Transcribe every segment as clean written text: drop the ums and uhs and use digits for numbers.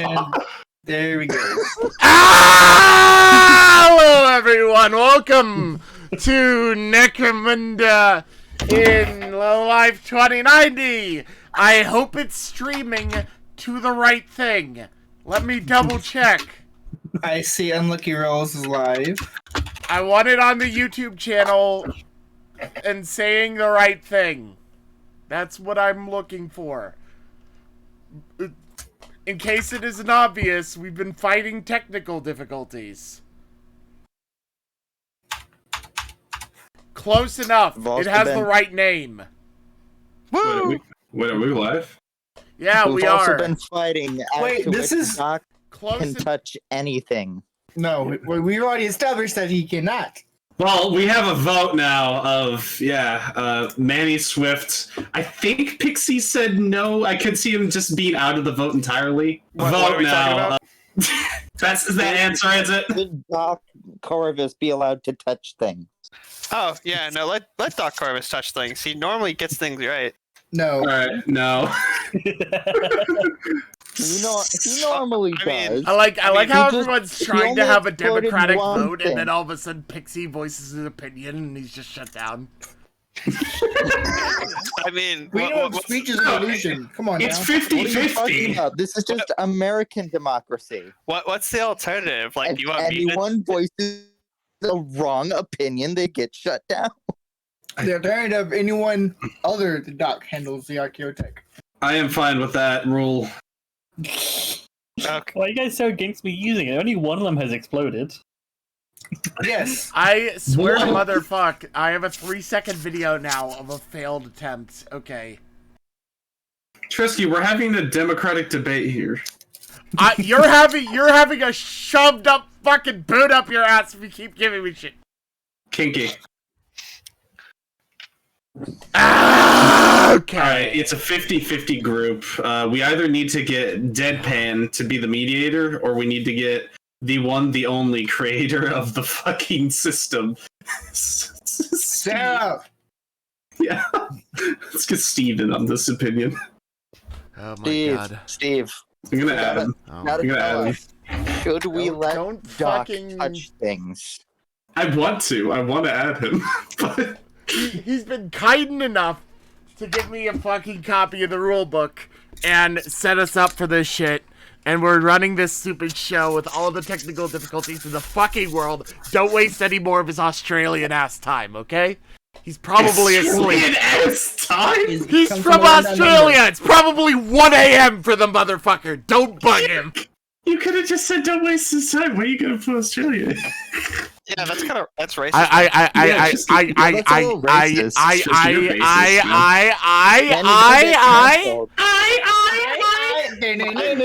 And there we go. Hello, everyone. Welcome to Necromunda in Lowlife 2090. I hope it's streaming to the right thing. Let me double check. I see Unlucky Rolls is live. I want it on the YouTube channel and saying the right thing. That's what I'm looking for. In case it isn't obvious, we've been fighting technical difficulties. Close enough. It has the right name. Woo! Wait, are we live? Yeah, we We've also are. been fighting. Wait, this is Doc Close can en- touch anything. no. We already established that he cannot. Well, we have a vote now of, Manny Swift. I think Pixie said no. I could see him just being out of the vote entirely. What vote are we talking now. about? Is that answer, is it? Should Doc Corvus be allowed to touch things? Oh, yeah, no, let Doc Corvus touch things. He normally gets things right. No. Alright, no. He normally I mean, does. I like how he just- everyone's he trying to only have a exploded democratic one vote, and thing. then all of a sudden Pixie voices his opinion, and he's just shut down. I mean, Freedom of speech is an illusion. Come on It's now. What are you talking 50-50. about? This is just American democracy. what's the alternative? Like, If you want me to... anyone voices the wrong opinion, they get shut down. The alternative, anyone other than Doc handles the archaeotech. I am fine with that rule. Okay. Why are you guys so against me using it? Only one of them has exploded. Yes. I swear to What? motherfuck, I have a 3-second video now of a failed attempt. Okay. Trisky, we're having a democratic debate here. You're having a shoved up fucking boot up your ass if you keep giving me shit. Kinky. Okay. Alright, it's a 50-50 group. We either need to get Deadpan to be the mediator, or we need to get the one, the only creator of the fucking system. Sarah. Yeah. Let's get Steven on this opinion. Oh my Steve, god. Steve, I'm gonna add him. Oh. gotta I'm gonna tell add him. us, should we let Don't Doc fucking... touch things? I want to add him. But He's been kind enough to give me a fucking copy of the rule book and set us up for this shit. And we're running this stupid show with all the technical difficulties in the fucking world. Don't waste any more of his Australian ass time, okay? He's probably asleep. ass time? He's from Australia! It's probably 1 a.m. for the motherfucker! Don't bug him! You could have just said don't waste his time. Why are you gonna put Australia? Yeah, that's racist.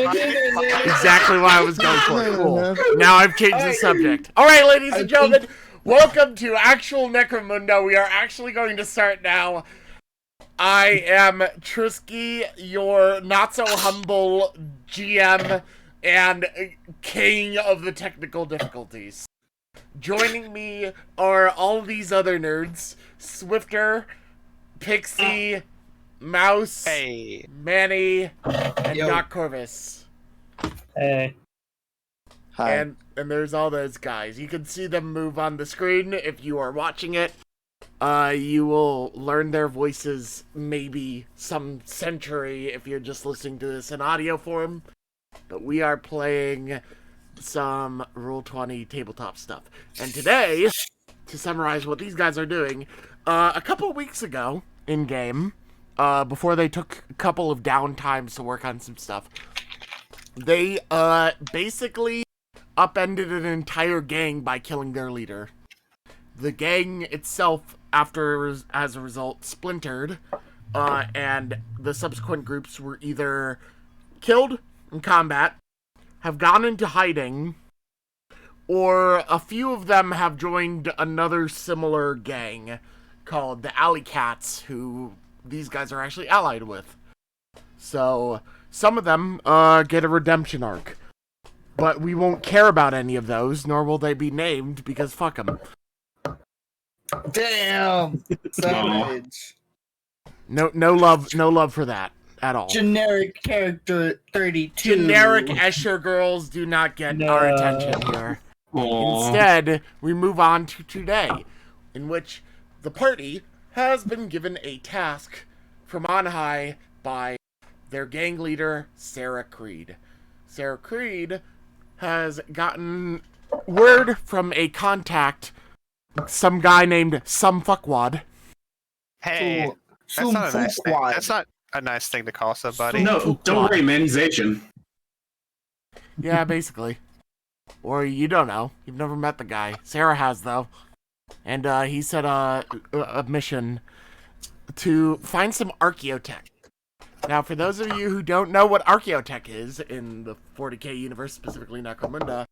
Exactly what I was going for. Cool. Now I've changed the subject. Alright, ladies and gentlemen, welcome to actual Necromunda. We are actually going to start now. I am Trisky, your not-so-humble GM and king of the technical difficulties. Joining me are all these other nerds: Swifter, Pixie, Mouse, Hey. Manny, and Yo. Doc Corvus. Hey. Hi. And there's all those guys. You can see them move on the screen if you are watching it. You will learn their voices maybe some century if you're just listening to this in audio form. But we are playing some Roll20 tabletop stuff. And today, to summarize what these guys are doing, a couple of weeks ago in-game, before they took a couple of downtimes to work on some stuff, they basically upended an entire gang by killing their leader. The gang itself, as a result, splintered, and the subsequent groups were either killed in combat, have gone into hiding, or a few of them have joined another similar gang called the Alley Cats, who these guys are actually allied with. So, some of them get a redemption arc. But we won't care about any of those, nor will they be named, because fuck them. Damn. Savage. No love for that. at all. Generic character 32. Generic Escher girls do not get our attention here. Aw. Instead, we move on to today, in which the party has been given a task from on high by their gang leader, Sarah Creed. Sarah Creed has gotten word from a contact, some guy named Some Fuckwad. Hey, that's not a nice thing. That's not a nice thing to call somebody. No, don't worry, man. He's Asian. Yeah, basically. Or you don't know. You've never met the guy. Sarah has, though. And he set a mission to find some archaeotech. Now, for those of you who don't know what archaeotech is in the 40k universe, specifically Necromunda,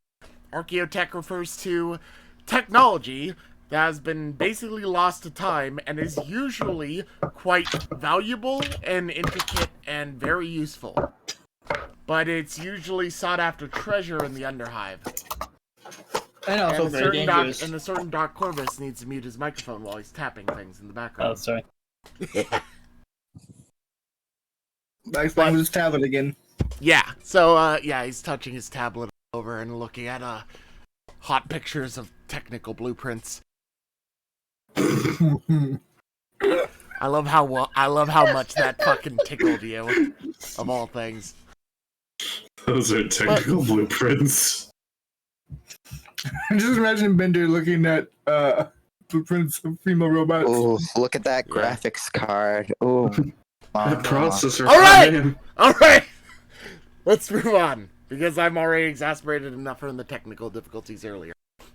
archaeotech refers to technology that has been basically lost to time and is usually quite valuable and intricate and very useful. But it's usually sought after treasure in the Underhive. And also very dangerous. And a certain Dark Corvus needs to mute his microphone while he's tapping things in the background. Oh, sorry. Like playing with his tablet again. Yeah, so, he's touching his tablet over and looking at, hot pictures of technical blueprints. I love how much that fucking tickled you, of all things. Those are technical blueprints. Just imagine Bender looking at blueprints of female robots. Oh, look at that graphics card. Oh, That processor. All right, let's move on, because I'm already exasperated enough from the technical difficulties earlier.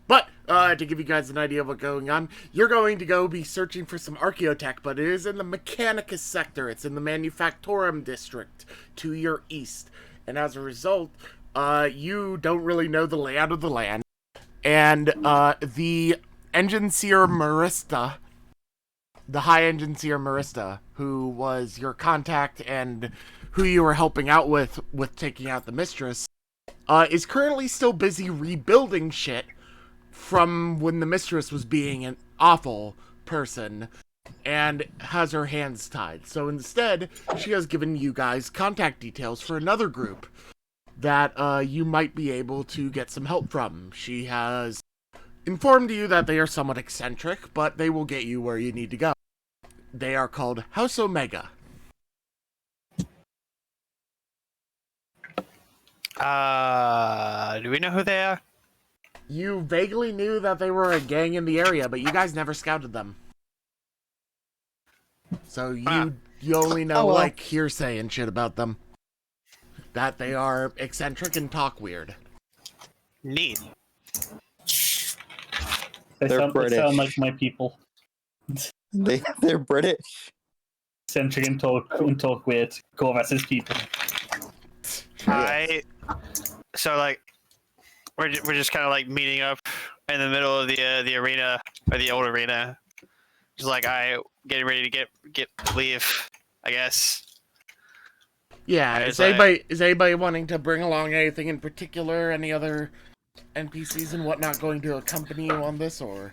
But, to give you guys an idea of what's going on, you're going to go be searching for some archaeotech, but it is in the Mechanicus sector. It's in the Manufactorum district to your east. And as a result, you don't really know the layout of the land. And, the Engine Seer Marista, the High Engine Seer Marista, who was your contact and who you were helping out with taking out the Mistress, is currently still busy rebuilding shit from when the Mistress was being an awful person and has her hands tied. So instead, she has given you guys contact details for another group that you might be able to get some help from. She has informed you that they are somewhat eccentric, but they will get you where you need to go. They are called House Omega. Do we know who they are? You vaguely knew that they were a gang in the area, but you guys never scouted them. So you only know, like, hearsay and shit about them. That they are eccentric and talk weird. Neat. They They're sound like my people. They're British. Eccentric and talk weird. Corvus's people. So like, we're just kind of like meeting up in the middle of the arena, or the old arena. Just like getting ready to get leave, I guess. Yeah, is anybody wanting to bring along anything in particular? Any other NPCs and whatnot going to accompany you on this, or?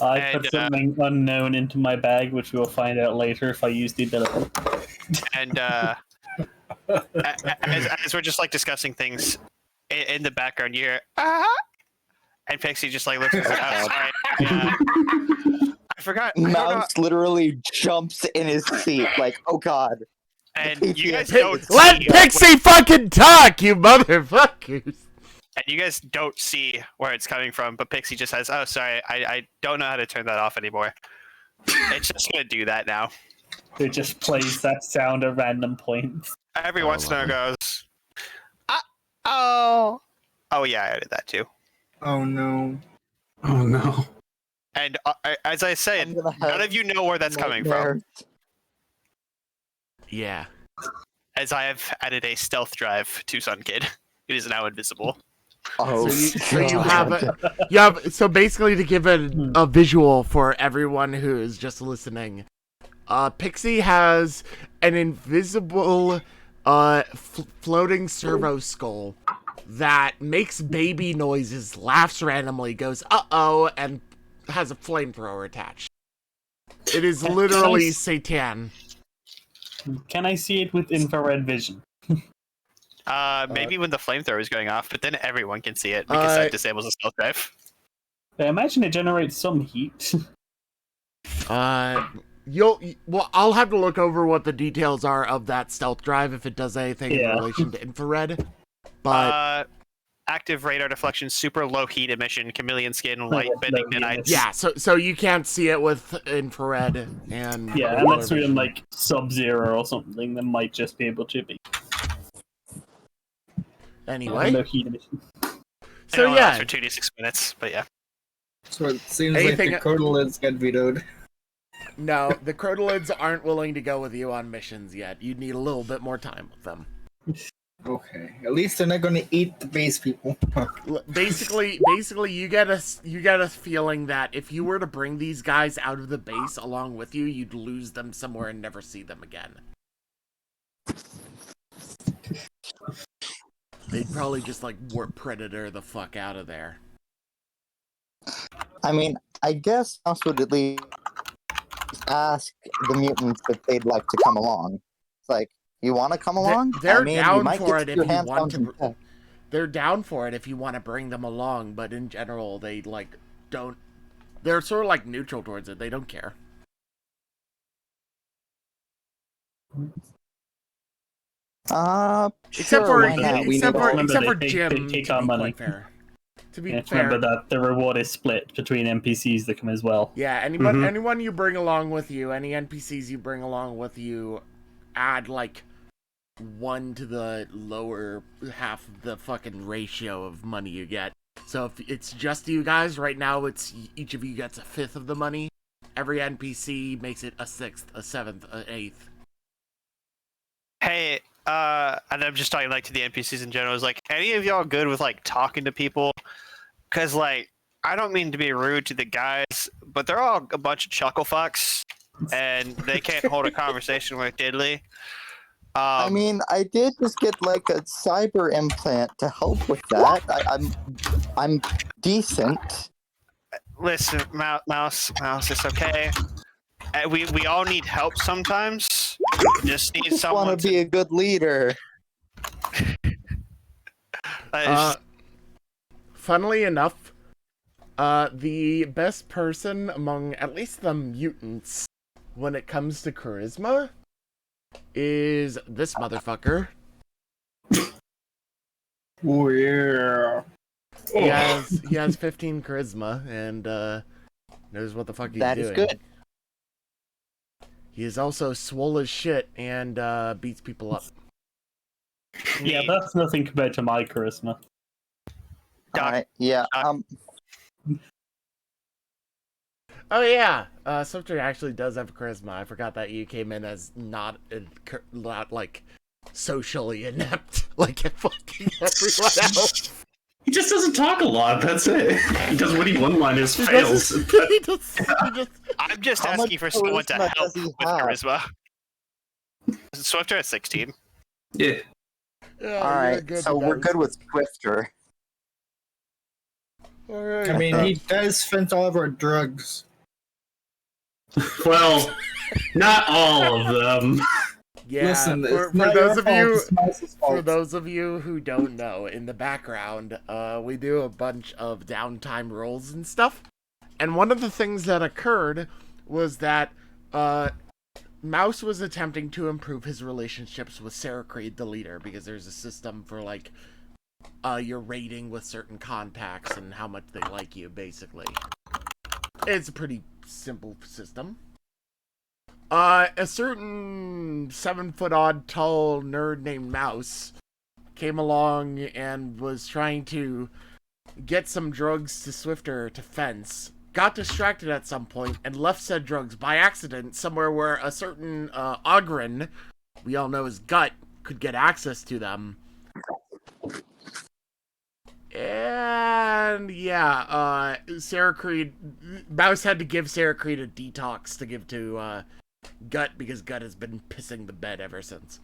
I put something unknown into my bag, which we will find out later if I use the ability. And as we're just like discussing things in the background, you hear and Pixie just like looks and says, "Oh, sorry, I forgot." Mouse literally jumps in his seat, like, "Oh God!" And you guys don't let see Pixie fucking talk, you motherfuckers. And you guys don't see where it's coming from, but Pixie just says, "Oh, sorry, I don't know how to turn that off anymore." It's just gonna do that now. It just plays that sound at random points. Every once in a while goes, oh yeah, I did that too. Oh no. Oh no. And as I say, I'm gonna have none of you know where that's coming from, Yeah. as I have added a stealth drive to Sun Kid. It is now invisible. Oh, So you have so basically, to give a visual for everyone who is just listening, Pixie has an invisible floating servo skull that makes baby noises, laughs randomly, goes uh-oh, and has a flamethrower attached. It is literally Satan. Can I see it with infrared vision? Maybe when the flamethrower is going off, but then everyone can see it because that disables the stealth drive. I imagine it generates some heat. I'll have to look over what the details are of that stealth drive if it does anything in relation to infrared. But active radar deflection, super low heat emission, chameleon skin, light bending nanites. yeah, so you can't see it with infrared and unless we're in like Sub-Zero or something, that might just be able to be. Anyway, no heat emission. So it yeah, for 2d6 minutes, but yeah. So it seems like the crotalids get vetoed. No, the crotalids aren't willing to go with you on missions yet. You need a little bit more time with them. Okay, at least they're not going to eat the base people. basically, you get a feeling that if you were to bring these guys out of the base along with you, you'd lose them somewhere and never see them again. They'd probably just like warp predator the fuck out of there. I mean, I guess Mouse would at least ask the mutants if they'd like to come along. It's like, you want to come along? They're I mean, down you might for get it your if you hands want on to. some tech. They're down for it if you want to bring them along, but in general, they like don't. They're sort of like neutral towards it. They don't care. Except sure, for why not? We except need for all- except for They Jim, take to our be money. quite fair. To be Let's fair, remember that the reward is split between NPCs that come as well. yeah. Anyone you bring along with you, any NPCs you bring along with you, add like 1 to the lower half of the fucking ratio of money you get. So if it's just you guys, right now it's each of you gets a 5th of the money. Every NPC makes it a 6th, a 7th, an 8th. Hey, and I'm just talking like to the NPCs in general. Is like any of y'all good with like talking to people? Because like I don't mean to be rude to the guys, but they're all a bunch of chuckle fucks, and they can't hold a conversation with Diddley. I mean, I did just get like a cyber implant to help with that. I'm decent. Listen, Mouse, it's okay. We all need help sometimes. Just need Just someone want to be a good leader. Funnily enough, the best person among at least the mutants when it comes to charisma is this motherfucker. Oh yeah. He has 15 charisma and knows what the fuck he's doing. That is good. He is also swole as shit and beats people up. Yeah, that's nothing compared to my charisma. Alright, yeah. Oh yeah, Swifter actually does have charisma. I forgot that you came in as not like socially inept like fucking everyone else. He just doesn't talk a lot. That's it. He does witty one-liners, fails. I'm just How asking much for someone to charisma help does he with have? charisma. Swifter at 16. Yeah. Alright, so we're good with Swifter. All right. I mean, he does fence all of our drugs. Well, not all of them. Yeah, Listen, for it's not those your of fault, you it's Mouse's fault. for those of you who don't know, in the background, we do a bunch of downtime rolls and stuff. And one of the things that occurred was that Mouse was attempting to improve his relationships with Sarah Creed, the leader, because there's a system for like your rating with certain contacts and how much they like you, basically. It's a pretty simple system. A certain 7-foot-odd tall nerd named Mouse came along and was trying to get some drugs to Swifter to fence, got distracted at some point, and left said drugs by accident somewhere where a certain Ogren, we all know as Gut, could get access to them. And yeah, Sarah Creed, Mouse had to give Sarah Creed a detox to give to Gut because Gut has been pissing the bed ever since.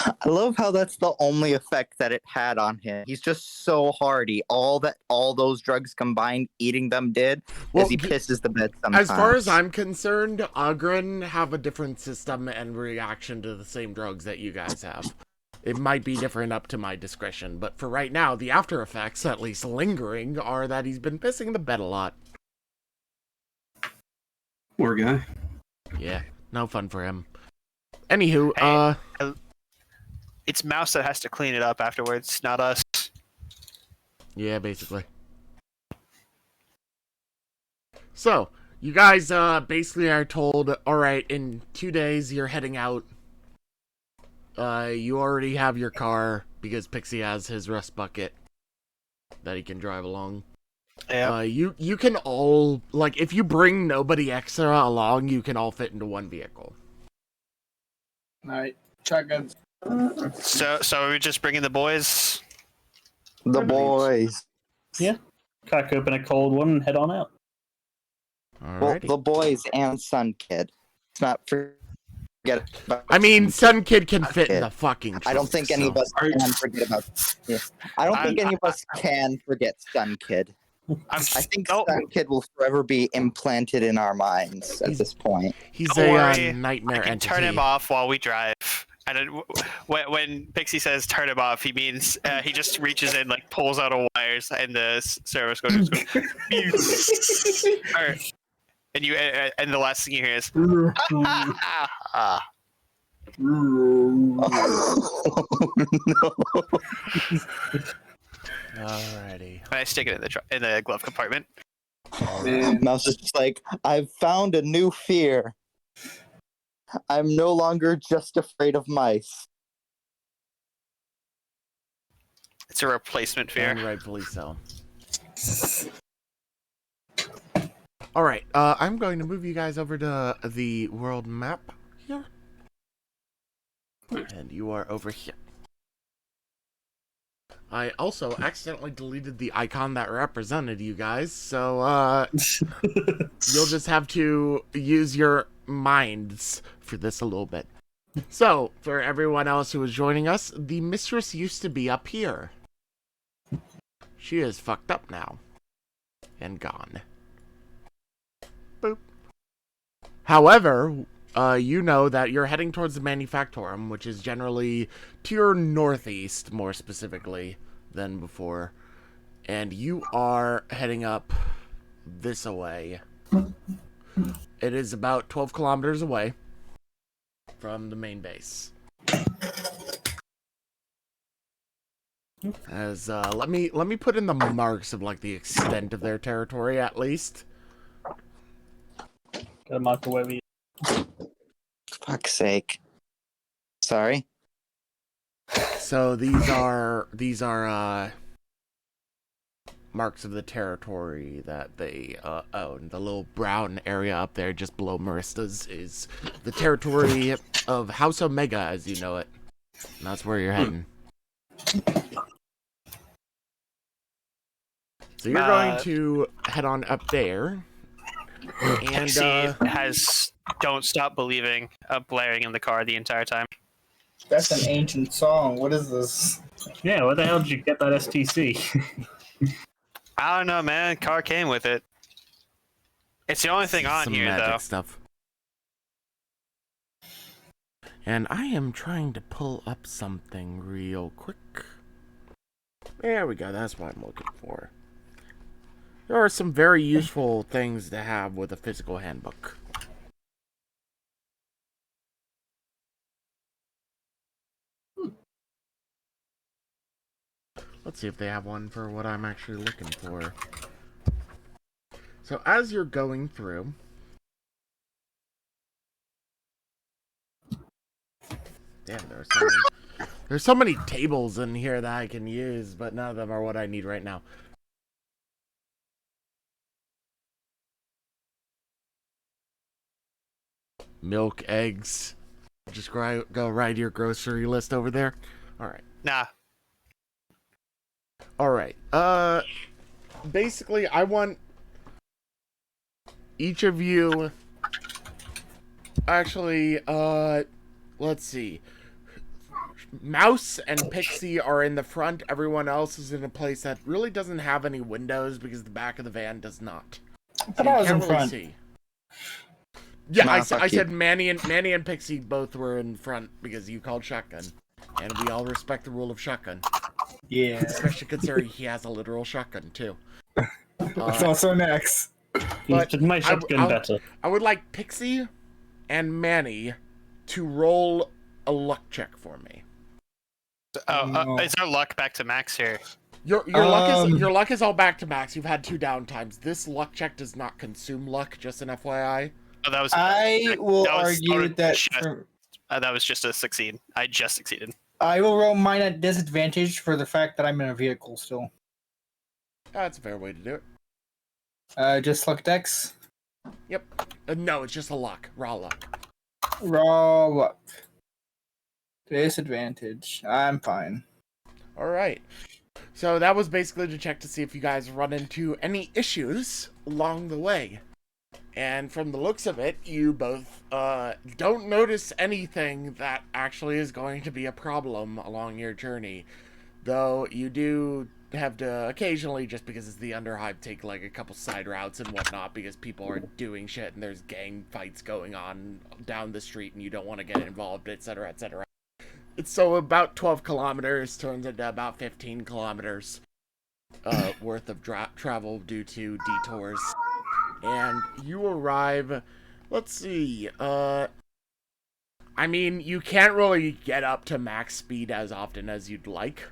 I love how that's the only effect that it had on him. He's just so hardy. All those drugs combined, eating them did, Well, is he pisses the bed sometimes. As far as I'm concerned, Ogren have a different system and reaction to the same drugs that you guys have. It might be different up to my discretion, but for right now, the after effects, at least lingering, are that he's been pissing the bed a lot. Poor guy. Yeah, no fun for him. Anywho, Hey, it's Mouse that has to clean it up afterwards, not us. yeah, basically. So, you guys basically are told, alright, in 2 days you're heading out. You already have your car, because Pixie has his rust bucket that he can drive along. Yeah. You can all, like, if you bring nobody extra along, you can all fit into one vehicle. Alright, shotguns. So are we just bringing the boys? The boys. Yeah. Crack open a cold one and head on out. Well, Alrighty. the boys and Sun Kid. Let's not forget about I mean, Sun Kid can fit in Kid. the fucking trunk, I don't think any of us can forget about. Yeah. I don't think any of us can forget Sun Kid. I think Sun Kid will forever be implanted in our minds at this point. He's Don't worry, nightmare I can entity. turn him off while we drive. And then when Pixie says turn him off, he means he just reaches in, like pulls out a wires, and the service goes. And you and the last thing you hear is. Alrighty. And I stick it in the glove compartment. Mouse is just like, I've found a new fear. I'm no longer just afraid of mice. It's a replacement fear. And rightfully so. Alright, I'm going to move you guys over to the world map here. And you are over here. I also accidentally deleted the icon that represented you guys, so you'll just have to use your minds for this a little bit. So, for everyone else who is joining us, the mistress used to be up here. She is fucked up now. And gone. Boop. However, you know that you're heading towards the manufactorum, which is generally to your northeast, more specifically, than before. And you are heading up this way. It is about 12 kilometers away from the main base. As let me put in the marks of like the extent of their territory at least. Gotta mark away with Fuck's sake. Sorry. So these are marks of the territory that they own. The little brown area up there just below Marista's is the territory of House Omega as you know it. And that's where you're heading. So you're going to head on up there. And Pixie has "Don't Stop Believing" blaring in the car the entire time. That's an ancient song. What is this? Yeah, where the hell did you get that STC? I don't know, man. Car came with it. It's the only thing on some here, magic though. stuff. And I am trying to pull up something real quick. There we go. That's what I'm looking for. There are some very useful things to have with a physical handbook. Let's see if they have one for what I'm actually looking for. So as you're going through... Damn, there's so many tables in here that I can use, but none of them are what I need right now. Milk, eggs. Just go write your grocery list over there. Alright. Nah. Alright. Basically, I want each of you... Actually, let's see. Mouse and Pixie are in the front. Everyone else is in a place that really doesn't have any windows because the back of the van does not. But You I was can't in really front. see. Yeah, Nah, I fuck you. said Manny and Pixie both were in front because you called shotgun. And we all respect the rule of shotgun. Yeah. Especially considering he has a literal shotgun, too. It's also next. But But my shotgun I'll- better. I would like Pixie and Manny to roll a luck check for me. Oh, is our luck back to max here? Your luck is all back to max. You've had 2 downtimes. This luck check does not consume luck, just an FYI. Oh, that was. I will that was- argue that just- for, that was just a succeed. I just succeeded. I will roll mine at disadvantage for the fact that I'm in a vehicle still. That's a fair way to do it. Just luck dex. Yep. No, it's just a luck. Raw luck. Raw luck. Disadvantage. I'm fine. Alright. So that was basically to check to see if you guys run into any issues along the way. And from the looks of it, you both don't notice anything that actually is going to be a problem along your journey. Though you do have to occasionally, just because it's the Underhive, take like a couple side routes and whatnot because people are doing shit and there's gang fights going on down the street and you don't want to get involved, etc., etc. It's so about 12 kilometers turns into about 15 kilometers worth of travel due to detours. And you arrive, let's see, I mean, you can't really get up to max speed as often as you'd like,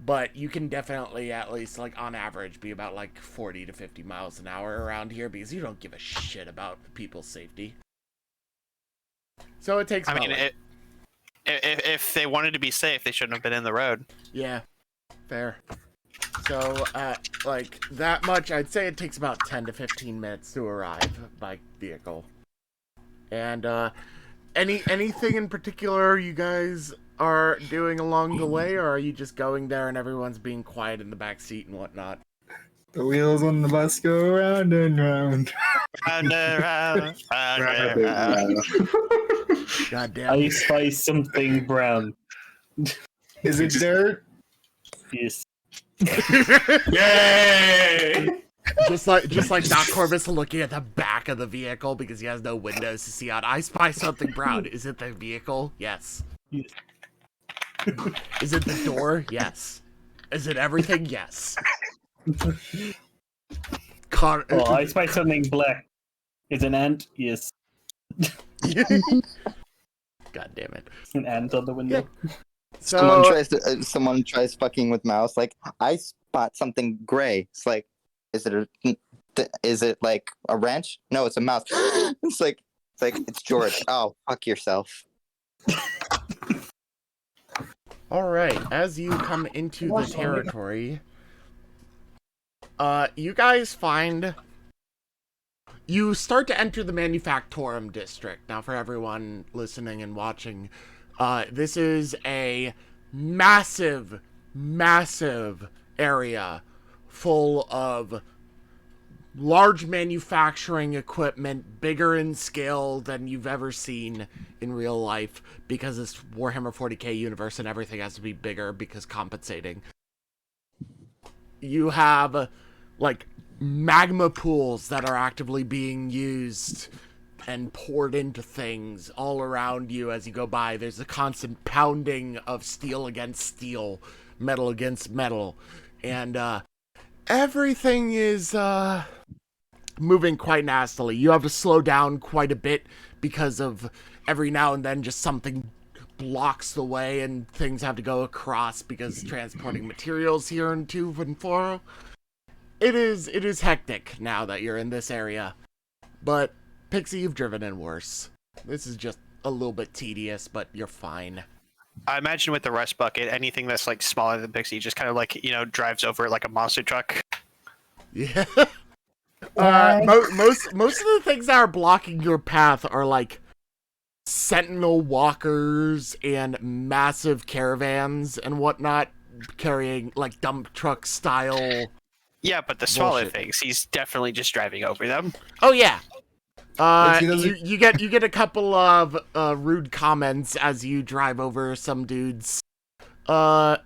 but you can definitely, at least, like, on average, be about, like, 40 to 50 miles an hour around here, because you don't give a shit about people's safety. So it takes about, if they wanted to be safe, they shouldn't have been in the road. yeah, fair. So, like, that much, I'd say it takes about 10 to 15 minutes to arrive by vehicle. And, anything in particular you guys are doing along the way, or are you just going there and everyone's being quiet in the back seat and whatnot? The wheels on the bus go round and round. Round and round, round and round. God damn. I spy something brown. Is it dirt? Yes. Yay! Just like Doc Corvus looking at the back of the vehicle because he has no windows to see out. I spy something brown. Is it the vehicle? Yes. Yes. Is it the door? Yes. Is it everything? Yes. Oh, I spy something black. It's an ant? Yes. God damn it. An ant on the window. So, Someone tries fucking with mouse. Like, I spot something gray. It's like, is it like a wrench? No, it's a mouse. It's George. Oh, fuck yourself. alright, as you come into the territory, you guys you start to enter the manufactorum district. Now, for everyone listening and watching, this is a massive, massive area full of large manufacturing equipment, bigger in scale than you've ever seen in real life, because it's Warhammer 40k universe and everything has to be bigger because compensating. You have, like, magma pools that are actively being used and poured into things all around you as you go by. There's a constant pounding of steel against steel, metal against metal, and everything is moving quite nastily. You have to slow down quite a bit because of every now and then just something blocks the way and things have to go across because transporting materials here and to and fro. It is hectic now that you're in this area. But Pixie, you've driven in worse. This is just a little bit tedious, but you're fine. I imagine with the rust bucket, anything that's like smaller than Pixie just kind of like, drives over it like a monster truck. Yeah. Most of the things that are blocking your path are like sentinel walkers and massive caravans and whatnot, carrying like dump truck style. Yeah, but the smaller Bullshit. things, he's definitely just driving over them. Oh yeah, see those you get a couple of rude comments as you drive over some dude's pet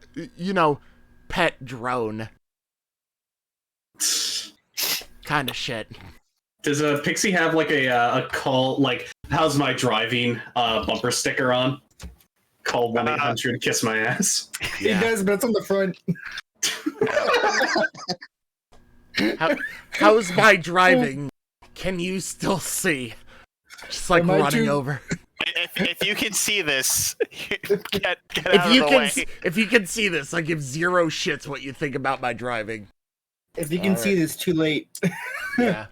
drone kind of shit. Does Pixie have like a call, like, how's my driving bumper sticker on? Call 1-800 kiss my ass. He does, but it's on the front. How's my driving? Can you still see? Just like running over. If you can see this, get out of the way. If you can see this, I give zero shits what you think about my driving. If you can see this, too late. Yeah.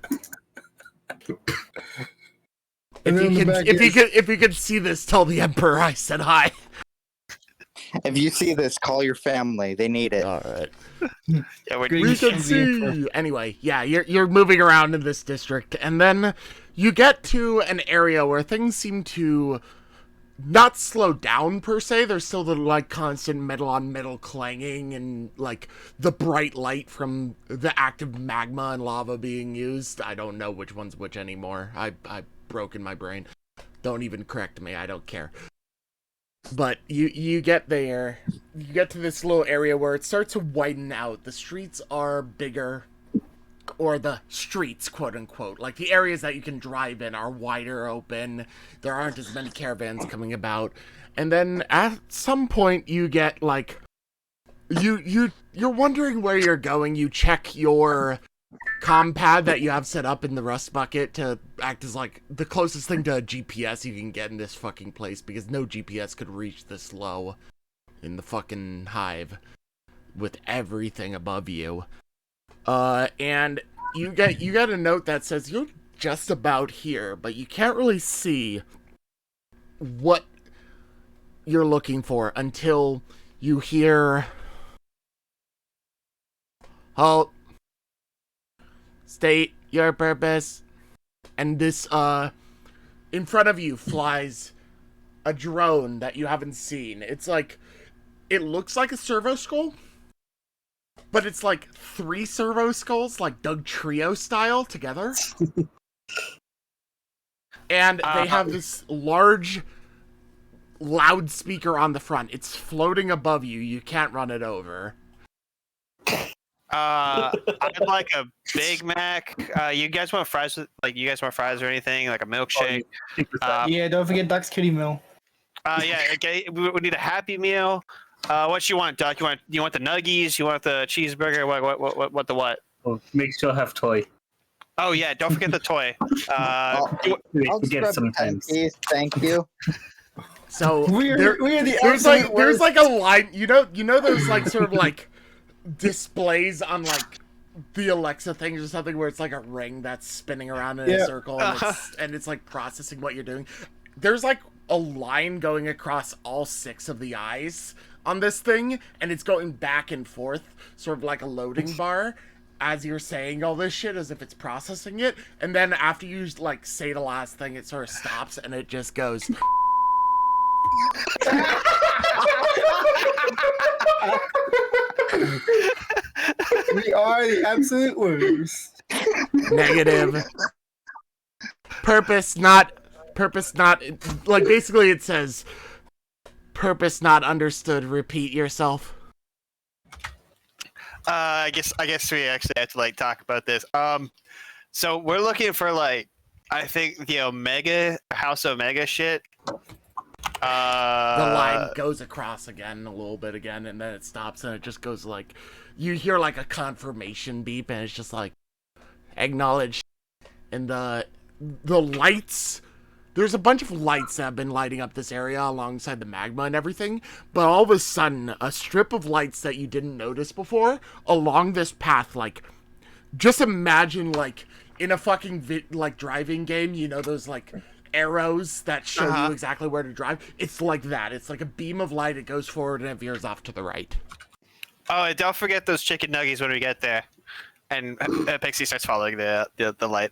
If you can see this, tell the Emperor I said hi. If you see this, call your family. They need it. All right. Yeah, We can see. Anyway, yeah, you're moving around in this district, and then you get to an area where things seem to not slow down per se. There's still the like constant metal on metal clanging and like the bright light from the active magma and lava being used. I don't know which one's which anymore. I've broken my brain. Don't even correct me. I don't care. But you get there, you get to this little area where it starts to widen out. The streets are bigger, or the streets, quote unquote, like the areas that you can drive in are wider open. There aren't as many caravans coming about. And then at some point you get like, you're wondering where you're going. You check your compad that you have set up in the rust bucket to act as like the closest thing to a GPS you can get in this fucking place, because no GPS could reach this low in the fucking hive with everything above you. And you get a note that says you're just about here, but you can't really see what you're looking for until you hear, halt, state your purpose. And this, in front of you flies a drone that you haven't seen. It's like, it looks like a servo skull, but it's like 3 servo skulls, like Doug Trio style, together. And they have this large loudspeaker on the front. It's floating above you. You can't run it over. I'd like a Big Mac. You guys want fries? You guys want fries or anything? Like a milkshake? Yeah, don't forget Duck's Kitty Meal. Yeah. Okay, we need a Happy Meal. What you want, Doc? You want the nuggies? You want the cheeseburger? What the what? Oh, make sure I have toy. Oh yeah, don't forget the toy. I'll forget scrub sometimes. 10 piece, thank you. So We are the there's absolute there's worst. like a line, you know those like sort of like displays on like the Alexa things or something where it's like a ring that's spinning around in a circle and it's like processing what you're doing. There's like a line going across all 6 of the eyes on this thing, and it's going back and forth, sort of like a loading bar, as you're saying all this shit, as if it's processing it. And then after you like say the last thing, it sort of stops and it just goes. We are the absolute worst. Negative. Purpose not, like basically it says, purpose not understood, repeat yourself. I guess we actually have to like talk about this. So we're looking for like, I think the Omega House Omega shit. The line goes across again a little bit again, and then it stops, and it just goes like, you hear like a confirmation beep, and it's just like, acknowledge. And the lights, there's a bunch of lights that have been lighting up this area alongside the magma and everything, but all of a sudden, a strip of lights that you didn't notice before along this path, like, just imagine like in a fucking like driving game, you know those like arrows that show you exactly where to drive? It's like that. It's like a beam of light. It goes forward and it veers off to the right. Oh, and don't forget those chicken nuggies when we get there. And Pixie starts following the light.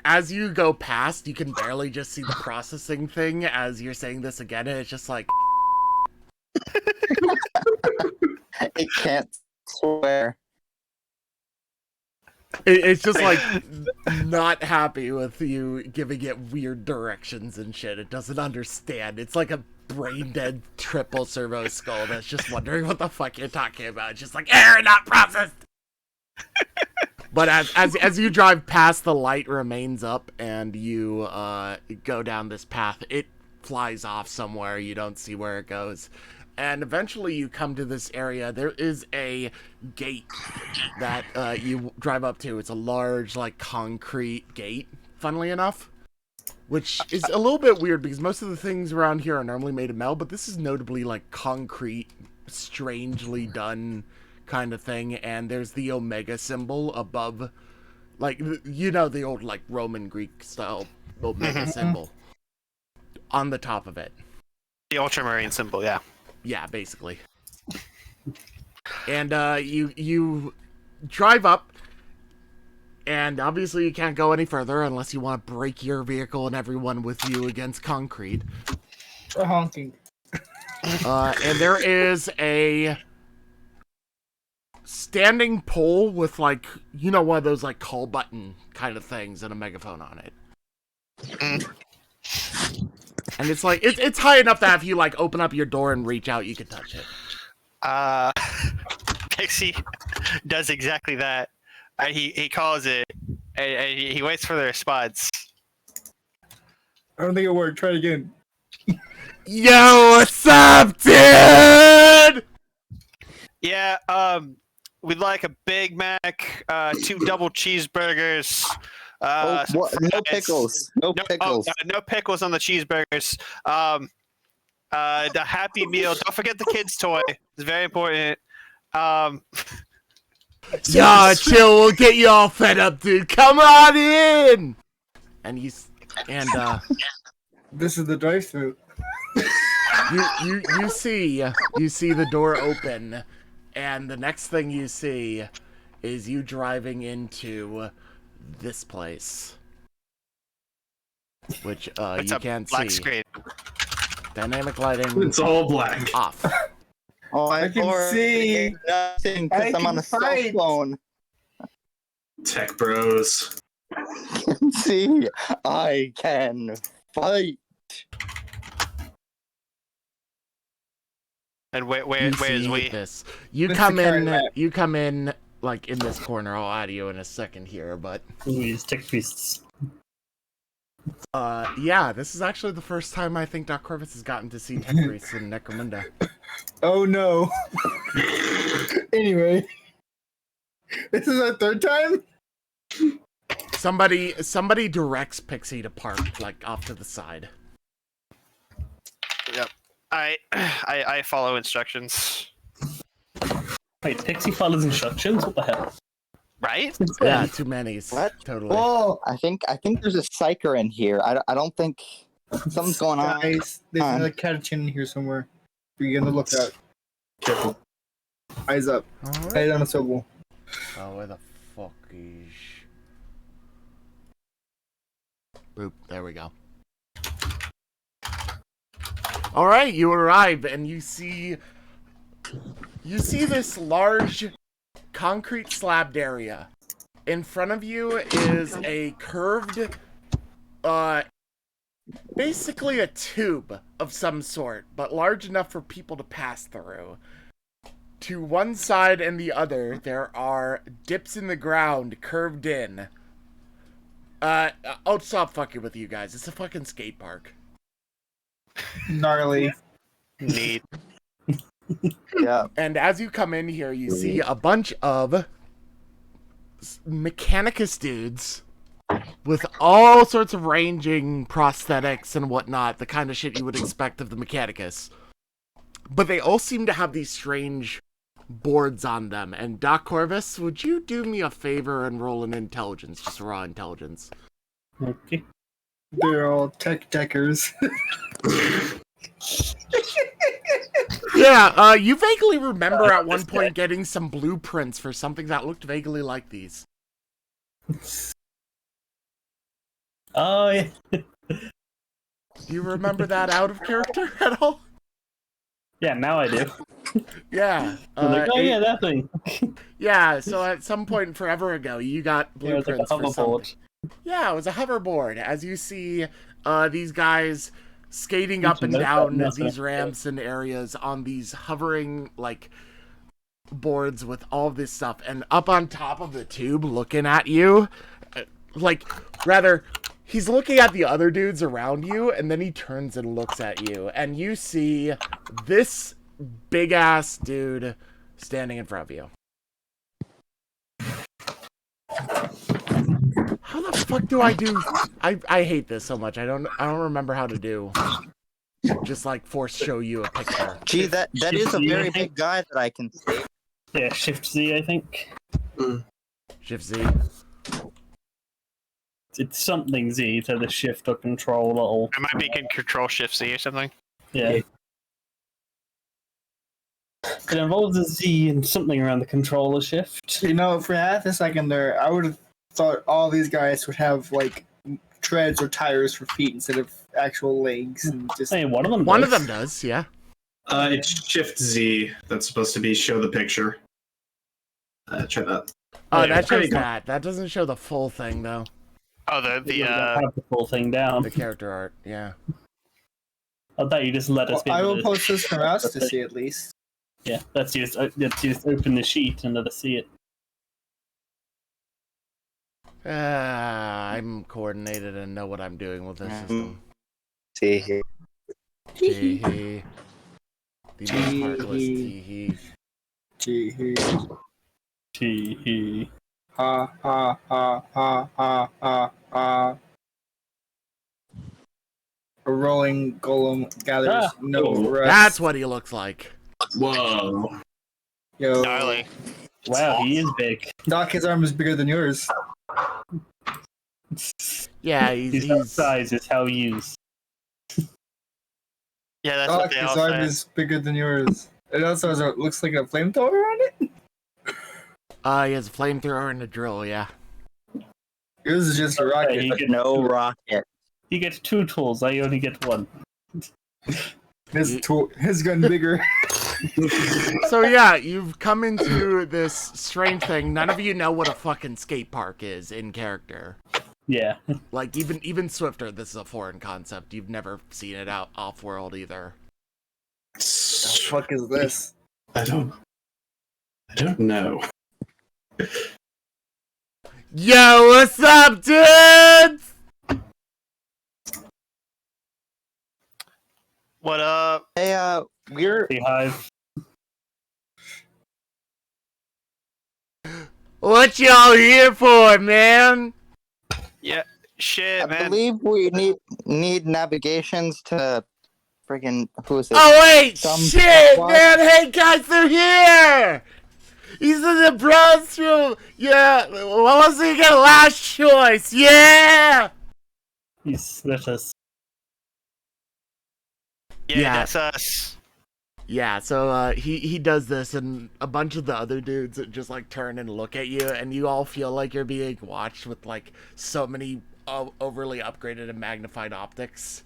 As you go past, you can barely just see the processing thing as you're saying this again, and it's just like It can't swear. It's just like not happy with you giving it weird directions and shit. It doesn't understand. It's like a brain dead triple servo skull that's just wondering what the fuck you're talking about. It's just like error not processed. But as you drive past, the light remains up, and you go down this path. It flies off somewhere. You don't see where it goes. And eventually you come to this area. There is a gate that you drive up to. It's a large, like, concrete gate, funnily enough. Which is a little bit weird, because most of the things around here are normally made of metal, but this is notably, like, concrete, strangely done kind of thing. And there's the Omega symbol above, like, you know, the old, like, Roman Greek style Omega symbol on the top of it. The ultramarine symbol, yeah. Yeah, basically. And you drive up, and obviously you can't go any further unless you want to break your vehicle and everyone with you against concrete. Honking. And there is a standing pole with, like, you know, one of those, like, call button kind of things and a megaphone on it. And it's like, it's high enough that if you, like, open up your door and reach out, you can touch it. Pixie does exactly that. He calls it, and he waits for the response. I don't think it worked. Try it again. Yo, what's up, dude? Yeah, we'd like a Big Mac, 2 double cheeseburgers. No pickles. No pickles. No pickles on the cheeseburgers. The Happy Meal. Don't forget the kids' toy. It's very important. Nah, chill. We'll get you all fed up, dude. Come on in. And This is the drive-through. you see the door open, and the next thing you see is you driving into this place, which It's you a can't black see. screen. Dynamic lighting It's all black. off. Oh, I can see. nothing I because I'm on can a cell fight. phone. Tech bros. See, I can fight. And where You is see we? this? You This is come the current in. map. You come in like in this corner. I'll add you in a second here, but These tech priests. yeah, this is actually the first time I think Doc Corvus has gotten to see Tech Priests in Necromunda. Oh no. Anyway. This is our third time? Somebody directs Pixie to park, like, off to the side. Yep. I follow instructions. Wait, Pixie follows instructions? What the hell? Right? Yeah, too many. What? Totally. Oh, I think there's a psyker in here. I don't think something's going on. guys. There's another catachin in here somewhere. Be on the lookout. Careful. Eyes up. Alright. Eyes on the swivel. Oh, where the fuck is... Boop, there we go. Alright, you arrive, and you see this large concrete slabbed area. In front of you is a curved, basically a tube of some sort, but large enough for people to pass through. To one side and the other, there are dips in the ground curved in. I'll stop fucking with you guys. It's a fucking skate park. Gnarly. Neat. Yeah. And as you come in here, you see a bunch of Mechanicus dudes with all sorts of ranging prosthetics and whatnot, the kind of shit you would expect of the Mechanicus. But they all seem to have these strange boards on them. And Doc Corvus, would you do me a favor and roll an intelligence, just raw intelligence? Okay. They're all tech-deckers. Yeah, you vaguely remember at one point getting some blueprints for something that looked vaguely like these. Oh, yeah. Do you remember that out of character at all? Yeah, now I do. Yeah. I'm like, oh yeah, that thing. Yeah, so at some point forever ago, you got Yeah, it's like a blueprints for something. hoverboard. Yeah, it was a hoverboard. As you see these guys skating up and Mentioned that, down that's these it. ramps and areas on these hovering, like, boards with all this stuff. And up on top of the tube looking at you, he's looking at the other dudes around you, and then he turns and looks at you. And you see this big-ass dude standing in front of you. How the fuck do I do? I hate this so much. I don't remember how to do. Just like force show you a picture. Gee, that is a very big guy that I can see. Yeah, Shift Z, I think. Shift Z. It's something Z to the Shift or Control little. It might be Control Shift Z or something. Yeah. It involves a Z and something around the controller shift. You know, for half a second there, I would have thought all these guys would have like treads or tires for feet instead of actual legs, and just Hey, one of them. One does. of them does, yeah. It's Shift Z that's supposed to be show the picture. Try that. Oh, Yeah, that there shows you go. that. That doesn't show the full thing though. Oh, You don't have the full thing down. The character art, yeah. I thought you just let us. I will post this for us to see at least. Yeah, let's just open the sheet and let us see it. I'm coordinated and know what I'm doing with this system. See here. Tee-hee. The most heartless tee-hee. Gee, Tee. ha ha ha ha ha ha ha. A rolling golem gathers no rest. That's what he looks like. Whoa. Yo, gnarly. Wow, he is big. Doc, his arm is bigger than yours. Yeah, His arm size is how used. Yeah, that's what Doc, they his all arm say. is bigger than yours. It also has looks like a flamethrower on it. He has a flamethrower and a drill, yeah. Yours is just a rocket. He gets No rocket. He gets 2 tools. I only get 1. His gun bigger. So yeah, you've come into this strange thing. None of you know what a fucking skate park is in character. Yeah. Like even Swifter, this is a foreign concept. You've never seen it out off world either. The fuck is this? I don't know. Yo, what's up, dudes? What up? Hey, we're The Hive. What y'all here for, man? Yeah, shit, I man. believe we need navigations to friggin' who is it? Oh wait, Some shit, what? man! Hey guys, they're here. These are the bros from what was he get last choice? Yeah. He split us. Yeah, that's us. Yeah, so he does this, and a bunch of the other dudes just like turn and look at you, and you all feel like you're being watched with like so many overly upgraded and magnified optics.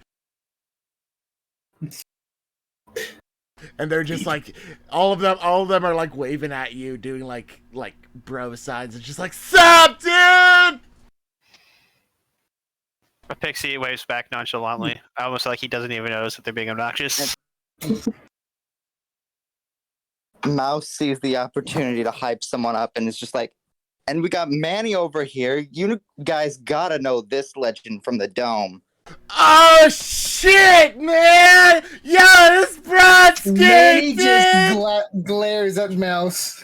And they're just like all of them are like waving at you, doing like bro signs, and just like sup, dude. A pixie waves back nonchalantly, almost like he doesn't even notice that they're being obnoxious. Mouse sees the opportunity to hype someone up and is just like, and we got Manny over here. You guys gotta know this legend from the dome. Oh shit, man! Yo, this broad's Manny skating. just glares at Mouse.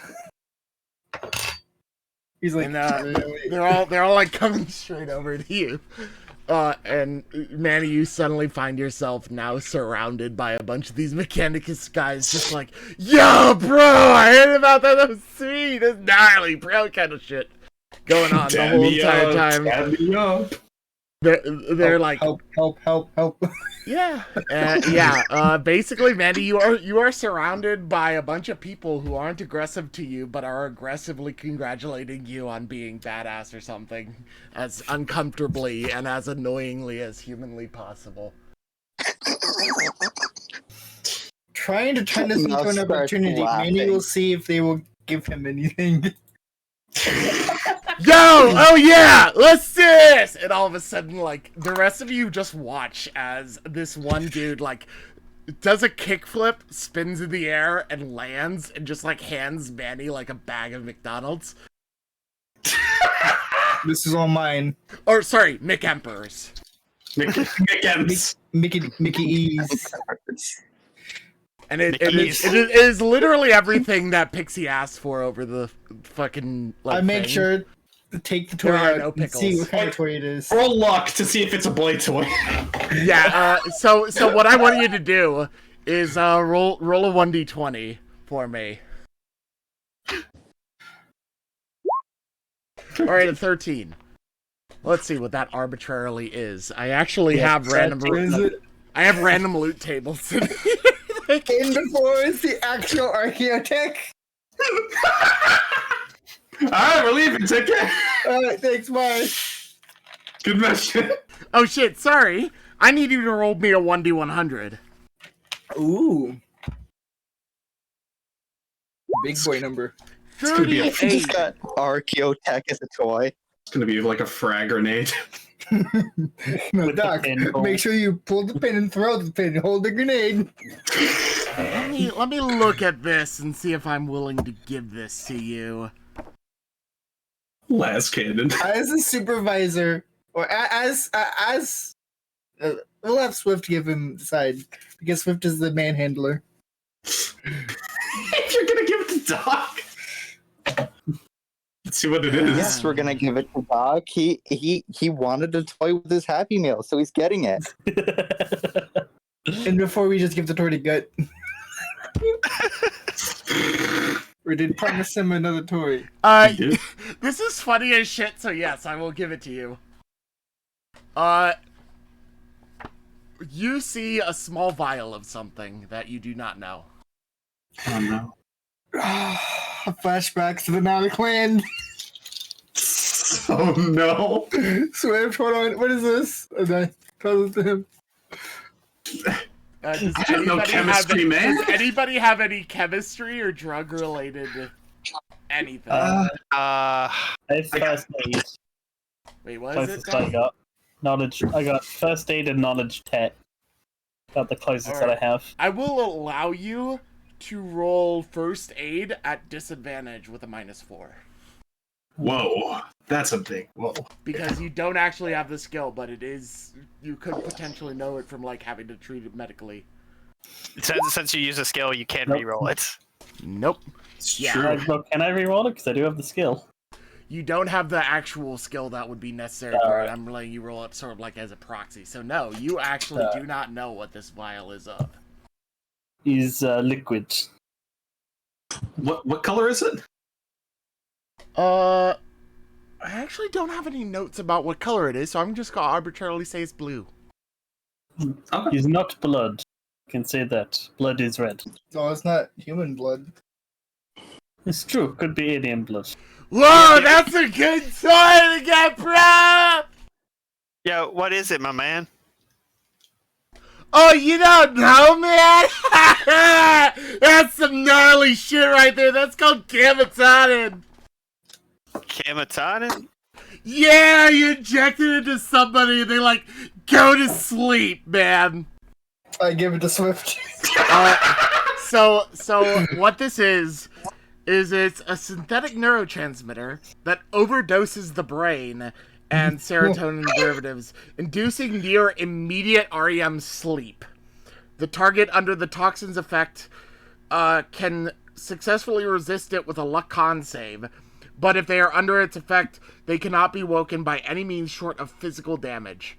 He's like, And really? they're all like coming straight over to you. And Manny, you suddenly find yourself now surrounded by a bunch of these Mechanicus guys, just like, yo, bro, I heard about that. That was sweet. That's gnarly, bro, kind of shit going on the whole entire time. Dab me up. They're like, help. yeah, yeah. Basically, Mandy, you are surrounded by a bunch of people who aren't aggressive to you, but are aggressively congratulating you on being badass or something, as uncomfortably and as annoyingly as humanly possible. trying to turn this into Mouse an starts opportunity. Manny laughing. will see if they will give him anything. Yo! Oh yeah! Let's do this! And all of a sudden, like, the rest of you just watch as this one dude, like, does a kickflip, spins in the air, and lands, and just, like, hands Manny, like, a bag of McDonald's. This is all mine. Or, sorry, McEmperor's. Mickey E's. And it is literally everything that Pixie asked for over the fucking, like, I make thing. sure to take the toy There are out no and see pickles. what kind of toy it is. Roll luck to see if it's a boy toy. Yeah, so what I want you to do is roll a 1d20 for me. Alright, a 13. Let's see what that arbitrarily is. I actually have random What is it? I have random loot tables in here. Like, In before is the actual Archaeotech. Alright, we're leaving, take care. Alright, thanks, bye. Good mission. oh shit, sorry. I need you to roll me a 1d100. Ooh. Big boy number. gonna be a- 38. Just got Archaeotech as a toy. It's gonna be like a frag grenade. No, With the Doc, pin. make sure you pull the pin and throw the pin. Hold the grenade. Let me look at this and see if I'm willing to give this to you. Last cannon. As a supervisor, or we'll have Swift give him decide, because Swift is the manhandler. If you're gonna give it to Doc. Let's see what it is. Yes, we're gonna give it to Doc. He wanted a toy with his Happy Meal, so he's getting it. And before we just give the toy to Gut, we did promise him another toy. You do? This is funny as shit, so yes, I will give it to you. You see a small vial of something that you do not know. Oh no. Flashbacks to the Nautical Land. Oh no. Swift, hold on. What is this? And I told it to him. Does I have no anybody chemistry, have, man. Does anybody have any chemistry or drug related anything? I have first aid. Wait, what is it? Closest I got. Knowledge. I got first aid and knowledge tech. About the closest that I have. I will allow you to roll first aid at disadvantage with a -4. Whoa. That's a big whoa. Because you don't actually have the skill, but it is... You could potentially know it from, like, having to treat it medically. Since you use a skill, you can Nope. reroll it. Nope. It's Yeah. true. Can I reroll it? Because I do have the skill. You don't have the actual skill that would be necessary for it. Alright. I'm letting you roll it sort of like as a proxy. So no, you actually do not know what this vial is of. Is liquid. What color is it? I actually don't have any notes about what color it is, so I'm just gonna arbitrarily say it's blue. Okay. Is not blood. I can say that. Blood is red. No, it's not human blood. It's true. Could be alien blood. Whoa, that's a good toy to get, bro! Yo, what is it, my man? Oh, you don't know, man? That's some gnarly shit right there. That's called Kamatanin. Kamatanin? Yeah, you inject it into somebody and they, like, go to sleep, man. I give it to Swift. So what this is it's a synthetic neurotransmitter that overdoses the brain and serotonin derivatives, inducing near immediate REM sleep. The target under the toxin's effect can successfully resist it with a luck con save, but if they are under its effect, they cannot be woken by any means short of physical damage.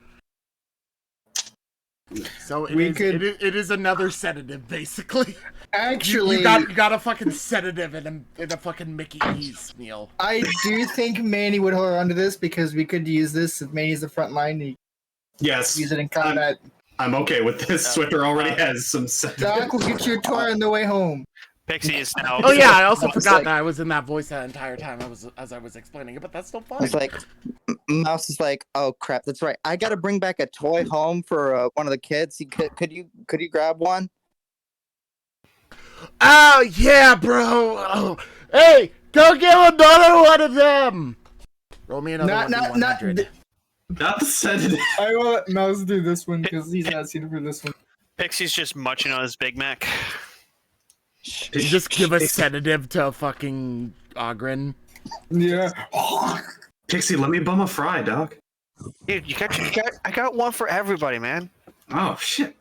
So it is another sedative, basically. Actually, You got a fucking sedative in a fucking Mickey E's meal. I do think Manny would hold on to this because we could use this if Manny's the front line. And Yes. use it in combat. I'm okay with this. Swiffer already has some Doc will get your toy on the way home. Pixie is now. Oh yeah, I also It's forgot like- that I was in that voice that entire time as I was explaining it, but that's still fun. It's like Mouse is like, oh crap, that's right. I gotta bring back a toy home for one of the kids. Could you grab one? Oh, yeah, bro. Oh. Hey, go get another one of them. Roll me another one, 100. Not the sedative. I will let Mouse do this one because he's asking for this one. Pixie's just munching on his Big Mac. You just give a sedative to a fucking Ogren. Yeah. Pixie, let me bum a fry, dog. Dude, I got one for everybody, man. Oh, shit.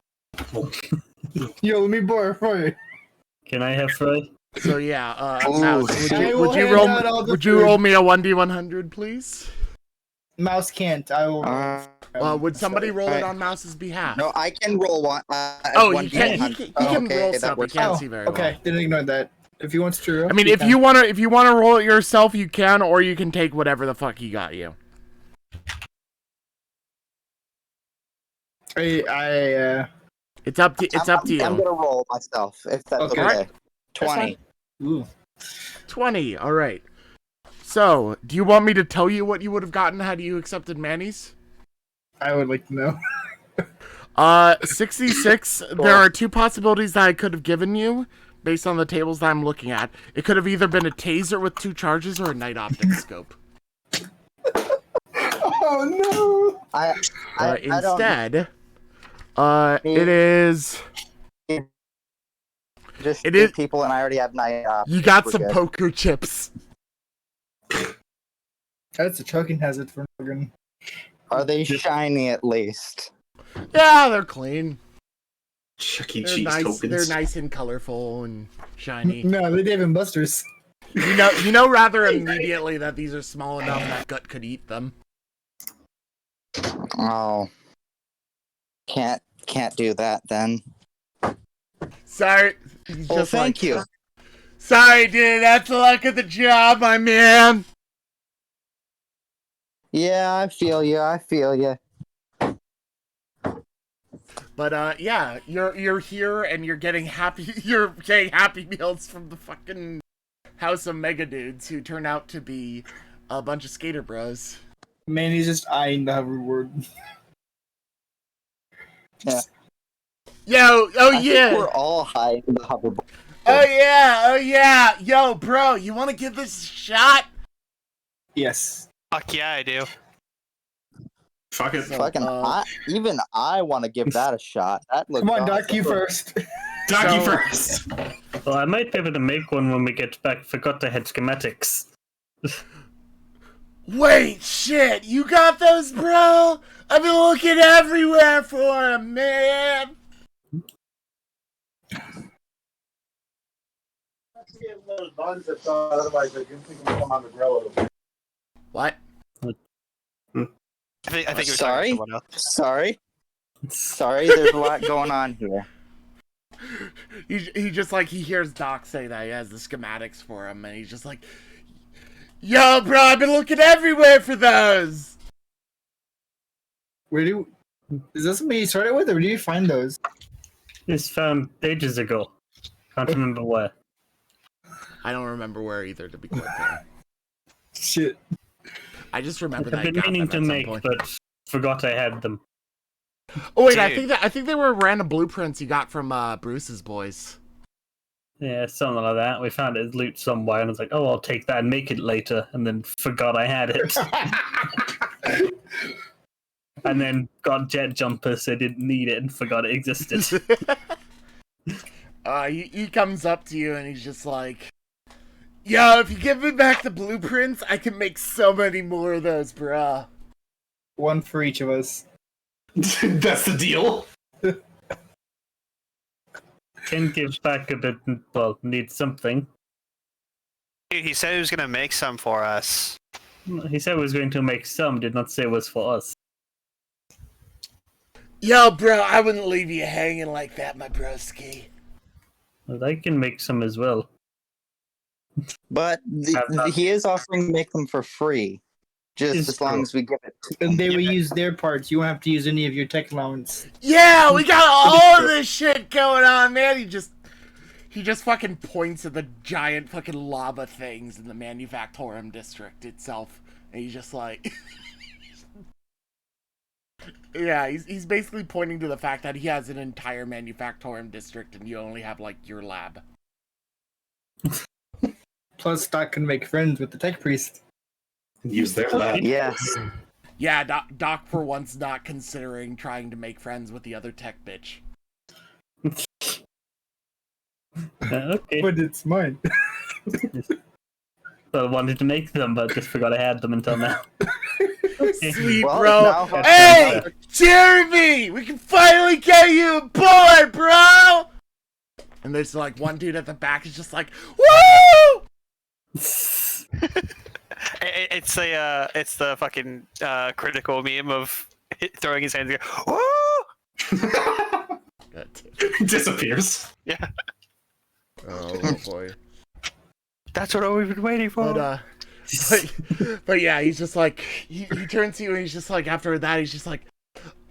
Yo, let me borrow a fry. Can I have fry? So yeah, Ooh. Mouse, I will would you hand out all the would you food. roll me a 1d100, please? Mouse can't. I will. Would somebody roll it Alright. on Mouse's behalf? No, I can roll one. Oh, one he can. He D100. can Okay, roll that stuff. He works. can't see very okay. well. Then ignore that. If he wants to. I mean, if you wanna roll it yourself, you can, or you can take whatever the fuck he got you. It's up to you. I'm gonna roll myself if that's Okay. okay. 20. Ooh. 20. All right. So, do you want me to tell you what you would have gotten had you accepted Manny's? I would like to know. 66. There are two possibilities that I could have given you based on the tables that I'm looking at. It could have either been a taser with 2 charges or a night optic scope. Oh no! I don't. Instead, it is. Just it two is- people, and I already have night. You got we're some good. poker chips. That's a choking hazard for Morgan. Are they shiny at least? Yeah, they're clean. Chuck E. They're Cheese nice. tokens. They're nice and colorful and shiny. No, they Dave and Buster's. You know rather immediately that these are small enough that Gut could eat them. Oh, can't do that then. Sorry. Well, thank you. Sorry, dude. That's the luck of the job, my man. Yeah, I feel you. But yeah, you're here and you're getting happy. You're getting Happy Meals from the fucking House of Mega Dudes who turn out to be a bunch of skater bros. Man, he's just eyeing the hoverboard. Yeah. Yo, oh I think yeah. we're all high in the hoverboard. Oh yeah. Yo, bro, you want to give this a shot? Yes. Fuck yeah, I do. Fuck it. Fucking, even I want to give that a shot. That looks. Come on, Doc, awesome. you first. Doggy So- first. Well, I might be able to make one when we get back. Forgot I had schematics. Wait, shit, you got those, bro? I've been looking everywhere for them, man. What? I think it was Sorry? someone else. Sorry, there's a lot going on here. He just like he hears Doc say that he has the schematics for him, and he's just like, "Yo, bro, I've been looking everywhere for those." Is this something you started with, or where do you find those? This found ages ago. Can't remember where. I don't remember where either, to be quite fair. Shit. I just remember that I've I been got meaning them to at some make, point. but forgot I had them. Oh wait, Dude. I think they were random blueprints you got from Bruce's boys. Yeah, something like that. We found it loot somewhere, and I was like, "Oh, I'll take that and make it later," and then forgot I had it. And then got jet jumper, so didn't need it and forgot it existed. He comes up to you and he's just like, "Yo, if you give me back the blueprints, I can make so many more of those, bruh." One for each of us. That's the deal. Can give back a bit. Well, need something. Dude, he said he was gonna make some for us. He said he was going to make some. Did not say it was for us. Yo, bro, I wouldn't leave you hanging like that, my broski. But I can make some as well. But he is offering to make them for free, just It's as long true. as we give it. And they will use their parts. You won't have to use any of your tech allowance. Yeah, we got all of this shit going on, man. He just fucking points at the giant fucking lava things in the manufactorum district itself, and he's just like, yeah, he's basically pointing to the fact that he has an entire manufactorum district, and you only have like your lab. Plus, Doc can make friends with the tech priest. Use their lab. Yes. Yeah, Doc for once not considering trying to make friends with the other tech bitch. Okay. But it's mine. So I wanted to make them, but just forgot I had them until now. Okay. Sweet, Well, bro. now- Hey, Jeremy, we can finally get you aboard, bro. And there's like one dude at the back is just like, woo! It's the fucking critical meme of throwing his hands and go, woo! Disappears. Yeah, Oh boy. that's what we've been waiting for. But yeah, he's just like, he turns to you and he's just like, after that, he's just like,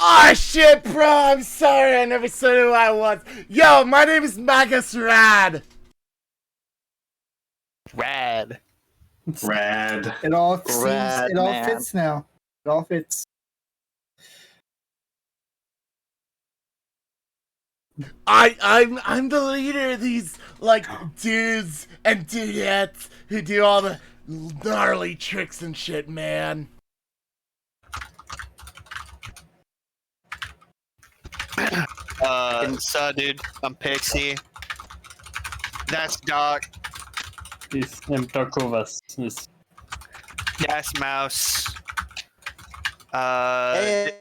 oh shit, bro, I'm sorry, I never said who I was. Yo, my name is Magus Rad. Rad. Rad. It all Rad, it all man. fits now. It all fits. I'm the leader of these like dudes and dudettes who do all the gnarly tricks and shit, man. So dude, I'm Pixie. That's Doc. Yes, I'm Darkovas. Yes. That's Mouse. Hey,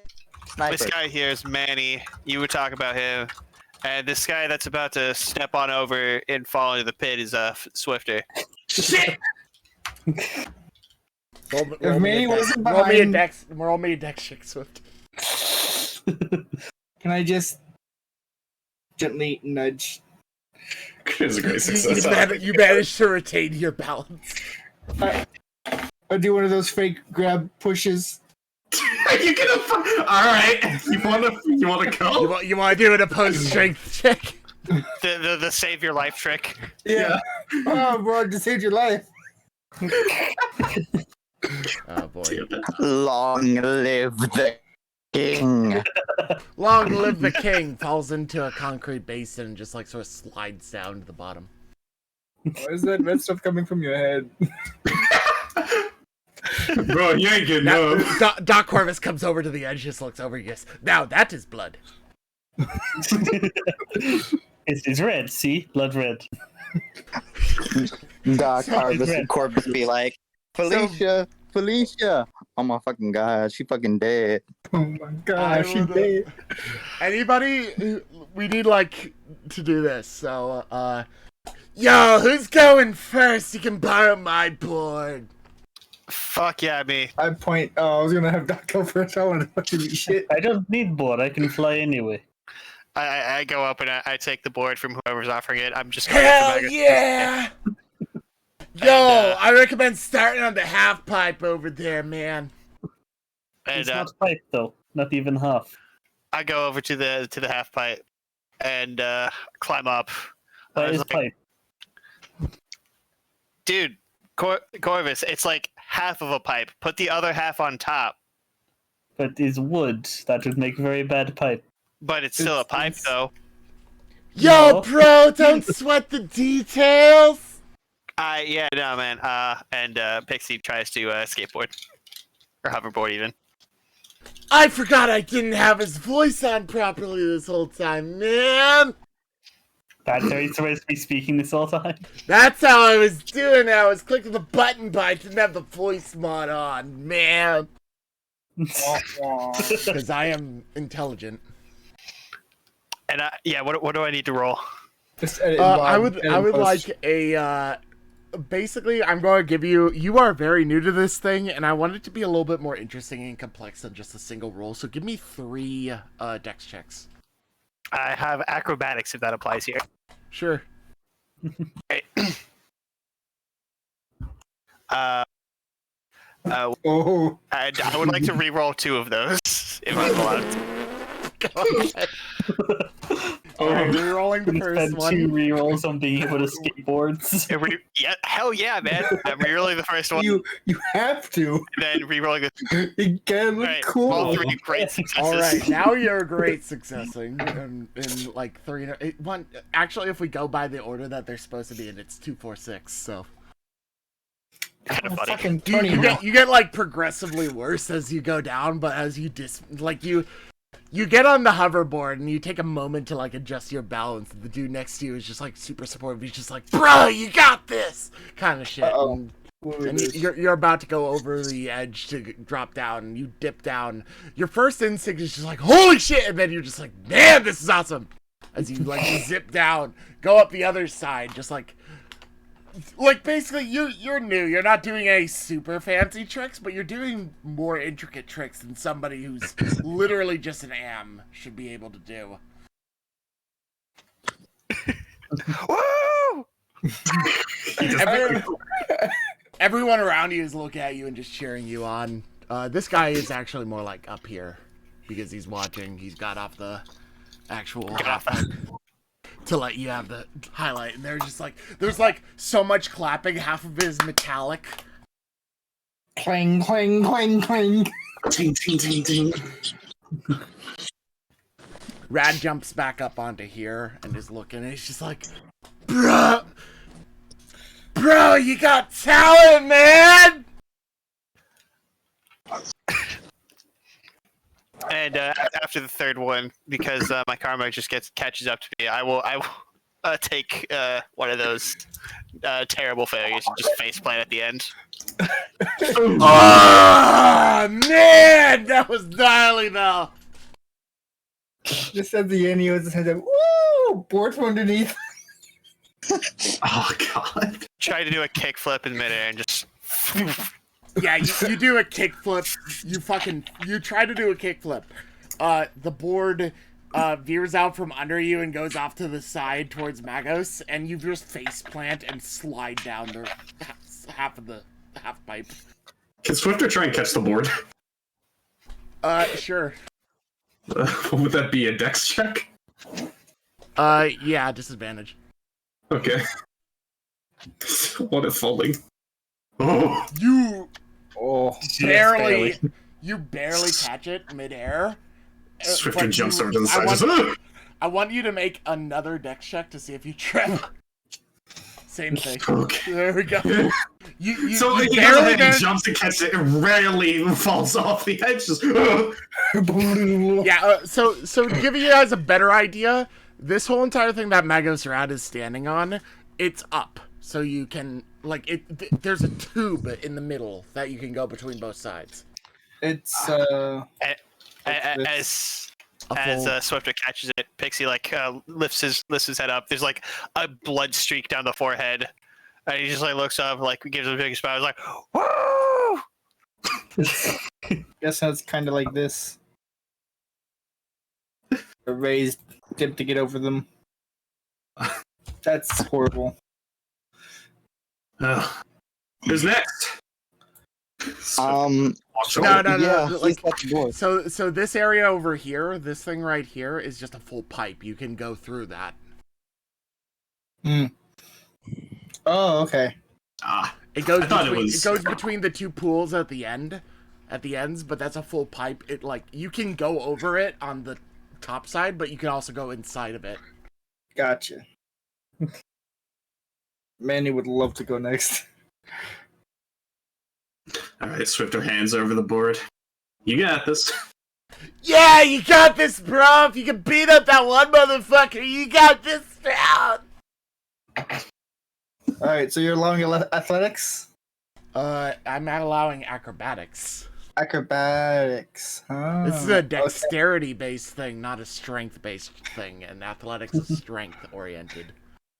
sniper. This guy here is Manny. You would talk about him. And this guy that's about to step on over and fall into the pit is Swifter. Shit! If Manny wasn't roll me a behind, dex check, Swift. can I just gently nudge? It's a great success. You managed to retain your balance. I do one of those fake grab pushes. Are you gonna? All right. You wanna go? You want to do an opposed strength check? The save your life trick. Yeah. Oh, bro, I just saved your life. Oh boy. Long live the king. Long live the king falls into a concrete basin and just like sort of slides down to the bottom. Why is that red stuff coming from your head? Bro, you ain't getting Now, up. Doc Corvus comes over to the edge, just looks over and goes, now that is blood. It's red, see? Blood red. Doc Sorry, Brett. Corvus be like, Felicia. Oh my fucking god, she fucking dead. Oh my gosh, she did. Anybody? We need like to do this. So, yo, who's going first? You can borrow my board. Fuck yeah, me. I point. Oh, I was gonna have Doc go first. I wanted to fucking eat shit. I don't need board, I can fly anyway. I go up and I take the board from whoever's offering it. I'm just going Hell after Magus. yeah! Yo, I recommend starting on the half pipe over there, man. And It's not pipe though, not even half. I go over to the half pipe and climb up. I That was is like, pipe. dude, Corvus, it's like half of a pipe. Put the other half on top. But it's wood. That would make very bad pipe. But it's still a pipe, though. Yo, No. bro, don't sweat the details. Yeah, no, man. And Pixie tries to skateboard or hoverboard, even. I forgot I didn't have his voice on properly this whole time, man. That's how he's supposed to be speaking this whole time. That's how I was doing it. I was clicking the button, but I didn't have the voice mod on, man. Because I am intelligent. And yeah, what do I need to roll? Just edit I Bob, would edit post. like a basically I'm going to give you are very new to this thing and I want it to be a little bit more interesting and complex than just a single roll. So give me 3 dex checks. I have acrobatics if that applies here. Sure. Okay. Oh, And I would like to re-roll 2 of those if I'm allowed. Go ahead. Alright, rerolling the first Spend 2 one. rerolls on being able to skateboards. Yeah, hell yeah, man. I'm rerolling the first one, You have to. and then rerolling the You gotta look Alright, cool. all 3 great successes. Alright, now you're great successing in like 3. One, actually, if we go by the order that they're supposed to be in, it's 2, 4, 6, so. Kind of funny. Fucking You, Tony you Hawk. get you get like progressively worse as you go down, but as you you get on the hoverboard and you take a moment to like adjust your balance. The dude next to you is just like super supportive. He's just like, "Bro, you got this," kind of shit. Uh-oh. And you're about to go over the edge to drop down, and you dip down. Your first instinct is just like, "Holy shit!" and then you're just like, "Man, this is awesome!" As you like zip down, go up the other side, just like basically you're new. You're not doing any super fancy tricks, but you're doing more intricate tricks than somebody who's literally just an am should be able to do. Woo! Everyone around you is looking at you and just cheering you on. This guy is actually more like up here because he's watching. He's got off the actual half pipe to let you have the highlight, and they're just like, there's like so much clapping. Half of it is metallic. Clang, clang, clang, clang. Ting, ting, ting, ting. Rad jumps back up onto here and is looking, and he's just like, bro, you got talent, man. And after the third one, because my karma just catches up to me, I will take one of those terrible failures and just faceplant at the end. Oh man, that was gnarly though. Just at the end, he was just had that woo board from underneath. Oh god. Try to do a kickflip in midair and just. Yeah, you do a kickflip. You try to do a kickflip. The board veers out from under you and goes off to the side towards Magos, and you just face plant and slide down the half pipe. Can Swifter try and catch the board? Sure. Would that be a dex check? Yeah, disadvantage. Okay. What is falling? Oh, You Oh, barely catch it midair. Swifter but jumps you- over to the side. I Just, want, I want you to make another dex check to see if you trip. Same thing. okay. There we go. You So you he barely goes ahead, manage- he jumps to catch it, and rarely falls off the edge. Just, Yeah, so to give you guys a better idea, this whole entire thing that Magos Rad is standing on, it's up. So you can, like, there's a tube in the middle that you can go between both sides. It's As A full- Swifter catches it, Pixie lifts his head up. There's like a blood streak down the forehead, and he just like looks up, like gives a big smile. He's like, "Woo!" guess that's kind of like this. A raised tip to get over them. That's horrible. Who's next? No, yeah, like, he's got the board. So this area over here, this thing right here, is just a full pipe. You can go through that. Oh, okay. It goes I thought it between was- it goes between the two pools at the ends, but that's a full pipe. It like you can go over it on the top side, but you can also go inside of it. Gotcha. Manny would love to go next. Alright, Swifter hands over the board. You got this. Yeah, you got this, bro. If you can beat up that one motherfucker, you got this round. Alright, so you're allowing athletics? I'm not allowing acrobatics. Acrobatics. Huh? This is a dexterity-based thing, not a strength-based thing, and athletics is strength-oriented.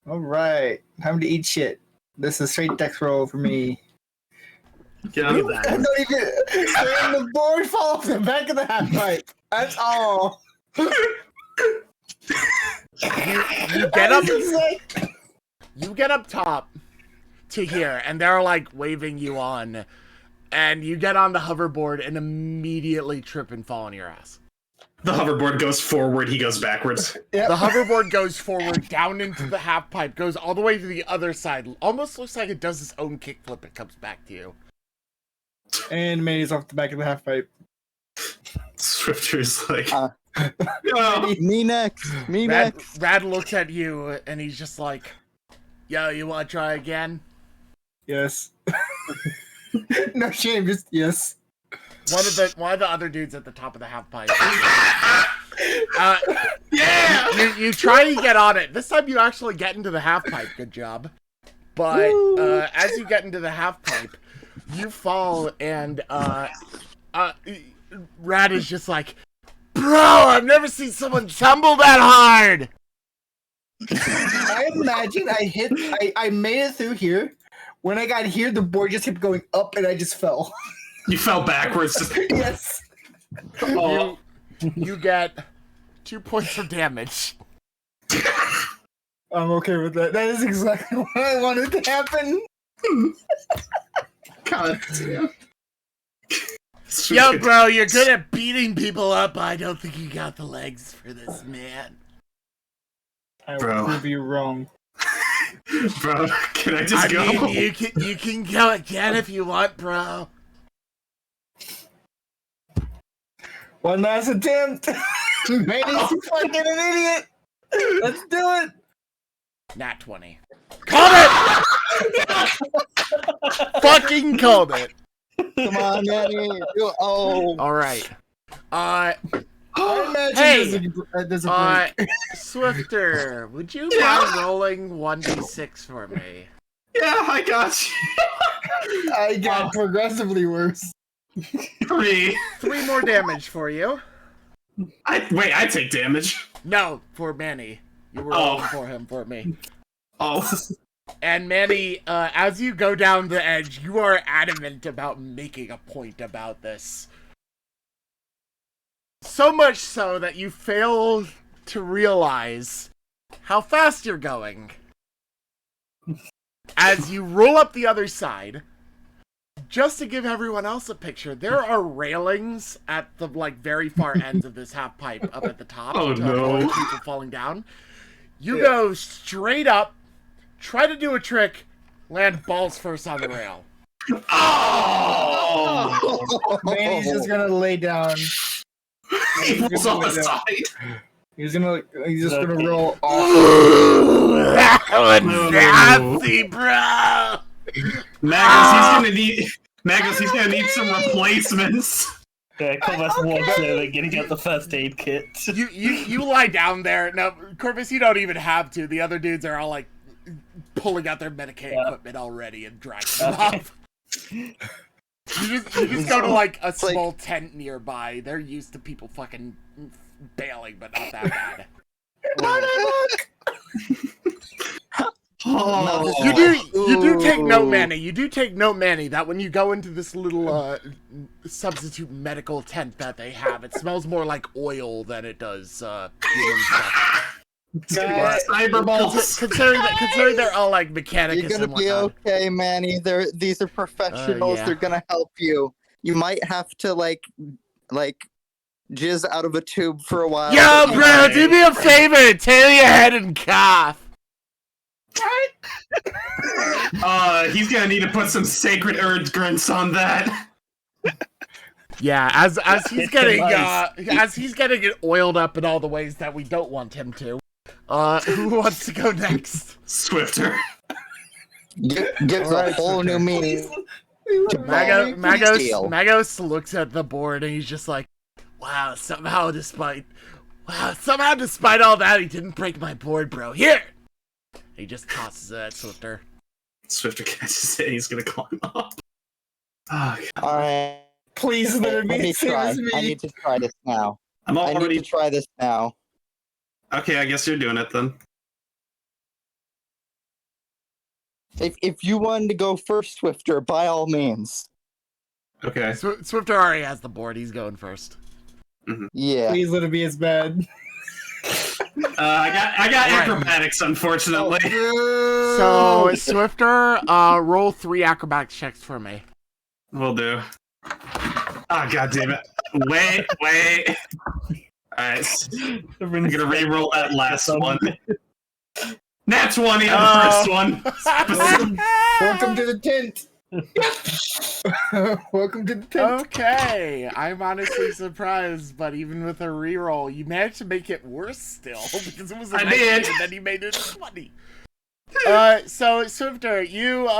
Alright. Time to eat shit. This is straight dex roll for me. Yeah. I don't even stay on the board, fall off the back of the half pipe. That's all. You get up. Like, You get up top to here, and they're like waving you on, and you get on the hoverboard and immediately trip and fall on your ass. The hoverboard goes forward, he goes backwards. Yep. The hoverboard goes forward, down into the half pipe, goes all the way to the other side. Almost looks like it does its own kickflip. It comes back to you. And Manny's off the back of the half pipe. Swifter's like, Me next. Me next. Rad looks at you and he's just like, "Yo, you want to try again?" Yes. No shame, just yes. One of the other dudes at the top of the half pipe. yeah! You try to get on it. This time you actually get into the half pipe. Good job. But as you get into the half pipe, you fall and Rad is just like, "Bro, I've never seen someone tumble that hard." I imagine I made it through here. When I got here, the board just kept going up and I just fell. You fell backwards. Yes. Oh. You get 2 points of damage. I'm okay with that. That is exactly what I wanted to happen. God damn. Yo, bro, you're good at beating people up. I don't think you got the legs for this, man. I Bro. will be wrong. Bro, can I just go? Mean, you can go again if you want, bro. One last attempt. Manny's fucking an idiot. Let's do it. Nat 20. Called it! Fucking called it. Come on, Manny. Oh. Alright. I imagine Hey! there's a break. Swifter, would you mind rolling 1d6 for me? Yeah, I got you. I got progressively worse. 3. 3 more damage for you. I take damage. No, for Manny. You were rolling for him, for me. Oh. And Manny, as you go down the edge, you are adamant about making a point about this. So much so that you fail to realize how fast you're going. As you roll up the other side, just to give everyone else a picture, there are railings at the very far ends of this half pipe up at the top Oh, to no. avoid people falling down. You go straight up, try to do a trick, land balls first on the rail. Oh! Manny's just gonna lay down. He was on the side. He's just gonna roll off. That was nasty, bro! Magus, he's gonna need some replacements. Yeah, Corvus walks over, getting out the first aid kit. You lie down there. Now, Corvus, you don't even have to. The other dudes are all pulling out their Medicaid equipment already and dragging them off. You just go to a small tent nearby. They're used to people fucking bailing, but not that bad. Oh. You do take note, Manny. You do take note, Manny, that when you go into this little substitute medical tent that they have, it smells more like oil than it does human stuff. Cyberballs. Considering they're all Mechanicus You're gonna and be whatnot. okay, Manny. These are professionals. Yeah. They're gonna help you. You might have to jizz out of a tube for a while. Yo, but bro, do me a favor. Tear your head and cough. He's gonna need to put some sacred urgents on that. Yeah, as he's getting it oiled up in all the ways that we don't want him to. Who wants to go next? Swifter. gives a whole new meaning. to Magos looks at the board and he's just like, wow, somehow despite all that, he didn't break my board, bro. Here! He just tosses it at Swifter. Swifter catches it. He's gonna climb up. Oh, God. Alright. Please let Let me me try. save I me. need to try this now. I'm I need already. to try this now. Okay, I guess you're doing it then. If you wanted to go first, Swifter, by all means. Okay. Swifter already has the board. He's going first. Yeah. Please let it be as bad. I got Right. acrobatics, unfortunately. So, Swifter, roll 3 acrobatics checks for me. Will do. Oh, God damn it. Wait. Alright, I'm I'm gonna re-roll that last one. Nat 20 on the first one. Welcome to the tent. Welcome to the tent. Okay, I'm honestly surprised, but even with a reroll, you managed to make it worse still because it was a 19 did. and then you made it a 20. So Swifter, you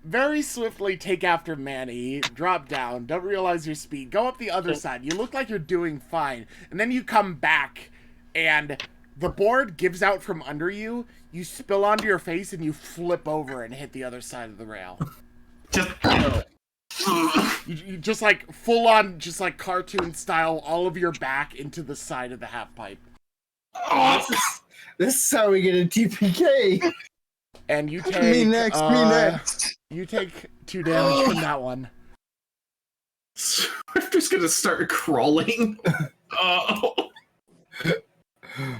very swiftly take after Manny, drop down, don't realize your speed, go up the other side. You look like you're doing fine, and then you come back, and the board gives out from under you. You spill onto your face, and you flip over and hit the other side of the rail. Just... You just like full on, just like cartoon style, all of your back into the side of the half pipe. Oh, This is how we get a TPK. And you take Me next. You take 2 damage from that one. Swifter's gonna start crawling. Oh.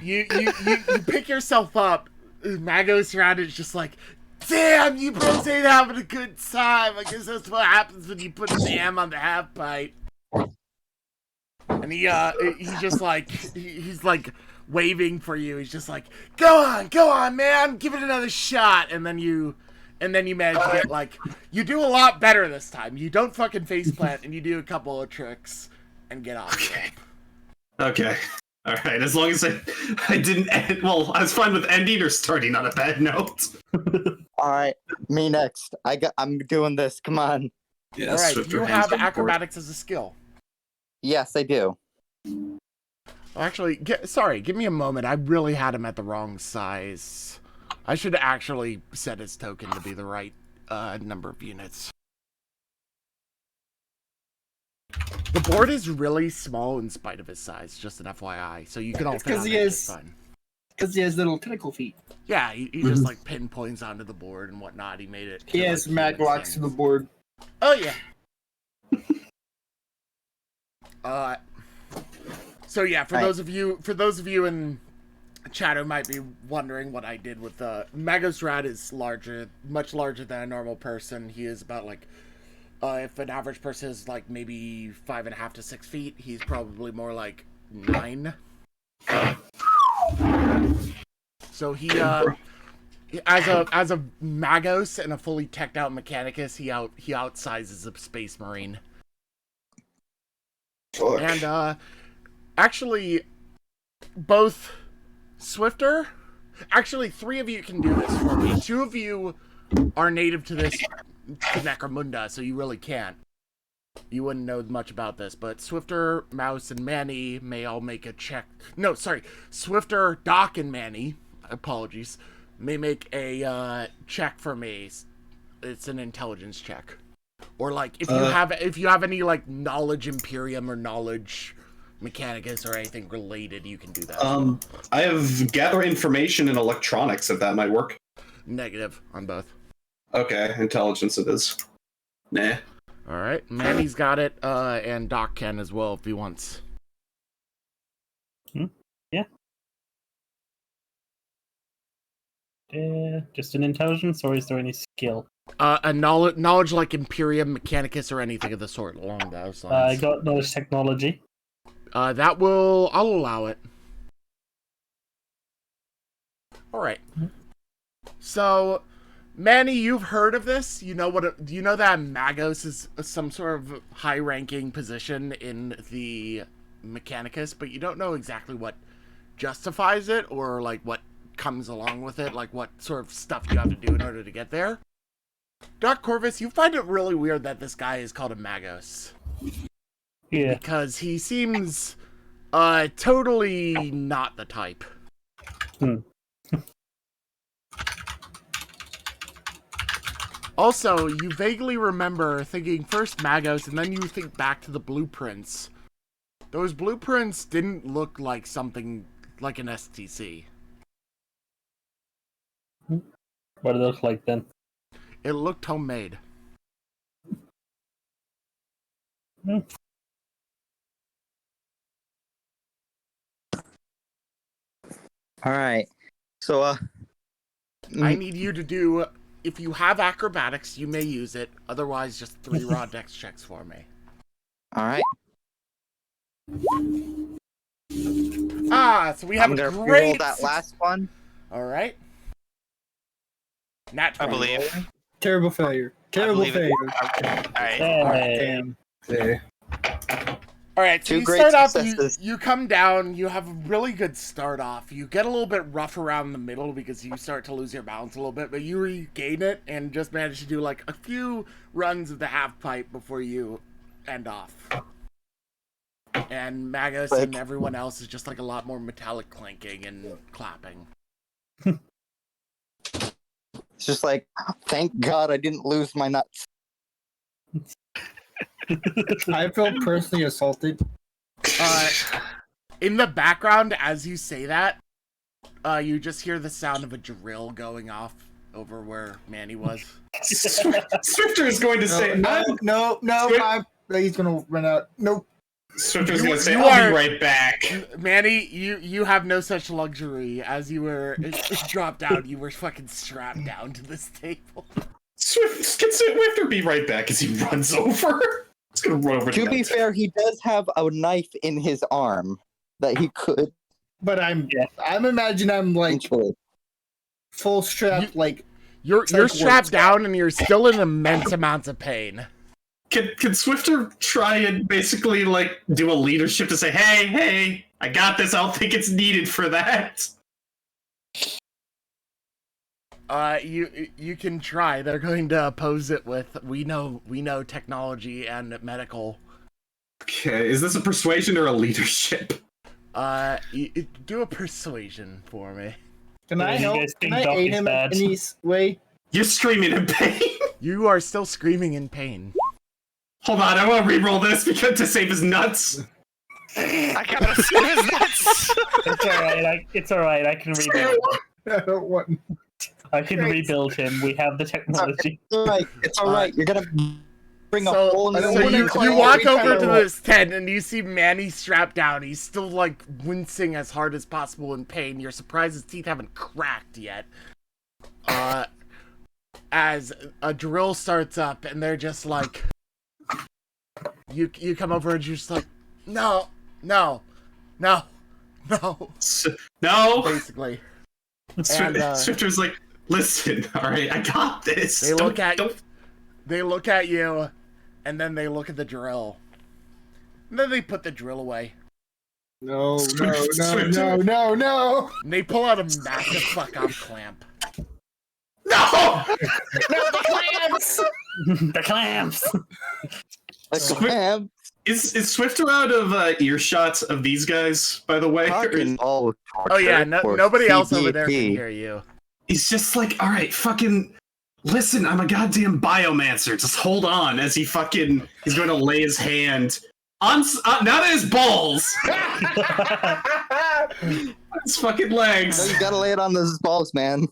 You pick yourself up. Magos around is just like, damn, you bros ain't having a good time. I guess that's what happens when you put damn on the half pipe. And he just like he's like waving for you. He's just like, go on, man, give it another shot. And then you manage to get like, you do a lot better this time. You don't fucking faceplant, and you do a couple of tricks and get off. Okay. Alright, as long as I didn't end, well, I was fine with ending or starting on a bad note. Alright, me next. I'm doing this, come on. Yeah, All right, Swifter you hands have on board. acrobatics as a skill. Yes, I do. Actually, give me a moment. I really had him at the wrong size. I should actually set his token to be the right number of units. The board is really small in spite of his size, just an FYI. So you can all It's fit 'cause on he it has- just fine. Because he has little tentacle feet. Yeah, he just like pinpoints onto the board and whatnot. He made it. He to, has like, mag locks to the things. board. Oh yeah. So yeah, for Right. those of you in chat who might be wondering what I did with Magos Rat is much larger than a normal person. He is about like, if an average person is like maybe 5.5 to 6 feet, he's probably more like 9. So he as a Magos and a fully teched out Mechanicus, he outsizes a Space Marine. Fuck. And actually, both Swifter, actually 3 of you can do this for me. 2 of you are native to this to Necromunda, so you really can't. You wouldn't know much about this, but Swifter, Mouse, and Manny may all make a check. No, sorry, Swifter, Doc, and Manny, apologies, may make a check for me. It's an intelligence check. Or like if you have any like knowledge Imperium or knowledge Mechanicus or anything related, you can do that. I have gather information in electronics, if that might work. Negative on both. Okay, intelligence it is. Nah. Alright, Manny's got it, and Doc can as well if he wants. Yeah. Just an intelligence, or is there any skill? A knowledge like Imperium, Mechanicus, or anything of the sort along those I lines. got knowledge technology. I'll allow it. Alright. So, Manny, you've heard of this? You know do you know that Magos is some sort of high-ranking position in the Mechanicus, but you don't know exactly what justifies it, or like what comes along with it, like what sort of stuff you have to do in order to get there? Doc Corvus, you find it really weird that this guy is called a Magos. Yeah. Because he seems totally not the type. Also, you vaguely remember thinking first Magos, and then you think back to the blueprints. Those blueprints didn't look like something like an STC. What did it look like then? It looked homemade. Alright. So, I need you to do, if you have acrobatics, you may use it. Otherwise, just 3 raw dex checks for me. alright. So we have I'm a gonna great... roll that last one. All right. Nat I 20. believe. Terrible failure. Terrible believe it. failure. All right. Hey. Damn. All right, so Two you great start off, successes. you come down, you have a really good start off. You get a little bit rough around the middle because you start to lose your balance a little bit, but you regain it and just manage to do like a few runs of the half pipe before you end off. And Magus and everyone else is just like a lot more metallic clanking and clapping. It's just like, thank God I didn't lose my nuts. I felt personally assaulted. In the background, as you say that, you just hear the sound of a drill going off over where Manny was. Swifter is going to say, No, he's gonna run out. Nope. Swifter's going to say, you I'll are- be right back. Manny, you have no such luxury. As you were dropped down, you were fucking strapped down to this table. Can Swifter be right back as he runs over? He's going to run over To be fair, he does have a knife in his arm that he could But I'm imagining I'm like eventually. full strap, like You're like strapped words. down and you're still in immense amounts of pain. Can Swifter try and basically, like, do a leadership to say, hey, I got this, I don't think it's needed for that? You can try. They're going to oppose it with we know technology and medical. Okay, is this a persuasion or a leadership? Do a persuasion for me. Can I You help? guys Can think I Doc aid is him bad? in any way? You're screaming in pain. You are still screaming in pain. Hold on, I want to re-roll this because to save his nuts. I gotta save his nuts. It's alright. I can rebuild. I don't want. I can Great. rebuild him. We have the technology. It's alright. It's alright. You're gonna bring a So, hole in I don't so wanna you climb walk every time over I to roll. this tent and you see Manny strapped down. He's still like wincing as hard as possible in pain. You're surprised his teeth haven't cracked yet. As a drill starts up and they're just like, you come over and you're just like, no, basically. Swifter's like, listen, alright, I got this. They look at you, and then they look at the drill. And then they put the drill away. No. And they pull out a massive fuck-off clamp. No! The clamps. Like, Swi- Is Swifter out of earshot of these guys, by the way? Or is- Oh Yeah, nobody else over there can CBP. hear you. He's just like, alright, fucking listen, I'm a goddamn biomancer. Just hold on as he's going to lay his hand on, not his balls, his fucking No, legs. you gotta lay it on those balls, man.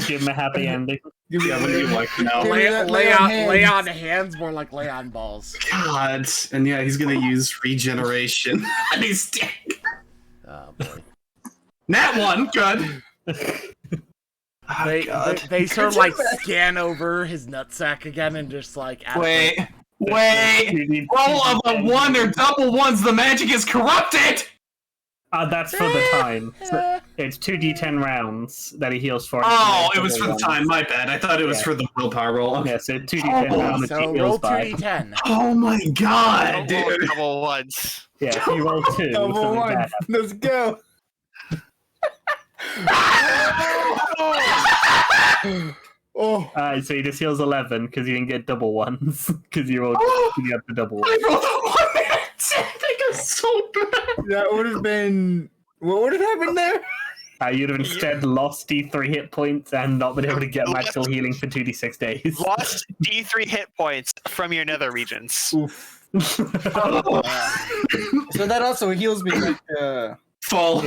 Give him a happy ending. Yeah, what do you like now? Give me that Lay on on hands. hands, more like lay on balls. God, and yeah, he's gonna use regeneration on his dick. Oh boy. That one, good. They sort of like scan over his nutsack again and just like Wait. Roll of a 1 or double ones, the magic is corrupted! That's for the time. So it's 2d10 rounds that he heals for. Oh, it was for the time, my bad. I thought it was Yeah. for the willpower roll. Okay. Yeah, so 2d10 Oh, rounds So he roll heals by. 2d10. Oh my god, Double, dude. double ones. Yeah, if you roll 2, Double something one. bad Let's go. Oh, happens. So he just heals 11 because you didn't get double ones. Because you got the double I one. rolled a 1. I think it's so bad. that would have been. What would have happened there? You'd have instead lost D3 hit points and not been able to get magical healing for 2d6 days. Lost D3 hit points from your nether regions. Oof. So that also heals me like. Fall.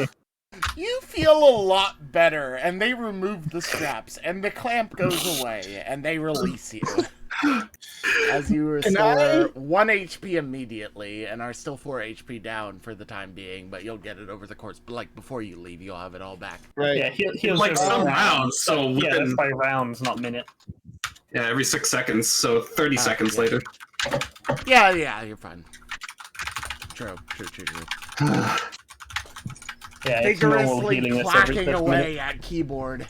You feel a lot better, and they remove the straps, and the clamp goes away, and they release you. As you restore 1 HP immediately, and are still 4 HP down for the time being, but you'll get it over the course. Like, before you leave, you'll have it all back. Right. Yeah, heals Like over some rounds. rounds, so Yeah, within, that's by rounds, not minute. yeah, every 6 seconds, so 30 seconds yeah. later. Yeah, you're fine. True. Yeah, it's normal vigorously healing this clacking minute. away at keyboard.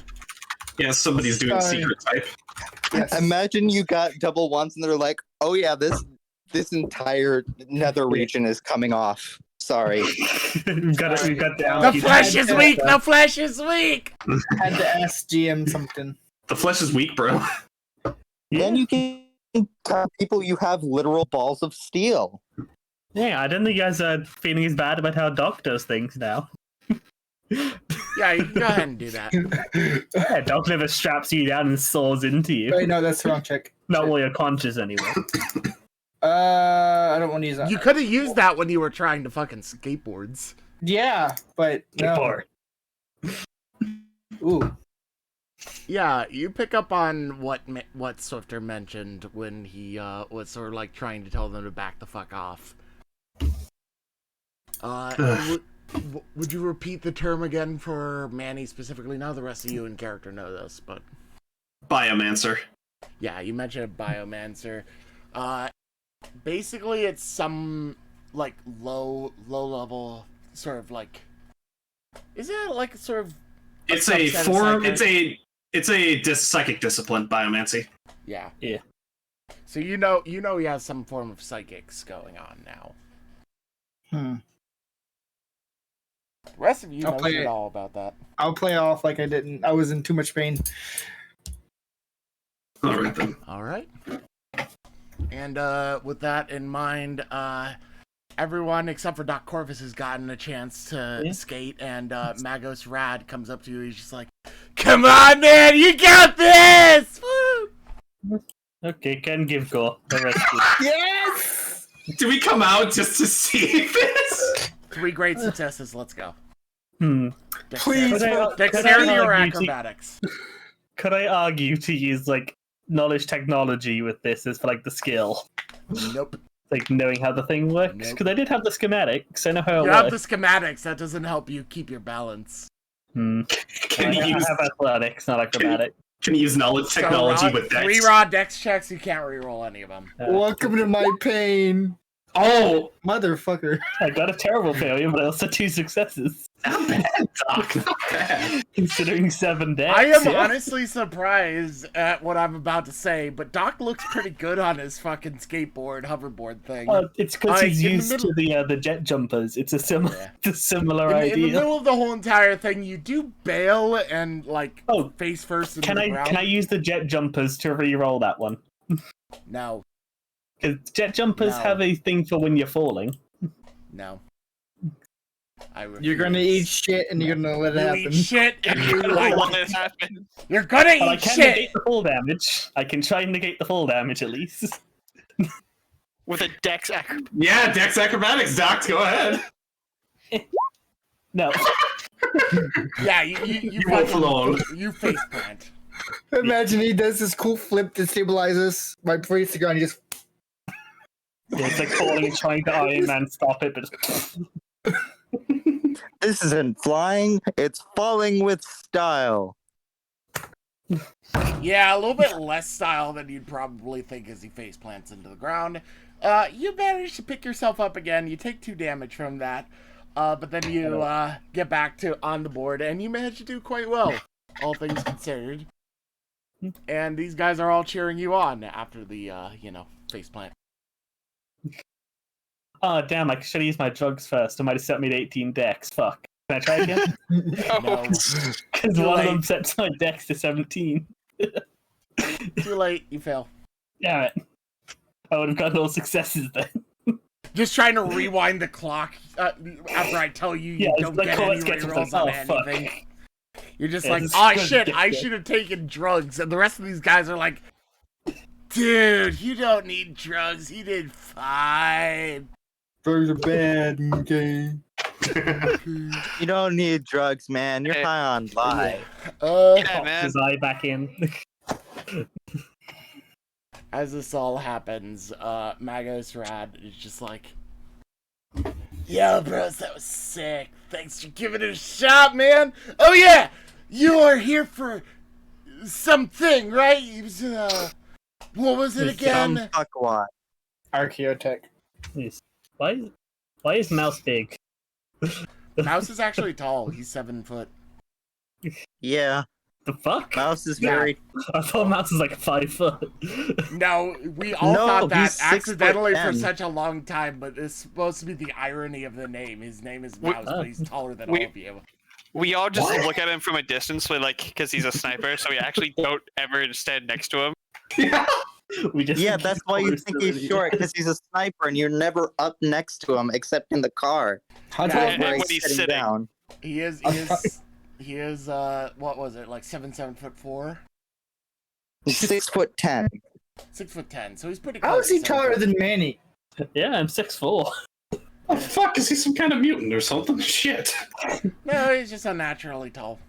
Yeah, somebody's doing Sorry. secret type. Yes. Imagine you got double ones and they're like, oh yeah, this entire nether region is coming off. Sorry. We've got down. The flesh is weak! The flesh is weak! Had to ask GM something. The flesh is weak, bro. Then you can tell people you have literal balls of steel. Yeah, I don't think you guys are feeling as bad about how Doc does things now. Yeah, you can go ahead and do that. Yeah, Doc never straps you down and saws into you. Wait, no, that's the wrong check. Not while you're conscious, anyway. I don't want to use that. You could have used that when you were trying to fucking skateboards. Yeah, but no. Ooh. Yeah, you pick up on what Swifter mentioned when he was sort of like trying to tell them to back the fuck off. Would you repeat the term again for Manny specifically? Now the rest of you in character know this, but Biomancer. yeah, you mentioned a biomancer. Basically, it's some like low level sort of like. Is it like sort of? It's a form. It's a psychic discipline, biomancy. Yeah. Yeah. So you know he has some form of psychics going on now. The rest of you I'll know play shit it. all about that. I'll play off like I was in too much pain. All right then. All right. And with that in mind, everyone except for Doc Corvus has gotten a chance to skate, and Magos Rad comes up to you. He's just like, "Come on, man, you got this!" Woo! Okay, can give go. The rest Yes! Do we come out just to see this? 3 great successes. Let's go. Please, Dexterity or argue to- acrobatics? Could I argue to use like knowledge technology with this as for like the skill? Nope. Like knowing how the thing works? Nope. Because I did have the schematics. I know how it You have works. the schematics. That doesn't help you keep your balance. Can I you use have athletics, not acrobatic. can you use knowledge So technology with Dex? 3 raw dex checks. You can't reroll any of them. Welcome to my pain, Oh, motherfucker. I got a terrible failure, but I also 2 successes. not bad, Doc. Not bad. Considering 7 dex. I am yeah. honestly surprised at what I'm about to say, but Doc looks pretty good on his fucking skateboard, hoverboard thing. It's because he's in the used to the jet jumpers. It's a similar, Yeah. it's a similar in idea. the middle of the whole entire thing, you do bail and like face first into Can the I ground. use the jet jumpers to re-roll that one? No, Because jet jumpers No. have a thing for when you're falling. no. I You're gonna eat shit and you're gonna let it You happen. eat shit and you I don't like. want this happen. You're gonna But I eat can shit. negate the fall damage. I can try and negate the fall damage at least. With a dex Yeah, Dex acrobatics, Doc. Go ahead. No. Yeah, you won't fucking alone. you face plant. Imagine he does this cool flip that stabilizes right before he hits the ground. He just Yeah, it's like falling and trying to Iron Man stop it, but This isn't flying, it's falling with style. Yeah, a little bit less style than you'd probably think as he face plants into the ground. You manage to pick yourself up again. You take 2 damage from that, but then you get back to on the board, and you manage to do quite well, all things considered. And these guys are all cheering you on after the face plant. oh damn, I should have used my drugs first. I might have set me to 18 dex. Fuck. Can I try again? No, Because one of them sets my dex to 17. too late. You fail. Damn it. I would have gotten all successes then. Just trying to rewind the clock after I tell you Yeah, it's don't like get all any it gets rerolls is on like, oh, fuck. anything. You're just Yeah, like, this oh is shit, I ridiculous. should have taken drugs. And the rest of these guys are like, dude, you don't need drugs. He did fine. drugs are bad. Okay. You don't need drugs, man. You're Hey. high on life. Yeah, man. His eye back in. As this all happens, Magos Rad is just like, yo, bros, that was sick. Thanks for giving it a shot, man. Oh, yeah, you are here for something, right? It was, what was it Some again? fuckwad. Archaeotech. Yes. Why is Mouse big? Mouse is actually tall. He's 7 foot. Yeah, The fuck? Mouse is Yeah. very. I thought Mouse was like 5 foot. No, we all No, thought that he's accidentally for 6'10". such a long time, but it's supposed to be the irony of the name. His name is Mouse, but he's taller than all of you. We all just look at him from a distance, because he's a sniper, so we actually don't ever stand next to him. We just Yeah, think that's he's why you taller think than he's he short, is. because he's a sniper, and you're never up next to him except in the car. How Yeah, tall? and Where when he's he's sitting sitting. down. He is what was it, like 7'4"? He's 6'10". 6'10", so he's pretty close. How is he to taller 7'. than Manny? Yeah, I'm 6'4". Oh fuck, is he some kind of mutant or something? Shit. No, he's just unnaturally tall.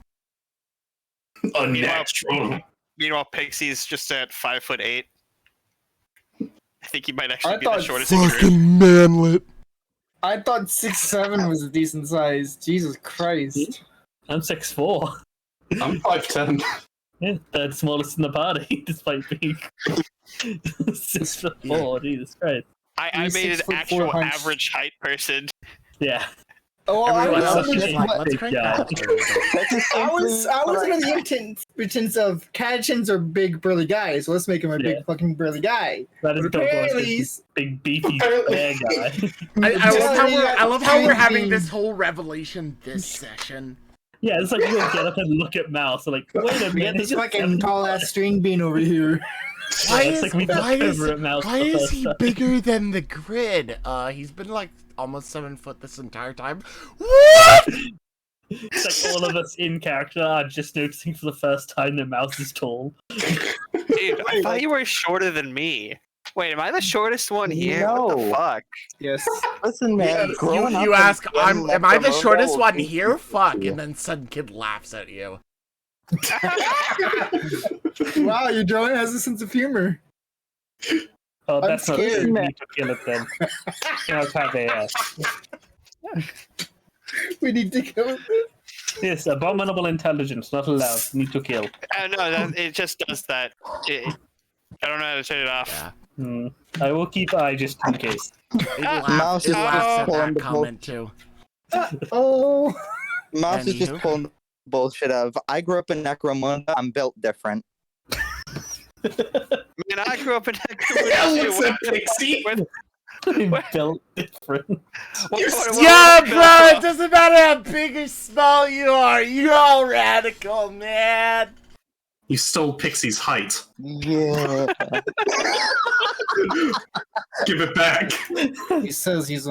Unnatural. Meanwhile, Pixie's just at 5'8". I think he might actually I be the thought shortest in the group. manlet. I thought 6'7" was a decent size. Jesus Christ. I'm 6'4". I'm 5'10". Yeah, third smallest in the party, despite being 6'4". Jesus Christ. I He's made an 6'4" actual hunch. average height person. Yeah. Oh, Everyone was else under is the- like, let's crank that up a little bit. That's I was essentially under the pretense of Catchins are big burly guys, so let's make him a big Yeah. fucking burly guy. That is But Bill apparently, Boyce's big beefy Apparently- bear guy. I love how we're having Tiny this whole revelation this session. Yeah, it's like you get up and look at Mouse, and like, wait a we minute, got this he's fucking tall ass string bean over here. Why it's is like we looked over at Mouse why the is first he time. bigger than the grid? He's been like almost 7 foot this entire time. What? It's like all of us in character are just noticing for the first time that Mouse is tall. Dude, I thought you were shorter than me. Wait, am I the shortest one here? What the No. fuck? Yes. Listen, man. You, growing up you in ask, am I the Necromunda shortest will one teach here? you. Fuck, and then Sun Kid laughs at you. Wow, your drone has a sense of humor. Oh, I'm that's not scared. true. We need to kill it then. That's how they are. We need to kill it. Yes, abominable intelligence, not allowed. Need to kill. No, it just does that. I don't know how to turn it off. Yeah. I will keep eye just in case. It Mouse laughs, it is laughs at pulling that the comment too. Oh. Mouse is just Anywho. pulling bullshit of, I grew up in Necromunda, I'm built different. Man, I grew up in Yeah, Necromunda looks at Pixie. Built different. Yeah, bro, it doesn't matter how big or small you are. You're all radical, man. You stole Pixie's height. Yeah. Give it back. He says he's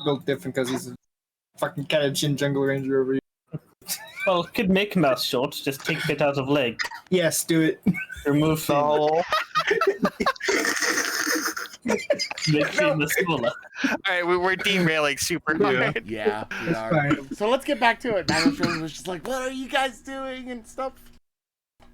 built different because he's a fucking Catachin jungle ranger over here. Well, could make Mouse short. Just take bit out of leg. Yes, do it. Remove fin. So, Make fin the smaller. Alright, we're derailing super hard. Yeah, we are. Fine. So let's get back to it. Battlefield was just like, what are you guys doing and stuff.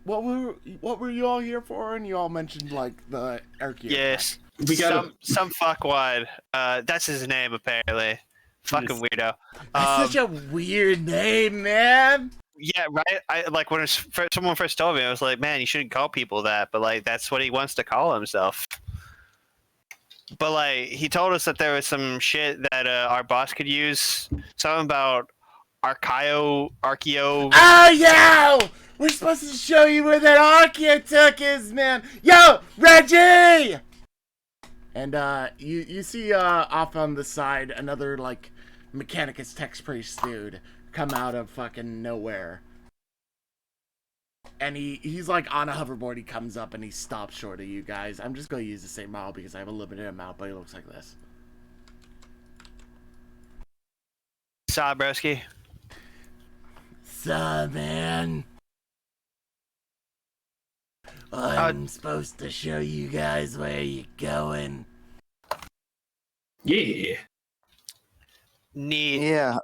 What were you all here for? And you all mentioned like the Archaea. Yes. We got some fuckwad. That's his name apparently. Fucking weirdo. That's such a weird name, man. Yeah, right. I like when someone first told me, I was like, man, you shouldn't call people that, but like that's what he wants to call himself. But like he told us that there was some shit that our boss could use. Something about archeo. Oh, yeah! We're supposed to show you where that Archaeotech is, man. Yo, Reggie! And you see off on the side another like Mechanicus Tex Priest dude come out of fucking nowhere. And he's like on a hoverboard. He comes up and he stops short of you guys. I'm just gonna use the same model because I have a limited amount, but he looks like this. Saw broski. So, man, I'm supposed to show you guys where you're going. Yeah. Neat. yeah.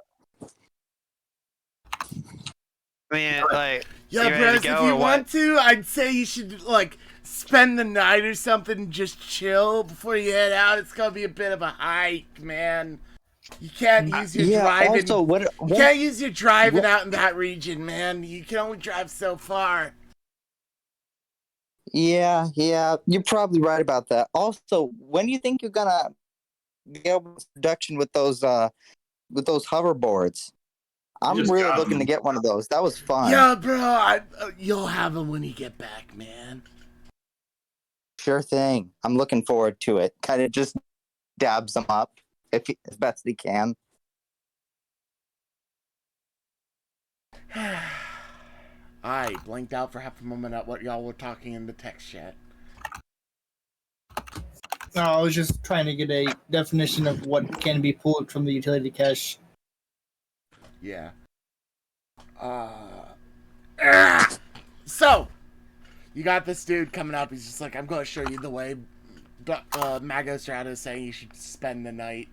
I mean, like, Yeah, you ready bros, to if go you or what? want to, I'd say you should, like, spend the night or something and just chill before you head out. It's gonna be a bit of a hike, man. You can't use your Yeah, driving. also, what, You can't use your driving out in that region, man. You can only drive so far. yeah, you're probably right about that. Also, when do you think you're gonna be able to production with those hoverboards? I'm just really got looking him. to get one of those. That was fun. Yeah, bro. You'll have them when you get back, man. Sure thing. I'm looking forward to it. Kind of just dabs them up as best he can. I blanked out for half a moment at what y'all were talking in the text chat. No, I was just trying to get a definition of what can be pulled from the utility cache. Yeah. So, you got this dude coming up. He's just like, I'm going to show you the way. Magos is saying you should spend the night.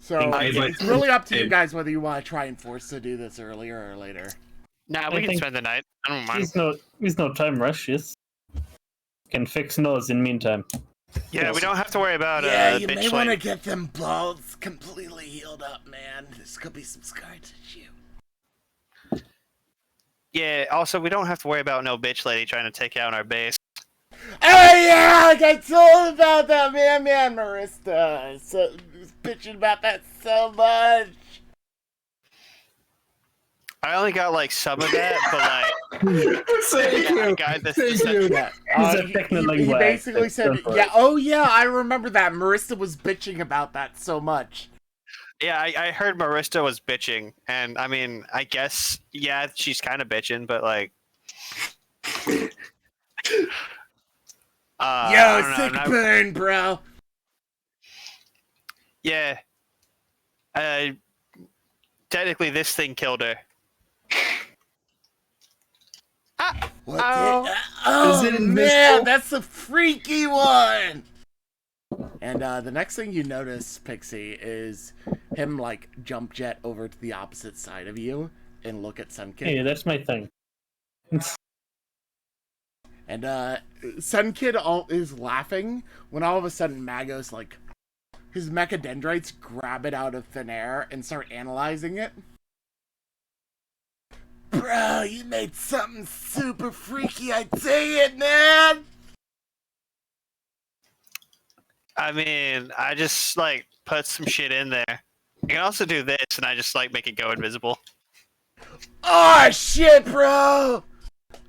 So, it's really up to you guys whether you want to try and force to do this earlier or later. Nah, I we can think- spend the night. I don't mind. There's no time rush. Yes. Can fix nose in meantime. Yeah, we don't have to worry about Yeah, you may bitch want to lady. get them both completely healed up, man. This could be some scar tissue. Yeah, also, we don't have to worry about no bitch lady trying to take out our base. Oh yeah, I told about that, man, Marista. So was bitching about that so much. I only got, like, some of that, but, like... Thank you. Guy, this, Thank this, you. Yeah, He's a technical he wag, basically but said, don't worry. "Yeah, oh yeah, I remember that." Marista was bitching about that so much. Yeah, I heard Marista was bitching, and, I mean, I guess, yeah, she's kind of bitching, but, like... I Yo, don't know, sick and I- burn, bro. Yeah. Technically, this thing killed her. What Oh. oh Is it man, invisible? that's a freaky one. And the next thing you notice, Pixie, is him like jump jet over to the opposite side of you and look at Sunkid. Hey, that's my thing. And Sunkid is laughing when all of a sudden Magos, like, his mechadendrites grab it out of thin air and start analyzing it. Bro, you made something super freaky, I tell it, man! I mean, I just, like, put some shit in there. I can also do this, and I just, like, make it go invisible. Oh, shit, bro!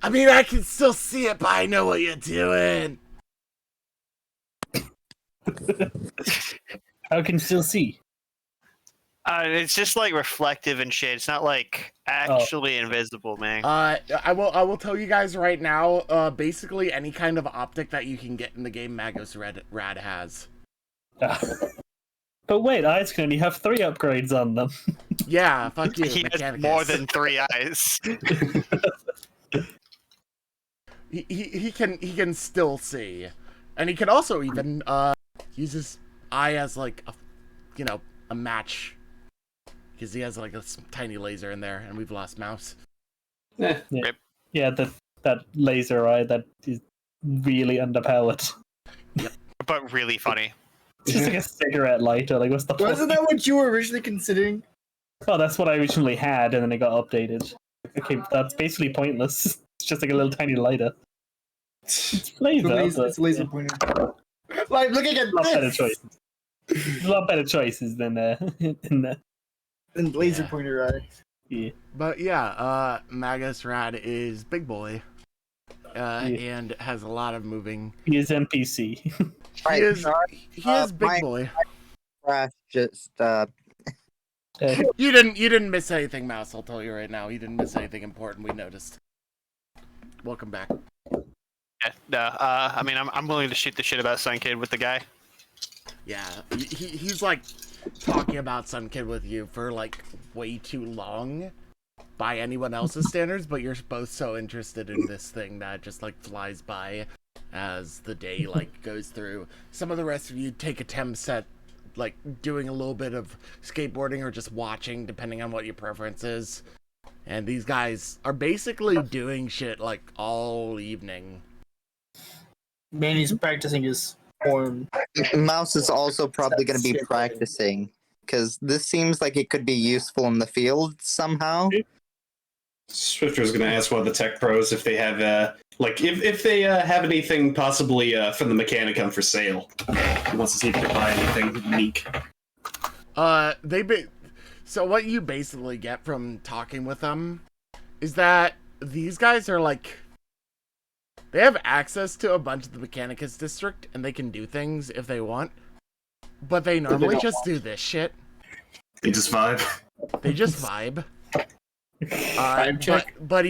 I mean, I can still see it, but I know what you're doing. I can still see. It's just, like, reflective and shit. It's not, like, actually invisible, man. I will tell you guys right now, basically any kind of optic that you can get in the game, Magos Rad has. But wait, eyes can only have 3 upgrades on them. Yeah, fuck you, He has Mechanicus. more than 3 eyes. He can still see, and he can also even use his eye as like a match, because he has like a tiny laser in there, and we've lost Mouse. Yeah, that laser eye that is really underpowered. But really funny. It's just like a cigarette lighter. Like, what's the Wasn't point? that what you were originally considering? Oh, that's what I originally had, and then it got updated. Okay, that's basically pointless. It's just like a little tiny lighter. It's laser. It's a laser pointer. Like, looking at A lot better this! choices. A lot better choices than in the And laser Yeah. pointer eye. yeah. But yeah, Magus Rad is big boy, and has a lot of moving. He is NPC. He is big my- boy. Crash just You didn't miss anything, Mouse. I'll tell you right now. You didn't miss anything important. We noticed. Welcome back. Yeah, no, I mean, I'm willing to shoot the shit about Sun Kid with the guy. Yeah, he's like talking about Sun Kid with you for like way too long by anyone else's standards, but you're both so interested in this thing that it just like flies by as the day like goes through. Some of the rest of you take attempts at like doing a little bit of skateboarding or just watching, depending on what your preference is. And these guys are basically doing shit like all evening. Manny's practicing his form. Mouse is also probably going to be Shit. practicing because this seems like it could be useful in the field somehow. Swifter was going to ask one of the tech pros if they have, if they have anything possibly from the Mechanicum for sale. He wants to see if they can buy anything unique. So what you basically get from talking with them is that these guys are like, they have access to a bunch of the Mechanicus district and they can do things if they want, but they normally just do this shit. They just vibe. They just vibe. Vibe check. But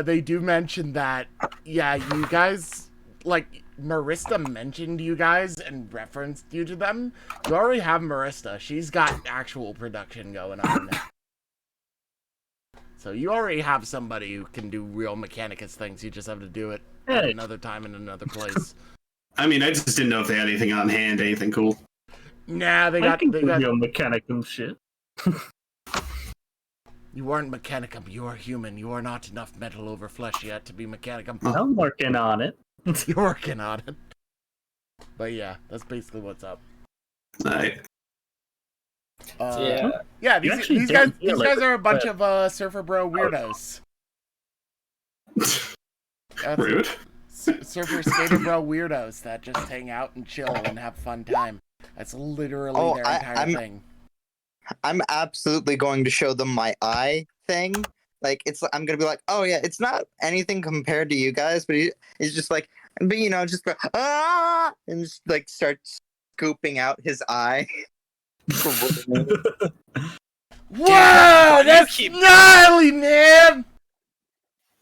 they do mention that, yeah, you guys, like, Marista mentioned you guys and referenced you to them. You already have Marista. She's got actual production going on. So you already have somebody who can do real Mechanicus things. You just have to do it at another time in another place. I mean, I just didn't know if they had anything on hand, anything cool. Nah, they I got can do real Mechanicum shit. You aren't Mechanicum, you are human. You are not enough metal over flesh yet to be Mechanicum. I'm working on it. You're working on it. But yeah, that's basically what's up. Alright. Yeah, these guys are a bunch but- of surfer bro weirdos. Rude. Surfer skater bro weirdos that just hang out and chill and have fun time. That's literally their entire thing. I'm absolutely going to show them my eye thing. Like, I'm gonna be like, oh yeah, it's not anything compared to you guys, but it's just like, but you know, just go, and just like start scooping out his eye. Wow, that's gnarly, man!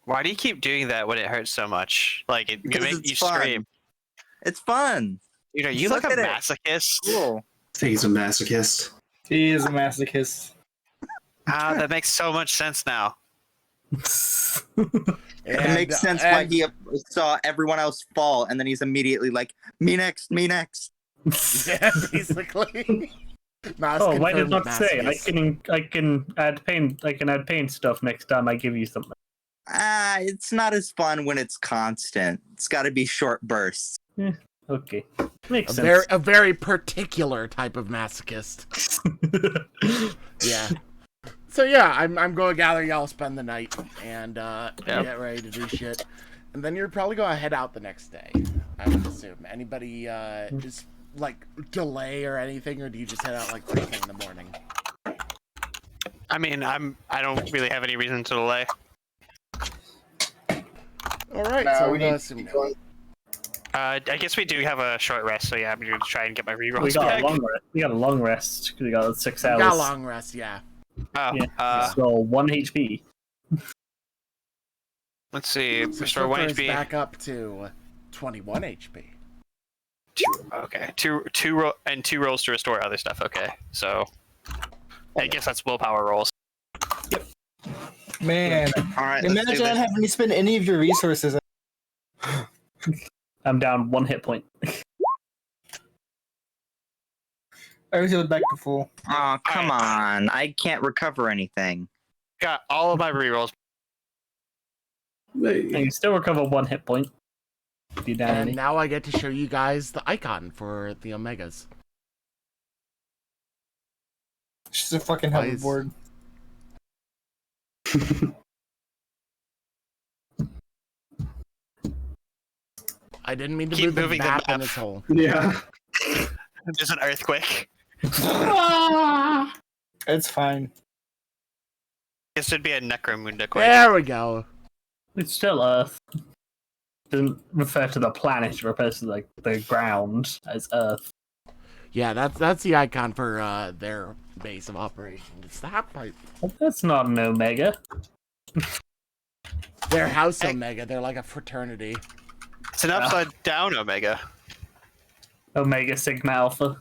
Why do you keep doing that when it hurts so much? Like, it Because makes it's you fun. scream. It's fun. You know, you Look like a at it. masochist. Cool. I think he's a masochist. He is a masochist. Ah, that makes so much sense now. It makes sense why he saw everyone else fall, and then he's immediately like, me next, me next. Yeah, basically. Oh, why did not say? I can add paint stuff next time I give you something. It's not as fun when it's constant. It's got to be short bursts. Okay, makes sense. A very particular type of masochist. Yeah. So yeah, I'm going to gather y'all, spend the night, and get ready to do shit. And then you're probably going to head out the next day, I would assume. Anybody just like delay or anything, or do you just head out like first thing in the morning? I mean, I don't really have any reason to delay. All right, No, so we we need to assume. keep going. I guess we do have a short rest, so yeah, I'm going to try and get my rerolls We got back. a long rest. We got a long rest. 'Cause we got 6 hours. Got a long rest, yeah. Oh, Yeah. So 1 HP. let's see. So Restore 1 Surfer is HP. back up to 21 HP. Okay, two rolls to restore other stuff. Okay, so I guess that's willpower rolls. Man, All right, let's do imagine not this. having to spend any of your resources. I'm down 1 hit point. I was back to full. Oh, come on. I can't recover anything. Got all of my rerolls. And you still recover 1 hit point. If you down And any. now I get to show you guys the icon for the Omegas. She's a fucking Nice. hoverboard. I didn't mean to Keep move the moving the map in map. this hole. Yeah. There's an earthquake. It's fine. This would be a Necromunda quake. There we go. It's still Earth. Doesn't refer to the planet, it refers to like the ground as Earth. Yeah, that's the icon for their base of operation. It's the half pipe. But that's not an Omega. Their house Omega. They're like a fraternity. It's an upside down Omega. Omega Sigma Alpha.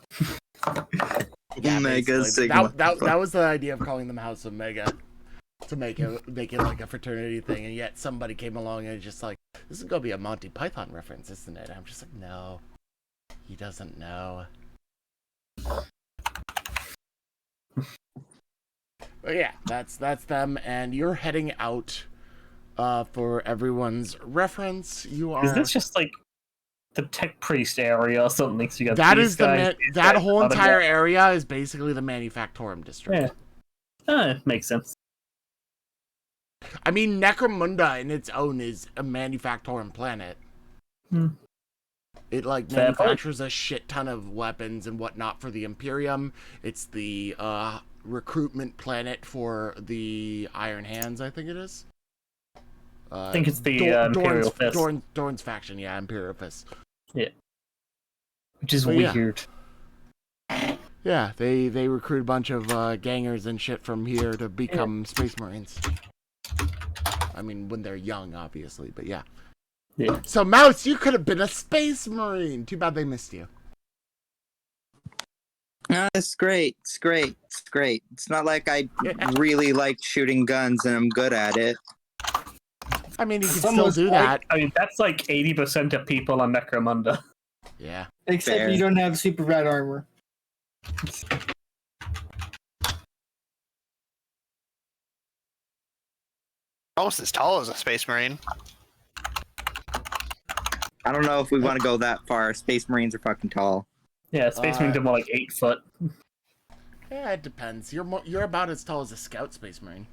Yeah, Omega basically. Sigma. That was the idea of calling them House Omega. To make it like a fraternity thing, and yet somebody came along and just like, this is gonna be a Monty Python reference, isn't it? I'm just like, no, he doesn't know. But yeah, that's them, and you're heading out. For everyone's reference, you are. Is this just like the tech priest area or something? So you got That these is the guys, that guys, whole other entire guys. area is basically the manufactorum district. Yeah. It makes sense. I mean, Necromunda in its own is a manufactorum planet. Hmm. It like Fair point. manufactures a shit ton of weapons and whatnot for the Imperium. It's the recruitment planet for the Iron Hands, I think it is. I think it's the Imperial Fist. Dorn's faction, yeah, Imperial Fist. Yeah. Which is But yeah. weird. Yeah, they recruit a bunch of gangers and shit from here to become Space Marines. I mean, when they're young, obviously, but yeah. Yeah. So, Mouse, you could have been a Space Marine. Too bad they missed you. It's great. It's great. It's great. It's not like I really like shooting guns and I'm good at it. I mean, you can still do that. I mean, that's like 80% of people on Necromunda. Yeah. Except Fair. you don't have super rad armor. Almost as tall as a Space Marine. I don't know if we want to go that far. Space Marines are fucking tall. Yeah, Space Marines are more like 8 foot. Yeah, it depends. You're about as tall as a Scout Space Marine.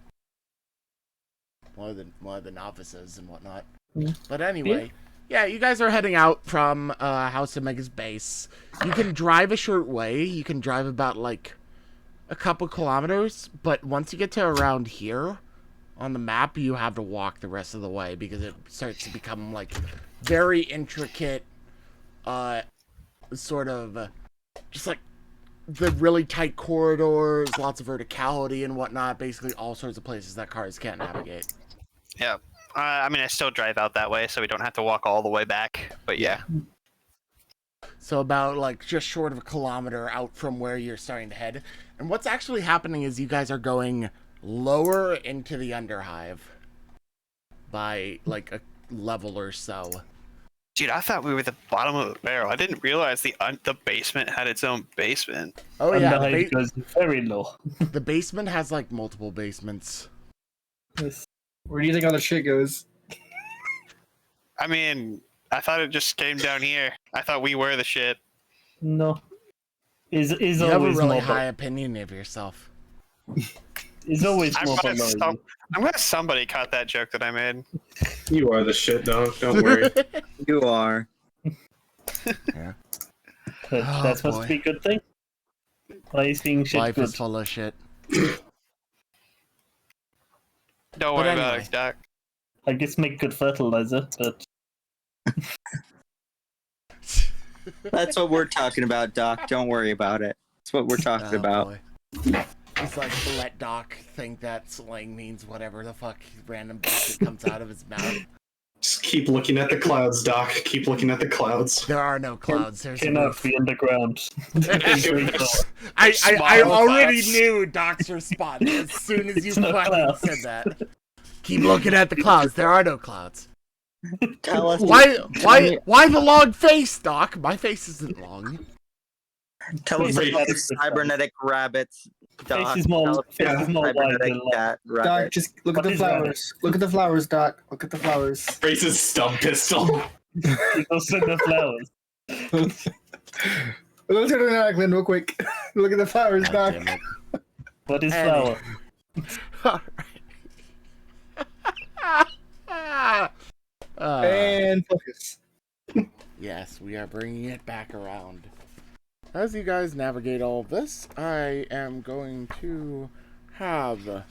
One of the novices and whatnot. Yeah. But anyway, yeah, you guys are heading out from House Omega's base. You can drive a short way. You can drive about like a couple kilometers, but once you get to around here on the map, you have to walk the rest of the way because it starts to become like very intricate, sort of just like the really tight corridors, lots of verticality and whatnot. Basically, all sorts of places that cars can't navigate. Yeah. I mean, I still drive out that way, so we don't have to walk all the way back. But yeah. So about like just short of a kilometer out from where you're starting to head. And what's actually happening is you guys are going lower into the Underhive by like a level or so. Dude, I thought we were the bottom of the barrel. I didn't realize the basement had its own basement. Oh yeah, Underhive goes very low. the basement has like multiple basements. Yes. Where do you think all the shit goes? I mean, I thought it just came down here. I thought we were the shit. No. Is You have a always really more high opinion of yourself. Is always I'm more glad somebody caught that joke that I made. You are the shit, dog. Don't worry. You are. Yeah. That's supposed to be a good thing. Why is being shit Life good? is full of shit. Don't But worry about anyway. it, Doc. I guess make good fertilizer, but That's what we're talking about, Doc. Don't worry about it. That's what we're talking about. Boy. It's like let Doc think that slang means whatever the fuck random bullshit comes out of his mouth. Just keep looking at the clouds, Doc. Keep looking at the clouds. There are no clouds. There's a cannot roof. be underground. I already clouds. knew Doc's response as soon as you It's not fucking clouds. said that. Keep looking at the clouds. There are no clouds. Tell us. Why the long face, Doc? My face isn't long. Tell us Face about the is- cybernetic rabbits, Doc. Face is more, Tell us face about is the more wide cybernetic than long. cat Doc, rabbit. just look What at the is that? flowers. Look at the flowers, Doc. Look at the flowers. Raises stub pistol. Those are the flowers. Let's go to the Glenn real quick. Look at the flowers, God Doc. damn it. What is Anyway. flower? Alright. And focus. Yes, we are bringing it back around. As you guys navigate all of this, I am going to have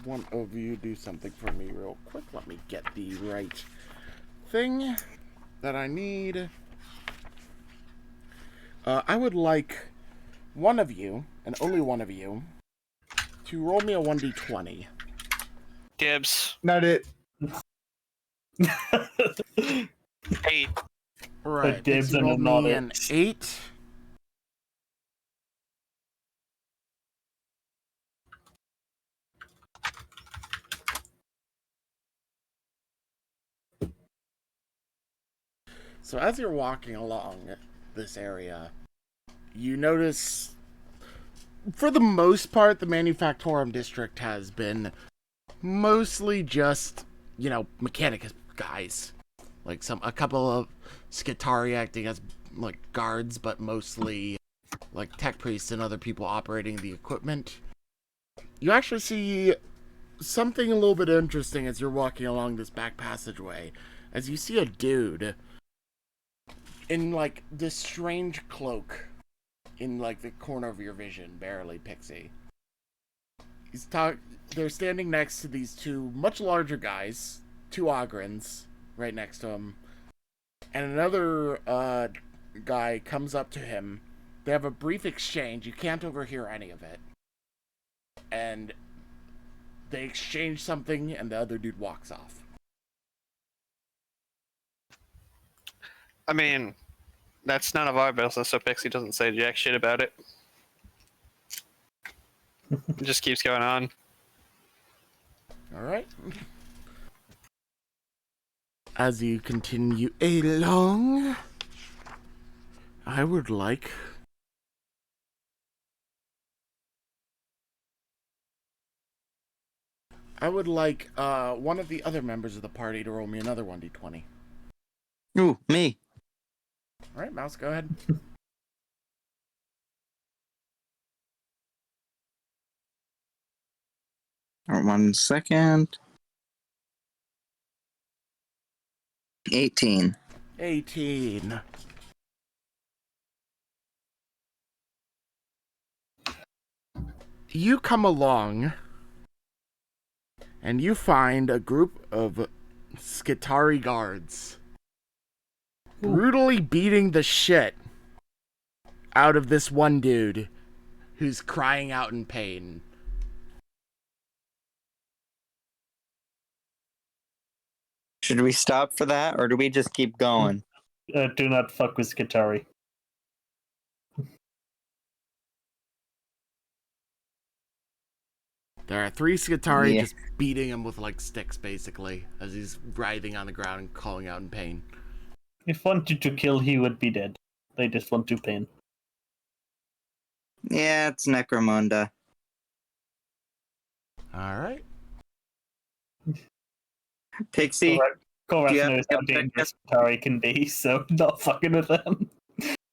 one of you do something for me real quick. Let me get the right thing that I need. I would like one of you, and only one of you, to roll me a 1d20. Dibs. Not it. 8. Alright, dibs roll and a me not an it. 8. So as you're walking along this area, you notice, for the most part, the manufactorum district has been mostly just, mechanic guys. Like a couple of Skitari acting as like guards, but mostly like tech priests and other people operating the equipment. You actually see something a little bit interesting as you're walking along this back passageway, as you see a dude in like this strange cloak in like the corner of your vision, barely, Pixie. They're standing next to these two much larger guys, two Ogrins, right next to him, and another guy comes up to him. They have a brief exchange. You can't overhear any of it, and they exchange something, and the other dude walks off. I mean, that's none of our business, so Pixie doesn't say jack shit about it. It just keeps going on. All right. As you continue along, I would like one of the other members of the party to roll me another 1d20. Ooh, me. All right, Mouse, go ahead. All right, 1 second. 18. 18. You come along, and you find a group of Skitari guards brutally beating the shit out of this one dude who's crying out in pain. Should we stop for that, or do we just keep going? Do not fuck with Skitari. There are 3 Skitari Yeah. just beating him with like sticks, basically, as he's writhing on the ground and calling out in pain. If wanted to kill, he would be dead. They just want to pain. Yeah, it's Necromunda. All right. Pixie, Korath do you have knows how dangerous Skitari can be, so not fucking with them.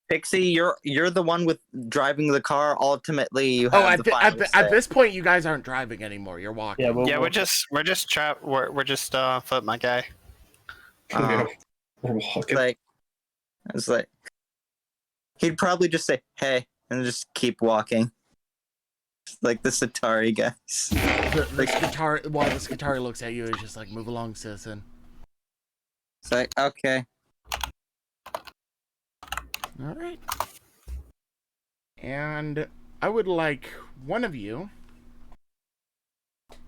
Pixie, you're the one with driving the car. Ultimately, you have the final say. At this point, you guys aren't driving anymore. You're walking. Yeah, We're just trapped. We're just foot my guy. We're walking. It's like he'd probably just say "Hey" and just keep walking, like the Satari guys. The Skitari looks at you, is just like, move along, citizen. It's like, okay. All right. And I would like one of you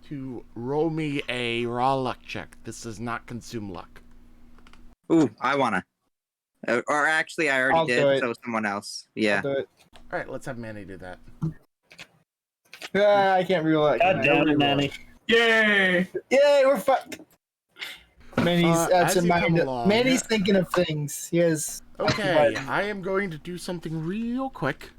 to roll me a raw luck check. This does not consume luck. Ooh, I wanna. Or actually, I I'll already do did. it. So someone else. Yeah. I'll do it. All right, let's have Manny do that. I can't reroll it. God damn it, Manny. Yay! Yay, we're fucked. Manny's as you come absent-minded. along- Manny's thinking of things. He has. Okay, I am going to do something real quick.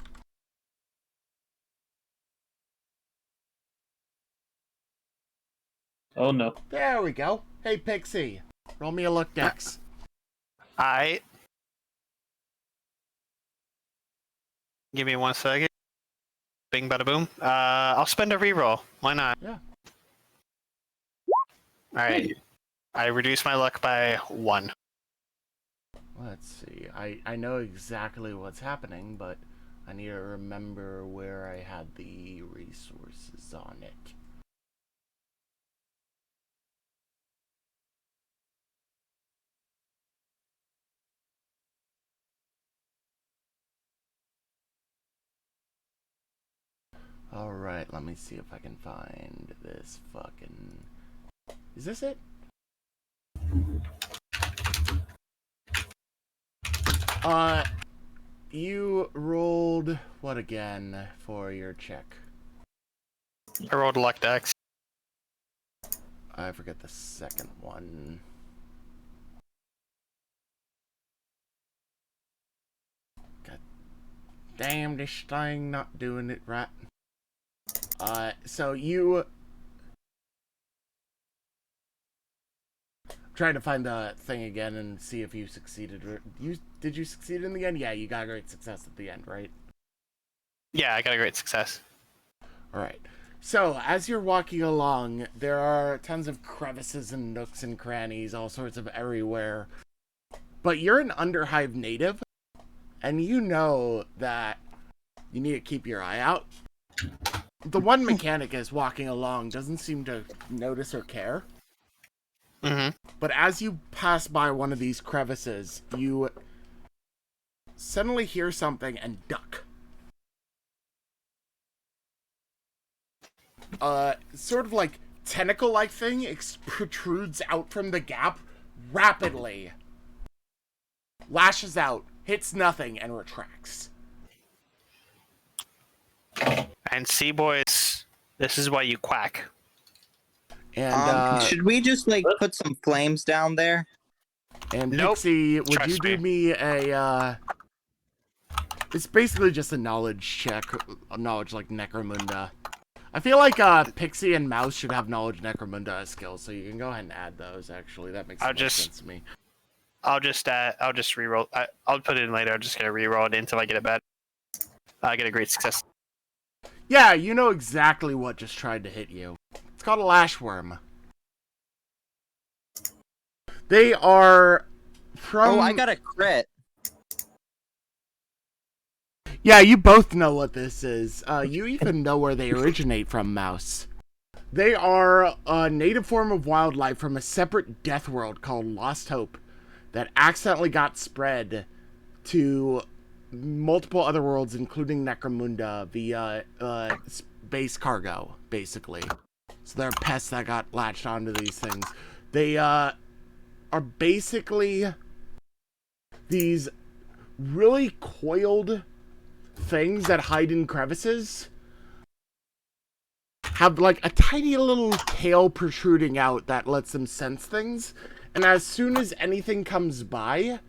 Oh no. There we go. Hey, Pixie, roll me a luck dex. Give me 1 second. Bing bada boom. I'll spend a reroll. Why not? Yeah. Alright. I reduced my luck by 1. Let's see. I know exactly what's happening, but I need to remember where I had the resources on it. Alright, let me see if I can find this fucking... Is this it? You rolled what again for your check? I rolled a luck dex. I forget the second one. God damn, this thing not doing it right. So you... Trying to find the thing again and see if you succeeded. Did you succeed in the end? Yeah, you got a great success at the end, right? Yeah, I got a great success. Alright. So, as you're walking along, there are tons of crevices and nooks and crannies, all sorts of everywhere. But you're an Underhive native, and you know that you need to keep your eye out. The one mechanic is walking along, doesn't seem to notice or care. Mm-hmm. But as you pass by one of these crevices, you suddenly hear something and duck. Sort of like tentacle-like thing protrudes out from the gap rapidly, lashes out, hits nothing, and retracts. And see, boys, this is why you quack. And should we just like put some flames down there? and Nope. Pixie, would Trust you do me a it's basically just a knowledge check, a knowledge like Necromunda. I feel like Pixie and Mouse should have knowledge Necromunda as skills, so you can go ahead and add those. Actually, that makes sense to me. I'll just reroll. I'll put it in later. I'm just gonna reroll it until I get it bad. I get a great success. Yeah, you know exactly what just tried to hit you. It's called a lashworm. They are from... Oh, I got a crit. Yeah, you both know what this is. You even know where they originate from, Mouse. They are a native form of wildlife from a separate death world called Lost Hope that accidentally got spread to multiple other worlds, including Necromunda, via space cargo, basically. So they're pests that got latched onto these things. They are basically these really coiled things that hide in crevices. Have like a tiny little tail protruding out that lets them sense things. And as soon as anything comes by,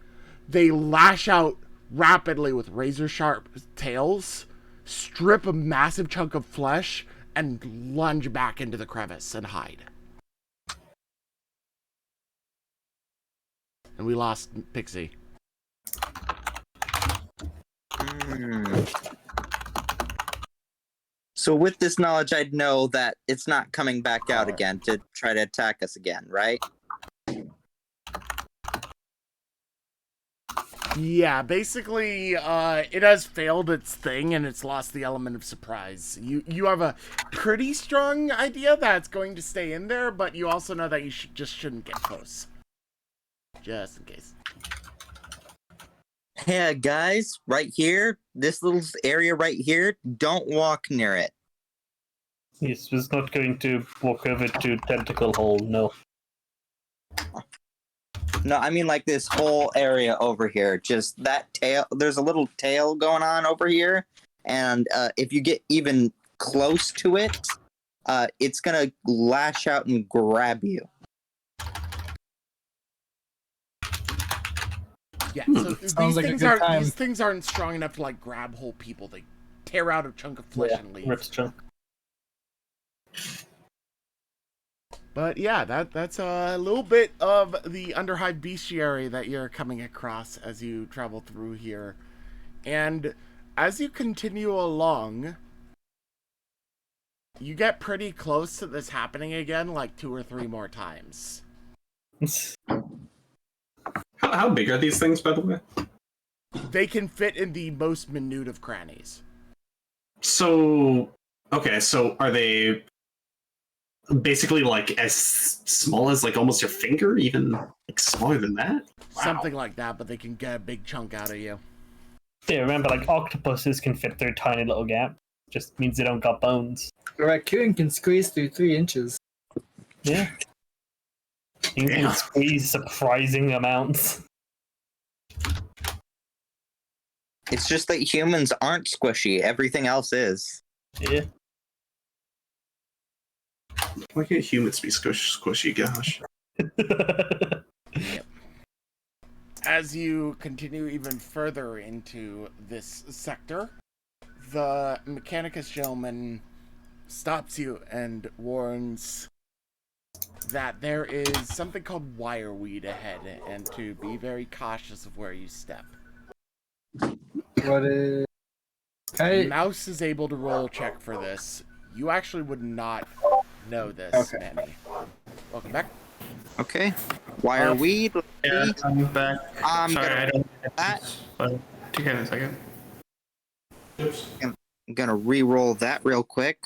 they lash out rapidly with razor-sharp tails, strip a massive chunk of flesh, and lunge back into the crevice and hide. And we lost Pixie. So with this knowledge, I'd know that it's not coming back out again to try to attack us again, right? Yeah, basically, it has failed its thing and it's lost the element of surprise. You have a pretty strong idea that it's going to stay in there, but you also know that you just shouldn't get close. Just in case. Yeah, guys, right here, this little area right here, don't walk near it. Yes, was not going to walk over to Tentacle Hole, no. No, I mean like this whole area over here. Just that tail. There's a little tail going on over here, and if you get even close to it, it's gonna lash out and grab you. Yeah, so these things aren't strong enough to like grab whole people. They tear out a chunk of flesh and leave. Rips chunk. But yeah, that's a little bit of the Underhive bestiary that you're coming across as you travel through here. And as you continue along, you get pretty close to this happening again, like 2 or 3 more times. How big are these things, by the way? They can fit in the most minute of crannies. So, okay, so are they basically like as small as like almost your finger, even like smaller than that? Wow. Something like that, but they can get a big chunk out of you. Yeah, remember, like, octopuses can fit through tiny little gap. Just means they don't got bones. A raccoon can squeeze through 3 inches. Yeah. You can squeeze surprising amounts. It's just that humans aren't squishy. Everything else is. Yeah. Why can't humans be squishy? Gosh. Yep. As you continue even further into this sector, the Mechanicus gentleman stops you and warns that there is something called wireweed ahead, and to be very cautious of where you step. What is... Mouse is able to roll a check for this. You actually would not know this, Okay. Manny. Welcome back. Okay. Wireweed. Yeah, I'm back. I'm Sorry, gonna I don't. that. But take it in a second. Oops. I'm gonna re-roll that real quick.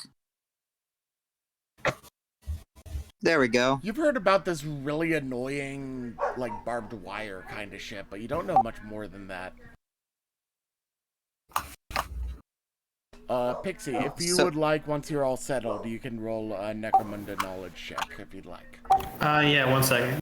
There we go. You've heard about this really annoying, like, barbed wire kind of shit, but you don't know much more than that. Pixie, if you would like, once you're all settled, you can roll a Necromunda knowledge check, if you'd like. Yeah, 1 second.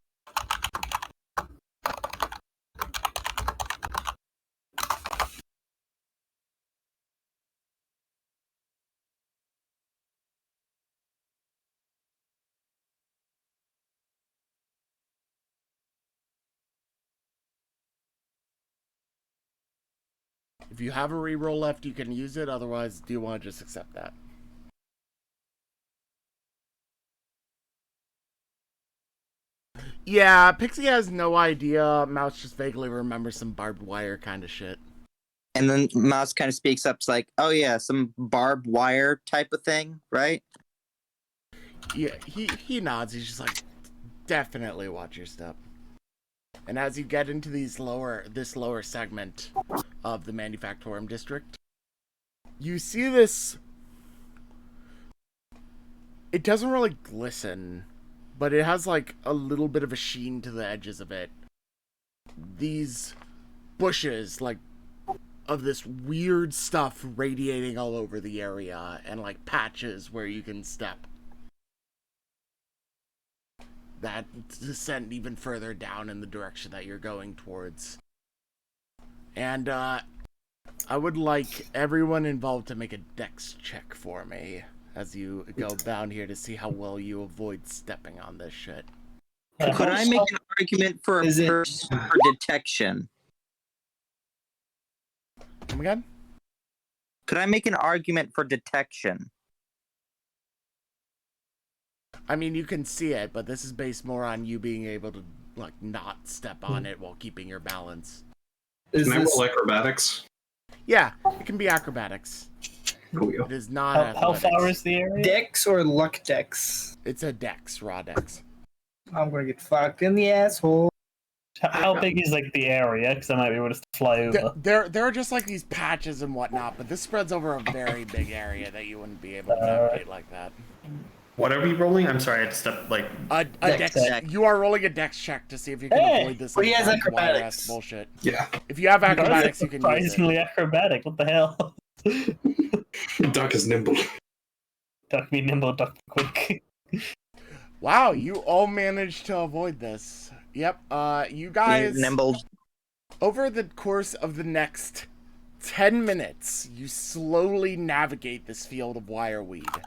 If you have a reroll left, you can use it, otherwise, do you want to just accept that? Yeah, Pixie has no idea. Mouse just vaguely remembers some barbed wire kind of shit. And then Mouse kind of speaks up, it's like, "Oh yeah, some barbed wire type of thing, right?" Yeah, he nods. He's just like, definitely watch your step. And as you get into this lower segment of the manufactorum district, you see this. It doesn't really glisten, but it has like a little bit of a sheen to the edges of it. These bushes, like, of this weird stuff radiating all over the area, and like patches where you can step that descend even further down in the direction that you're going towards. And I would like everyone involved to make a dex check for me as you go down here to see how well you avoid stepping on this shit. Could I make an argument for detection? Come again? Could I make an argument for detection? I mean, you can see it, but this is based more on you being able to, like, not step on it while keeping your balance. Is Can I this roll acrobatics? Yeah, it can be acrobatics. Cool. It is not How athletics. far is the area? Dex or Luck Dex? It's a dex, raw dex. I'm gonna get fucked in the asshole. How big is like the area? Because I might be able to fly over. There are just like these patches and whatnot, but this spreads over a very big area that you wouldn't be able to navigate like that. What are we rolling? I'm sorry, I had to step like. A Dex dex. check. You are rolling a dex check to see if you can Hey! avoid this. Well, he has barbed wire-ass acrobatics. bullshit. Yeah. If you have acrobatics, you can use it. Surprisingly acrobatic. What the hell? Duck is nimble. Duck me nimble, duck me quick. Wow, you all managed to avoid this. Yep. You guys. Nimble. Over the course of the next 10 minutes, you slowly navigate this field of wireweed.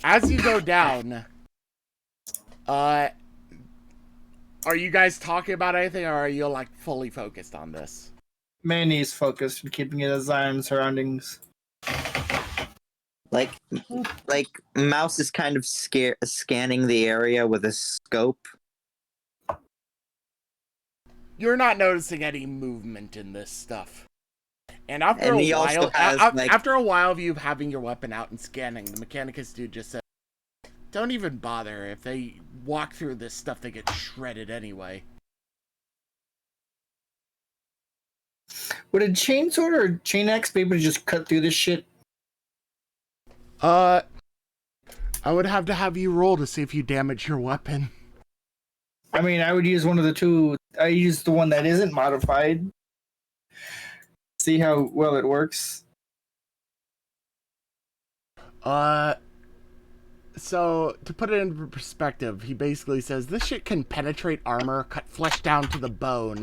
As you go down, are you guys talking about anything, or are you, like, fully focused on this? Manny's focused on keeping his eye on surroundings. Like Mouse is kind of scanning the area with a scope. You're not noticing any movement in this stuff. And after And a he also while, has, like- after a while of you having your weapon out and scanning, the Mechanicus dude just said, "Don't even bother. If they walk through this stuff, they get shredded anyway." Would a chainsaw or chain axe be able to just cut through this shit? I would have to have you roll to see if you damage your weapon. I mean, I would use one of the two. I use the one that isn't modified. See how well it works. So, to put it in perspective, he basically says, this shit can penetrate armor, cut flesh down to the bone,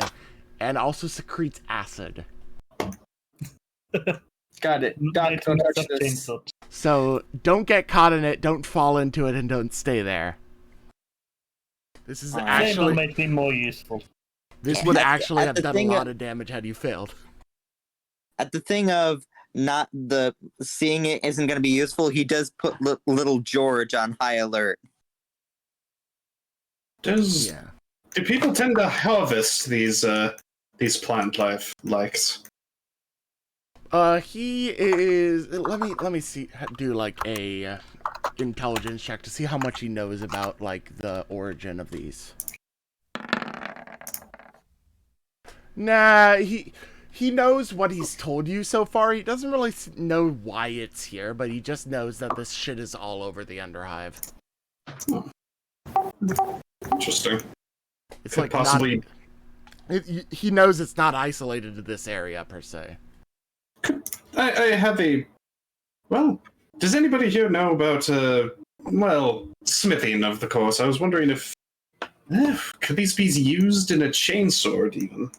and also secretes acid. Got it. Doc, don't touch this. So, don't get caught in it, don't fall into it, and don't stay there. This is Chainsaw actually... might be more useful. This would At- actually at have the done a thing lot of- of damage had you failed. At the thing of not the seeing it isn't going to be useful, he does put little George on high alert. Does Yeah. do people tend to harvest these plant life likes? He is... Let me see... Do, like, a intelligence check to see how much he knows about, like, the origin of these. Nah, he knows what he's told you so far. He doesn't really know why it's here, but he just knows that this shit is all over the Underhive. Interesting. It's Could like possibly. he knows it's not isolated to this area per se. I have a. Well, does anybody here know about smithing of the course? I was wondering if could these be used in a chainsword even?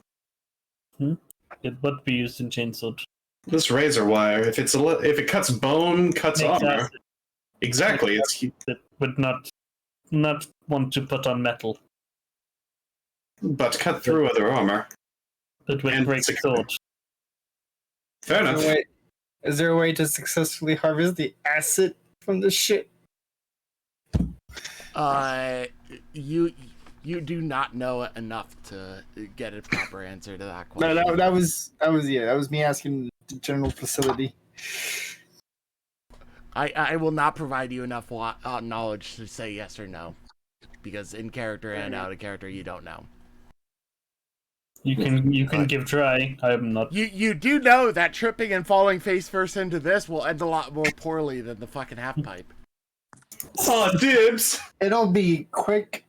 It would be used in chainsword. This razor wire, if it cuts bone, cuts Makes armor. acid. Exactly, It would not want to put on metal. but cut through other armor. It would And break the sword. Fair enough. Is there a way to successfully harvest the acid from this shit? You do not know enough to get a proper answer to that question. No, that was me asking the general facility. I will not provide you enough knowledge to say yes or no, because in character and out of character you don't know. You can give try. I'm not. You do know that tripping and falling face first into this will end a lot more poorly than the fucking half pipe. Oh, dibs! It'll be quick.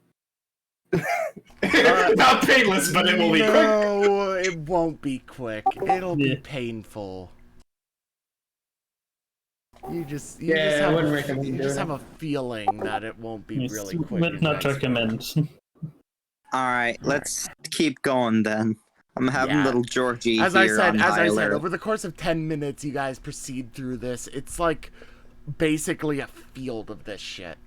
Not painless, but it will be quick. No, it won't be quick. It'll be painful. You just have a feeling that it won't be really quick. Would not recommend. Alright, let's keep going then. I'm having little Georgie as here I on high said, alert. over the course of 10 minutes, you guys proceed through this. It's like basically a field of this shit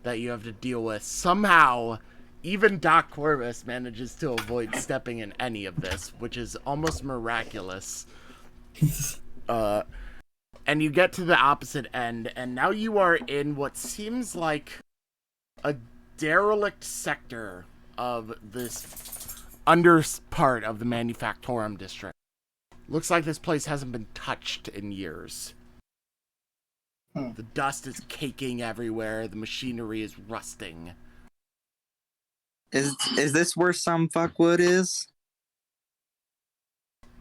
that you have to deal with. Somehow, even Doc Corvus manages to avoid stepping in any of this, which is almost miraculous. And you get to the opposite end, and now you are in what seems like a derelict sector of this under part of the manufactorum district. Looks like this place hasn't been touched in years. The dust is caking everywhere. The machinery is rusting. Is this where some fuckwad is?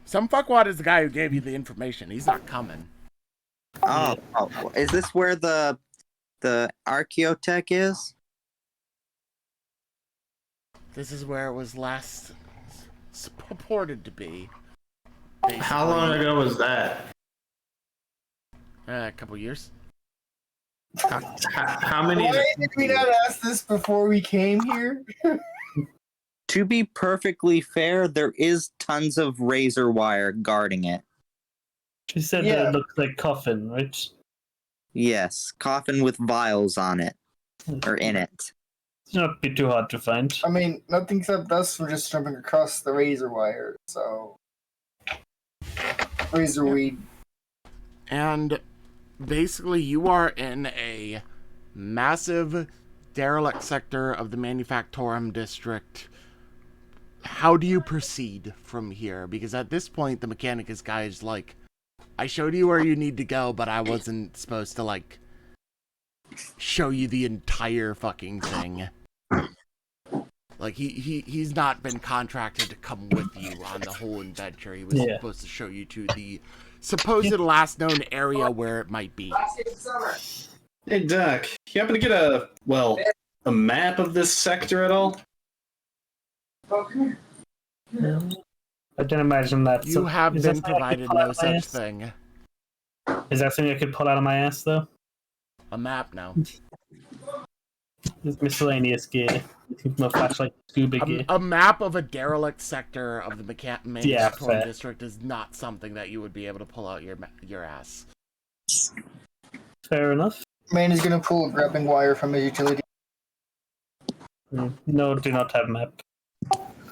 Some fuckwad is the guy who gave you the information. He's not coming. Oh, is this where the archaeotech is? This is where it was last purported to be. How long ago was that? A couple years. How many? Why did we not ask this before we came here? To be perfectly fair, there is tons of razor wire guarding it. She said that it looks like coffin, right? Yes, coffin with vials on it. Or in it. It's not be too hard to find. I mean, nothing except us for just jumping across the razor wire, so... Razor weed. And basically you are in a massive derelict sector of the manufactorum district. How do you proceed from here? Because at this point the Mechanicus guy is like, I showed you where you need to go, but I wasn't supposed to like show you the entire fucking thing. Like he's not been contracted to come with you on the whole adventure. He was supposed to show you to the supposed last known area where it might be. Hey Doc, you happen to get a map of this sector at all? I don't imagine that. You have been provided no such thing. Is that something I could pull out of my ass, though? A map now. It's miscellaneous gear. No flashlight, scuba gear. A map of a derelict sector of the manufactorum district is not something that you would be able to pull out your ass. Fair enough. Man is gonna pull a grabbing wire from his utility. No, do not have map.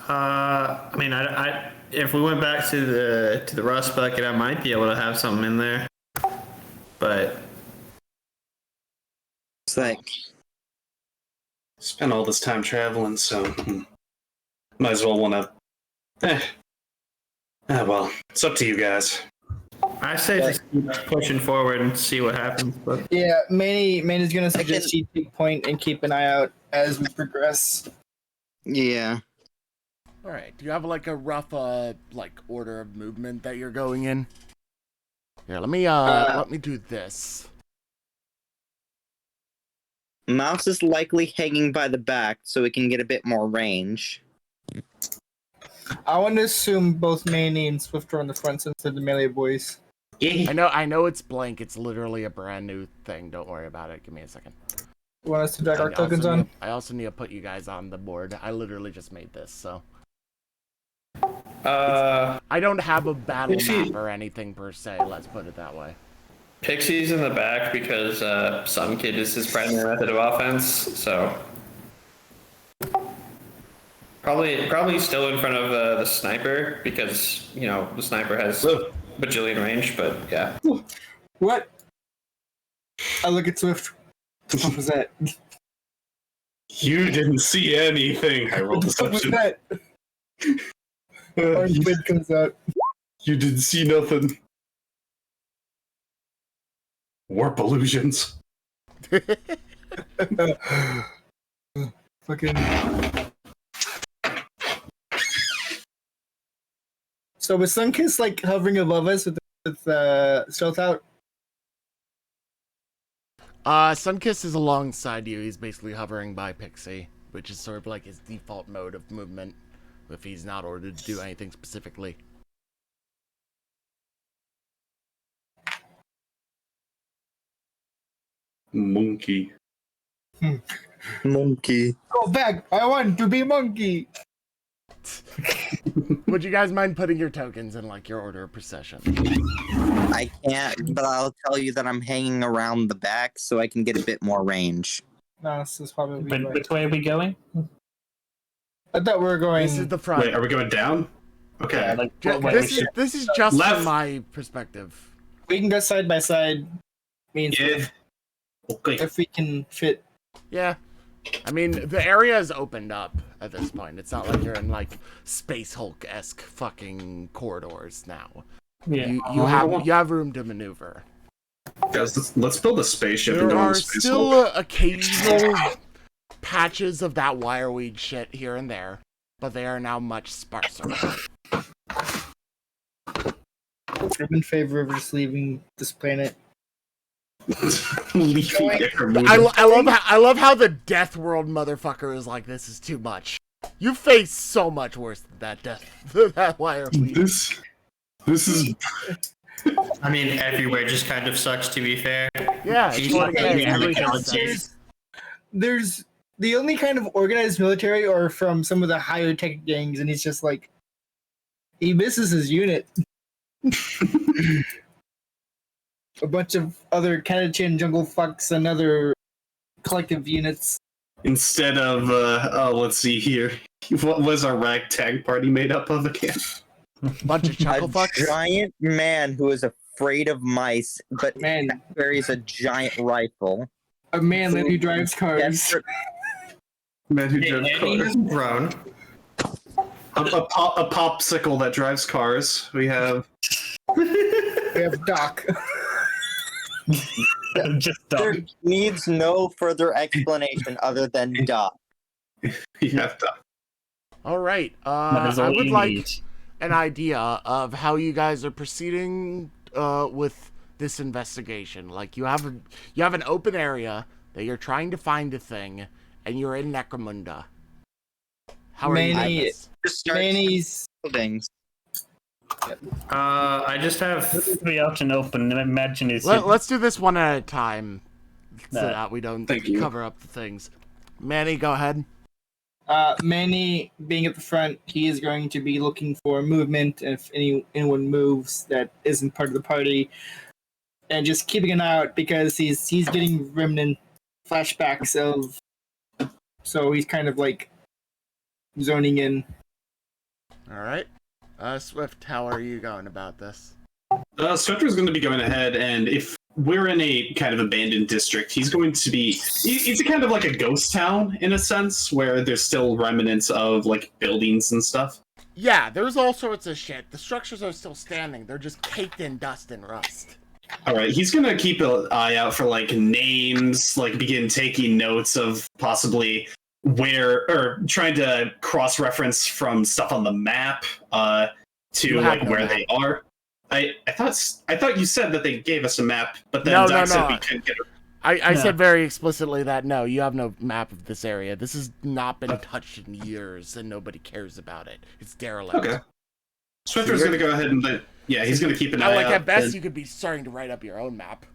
I mean, I if we went back to the rust bucket, I might be able to have something in there. But It's like, Spent all this time traveling, so might as well want to. Well, it's up to you guys. I say just keep pushing forward and see what happens. But Yeah, Manny's gonna suggest you take point and keep an eye out as we progress. yeah. All right. Do you have like a rough order of movement that you're going in? Here, let me do this. Mouse is likely hanging by the back, so we can get a bit more range. I want to assume both Manny and Swift are on the front since they're the melee boys. I know it's blank. It's literally a brand new thing. Don't worry about it. Give me a second. You want us to drag our tokens on? I also need to put you guys on the board. I literally just made this, so. I don't have a battle map or anything per se. Let's put it that way. Pixie's in the back because some kid is his primary method of offense, so probably still in front of the sniper because the sniper has bajillion range, but yeah. What? I look at Swift. What was that? You didn't see anything. I rolled What was deception. that? Orange kid comes out. You didn't see nothing. Warp illusions. Fucking. So was Sunkiss like hovering above us with stealth out? Sunkiss is alongside you. He's basically hovering by Pixie, which is sort of like his default mode of movement if he's not ordered to do anything specifically. Monkey. Monkey. Go back! I want to be monkey! Would you guys mind putting your tokens in like your order of procession? I can't, but I'll tell you that I'm hanging around the back so I can get a bit more range. No, this is probably But right. which way are we going? I thought we were going. This is the front. Wait, are we going down? Okay. Yeah, like, Ju- what way we this, is, should- this is just Left. from my perspective. We can go side by side. Means Yeah. Okay. if we can fit. Yeah. I mean, the area is opened up at this point. It's not like you're in like Space Hulk-esque fucking corridors now. Yeah. You have room to maneuver. Guys, let's build a spaceship and There go on are the space still Hulk. occasional patches of that wireweed shit here and there, but they are now much sparser. I'm in favor of just leaving this planet. Leafy Necromunda. I love how the Death World motherfucker is like, this is too much. You face so much worse than that that wireweed. This is I mean, everywhere just kind of sucks, to be fair. Yeah, You it's what it can't is. have Every a galaxy. galaxy. There's the only kind of organized military are from some of the higher tech gangs, and he's just like he misses his unit. A bunch of other Katachan jungle fucks and other collective units. instead of let's see here. What was our ragtag party made up of again? Bunch of A chuckle fucks. giant man who is afraid of mice, but Man, carries a giant rifle. a man that who drives cars. Desperate- Man who Hey, drives Andy cars. has grown. A popsicle that drives cars. We have We have Doc. Just There done. needs no further explanation other than Doc. to. All right. That is I all would you like need. an idea of how you guys are proceeding with this investigation. Like you have an open area that you're trying to find a thing, and you're in Necromunda. How are you Manny- doing this? Just start Manny's things. I just have. We out and open. Imagine it's Let's do this one at a time, so Nah. that we don't Thank you. cover up the things. Manny, go ahead. Manny being at the front, he is going to be looking for movement if anyone moves that isn't part of the party, and just keeping an eye out because he's getting remnant flashbacks of, so he's kind of like zoning in. All right. Swift, how are you going about this? Spectre's going to be going ahead, and if we're in a kind of abandoned district, he's going to be. It's a kind of like a ghost town in a sense, where there's still remnants of like buildings and stuff. Yeah, there's all sorts of shit. The structures are still standing. They're just caked in dust and rust. All right, he's going to keep an eye out for like names, like begin taking notes of possibly where, or trying to cross-reference from stuff on the map to like no where map. they are. I thought you said that they gave us a map, but then No, Doc no, said no. we couldn't get it. I No. said very explicitly that no, you have no map of this area. This has not been touched in years, and nobody cares about it. It's derelict. Okay. Swifter's going to go ahead and he's going to keep an eye Like out. at best, and- you could be starting to write up your own map.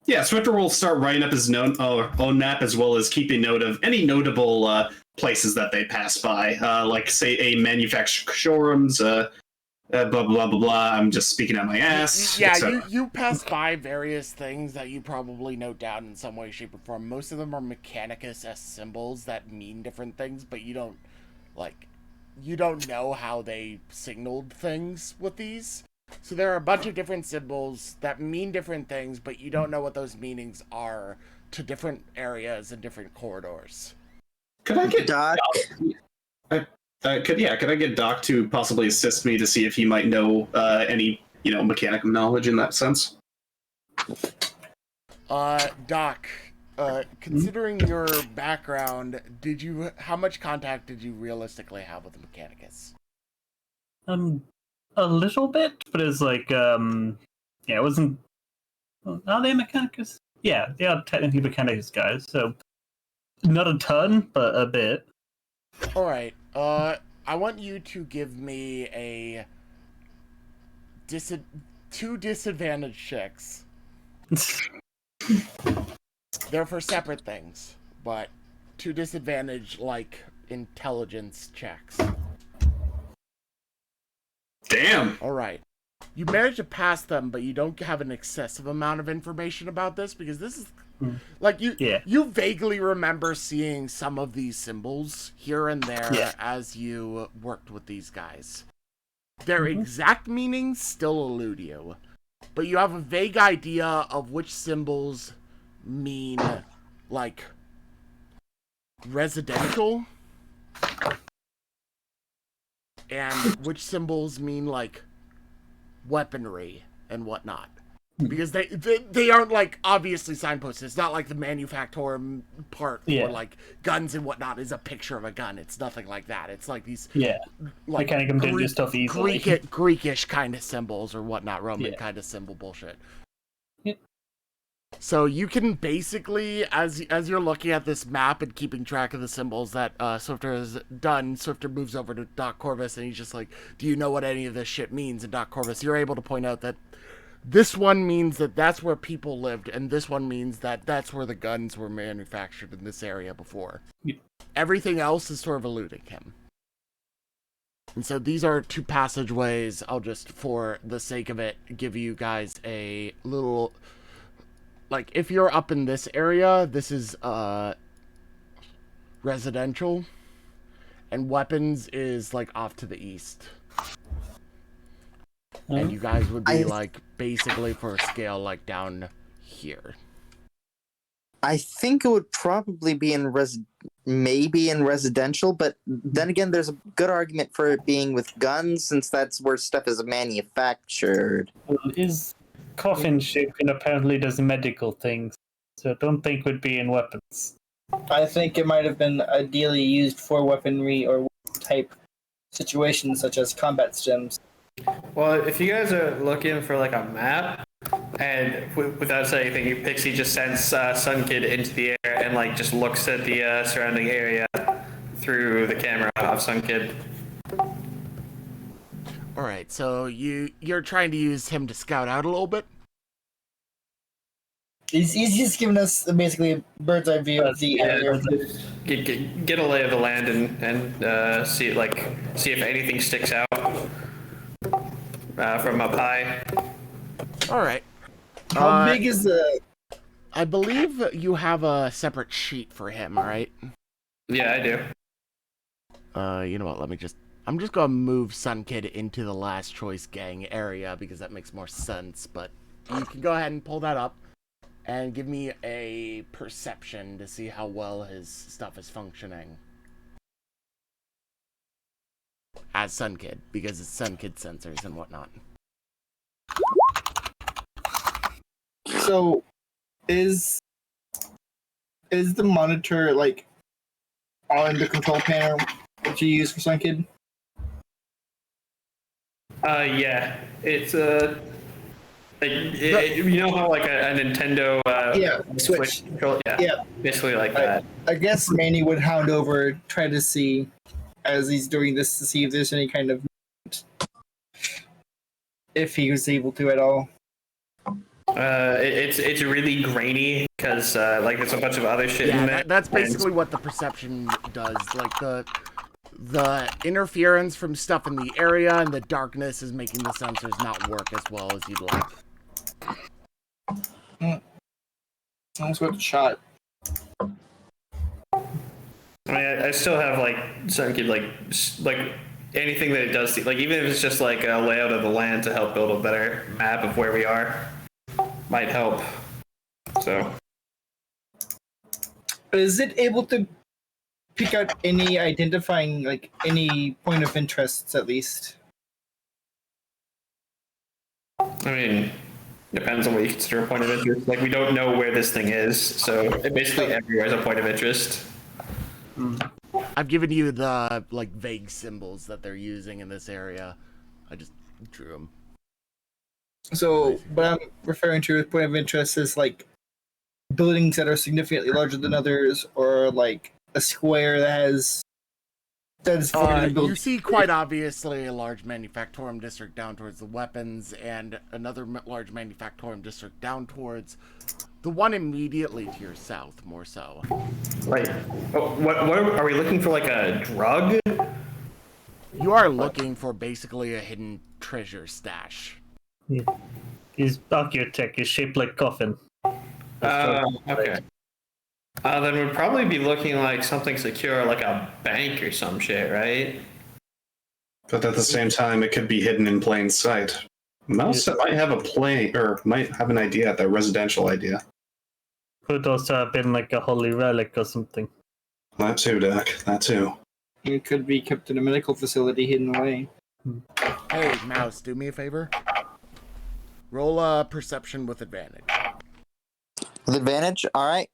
Yeah, Swifter will start writing up his own map, as well as keeping note of any notable places that they pass by, like say a manufacturum's, blah blah blah blah. I'm just speaking out my ass. Yeah, etc. you pass by various things that you probably note down in some way, shape, or form. Most of them are Mechanicus-esque symbols that mean different things, but you don't know how they signaled things with these. So there are a bunch of different symbols that mean different things, but you don't know what those meanings are to different areas and different corridors. Could I get Doc, could I get Doc to possibly assist me to see if he might know any mechanical knowledge in that sense? Doc, considering your background, how much contact did you realistically have with the Mechanicus? A little bit, but it's like, it wasn't. Are they Mechanicus? Yeah, they are technically Mechanicus guys, so not a ton, but a bit. All right. I want you to give me a two disadvantage checks. They're for separate things, but two disadvantage like intelligence checks. Damn. All right. You managed to pass them, but you don't have an excessive amount of information about this because this is like you vaguely remember seeing some of these symbols here and there as you worked with these guys. Their exact meanings still elude you, but you have a vague idea of which symbols mean like residential and which symbols mean like weaponry and whatnot. Because they aren't like obviously signposts. It's not like the manufactorum part for like guns and whatnot is a picture of a gun. It's nothing like that. It's like these like Mechanicum didn't do stuff easily. Greekish kind of symbols or whatnot, Roman kind of symbol bullshit. So you can basically, as you're looking at this map and keeping track of the symbols that Swifter has done, Swifter moves over to Doc Corvus and he's just like, do you know what any of this shit means? And Doc Corvus, you're able to point out that this one means that that's where people lived, and this one means that that's where the guns were manufactured in this area before. Everything else is sort of eluding him. And so these are two passageways. I'll just, for the sake of it, give you guys a little... Like, if you're up in this area, this is residential, and weapons is, like, off to the east. And you guys would be, like, basically for a scale, like, down here. I think it would probably be maybe in residential, but then again, there's a good argument for it being with guns, since that's where stuff is manufactured. His coffin ship and apparently does medical things, so I don't think would be in weapons. I think it might have been ideally used for weaponry or type situations such as combat stims. Well, if you guys are looking for like a map, and without saying anything, Pixie just sends Sunkid into the air and like just looks at the surrounding area through the camera of Sunkid. All right, so you're trying to use him to scout out a little bit. He's just giving us basically a bird's eye view of the area. Get a lay of the land and see if anything sticks out from up high. All right. How big is the? I believe you have a separate sheet for him, all right? Yeah, I do. You know what? I'm just gonna move Sunkid into the last choice gang area because that makes more sense. But you can go ahead and pull that up and give me a perception to see how well his stuff is functioning as Sunkid, because it's Sunkid sensors and whatnot. So, is the monitor like? on the control panel that you use for Sunkid? Yeah, it's you know how like a Nintendo Yeah, Switch. control, yeah, Yeah. basically like that. I guess Manny would hound over, try to see, as he's doing this, to see if there's any kind of movement. If he was able to at all. It's really grainy because like there's a bunch of other shit in there. That's basically what the perception does. Like the interference from stuff in the area and the darkness is making the sensors not work as well as you'd like. Almost got the shot. I mean, I still have like Sunkid like anything that it does see, like even if it's just like a layout of the land to help build a better map of where we are, might help. So, is it able to pick out any identifying, like any point of interests at least? I mean, depends on what you consider a point of interest. Like we don't know where this thing is, so basically everywhere is a point of interest. I've given you the like vague symbols that they're using in this area. I just drew them. So, what I'm referring to as point of interest is like buildings that are significantly larger than others, or like a square that is You see quite obviously a large manufactorum district down towards the weapons, and another large manufactorum district down towards the one immediately to your south, more so. Right. Oh, what are we looking for? Like a drug? You are looking for basically a hidden treasure stash. Yeah. His architect is shaped like coffin. Okay. Then we'd probably be looking like something secure, like a bank or some shit, right? But at the same time, it could be hidden in plain sight. Mouse might have might have an idea, that residential idea. Could also have been like a holy relic or something. That too, Doc. That too. It could be kept in a medical facility hidden away. Hey, Mouse, do me a favor. Roll a perception with advantage. With advantage? Alright.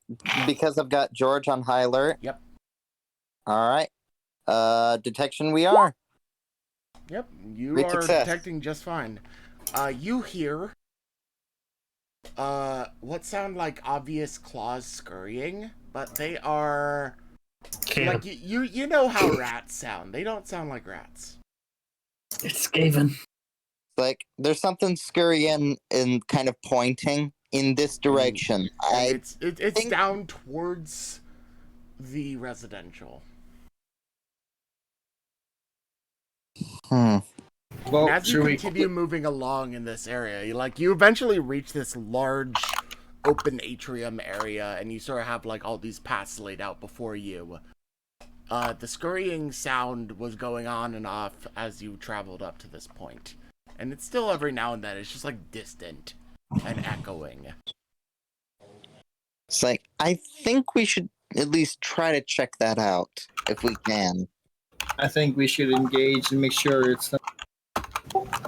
Because I've got George on high alert. Yep. Alright. Detection we are. Yep, you Great are success. detecting just fine. You hear what sound like obvious claws scurrying, but they are like you know how rats sound. They don't sound like rats. It's Skaven. Like, there's something scurrying and kind of pointing in this direction. It's think- down towards the residential. Hmm. Well, As you should we? continue moving along in this area, you eventually reach this large open atrium area, and you sort of have like all these paths laid out before you. The scurrying sound was going on and off as you traveled up to this point, and it's still every now and then. It's just like distant and echoing. It's like, I think we should at least try to check that out, if we can. I think we should engage and make sure it's not.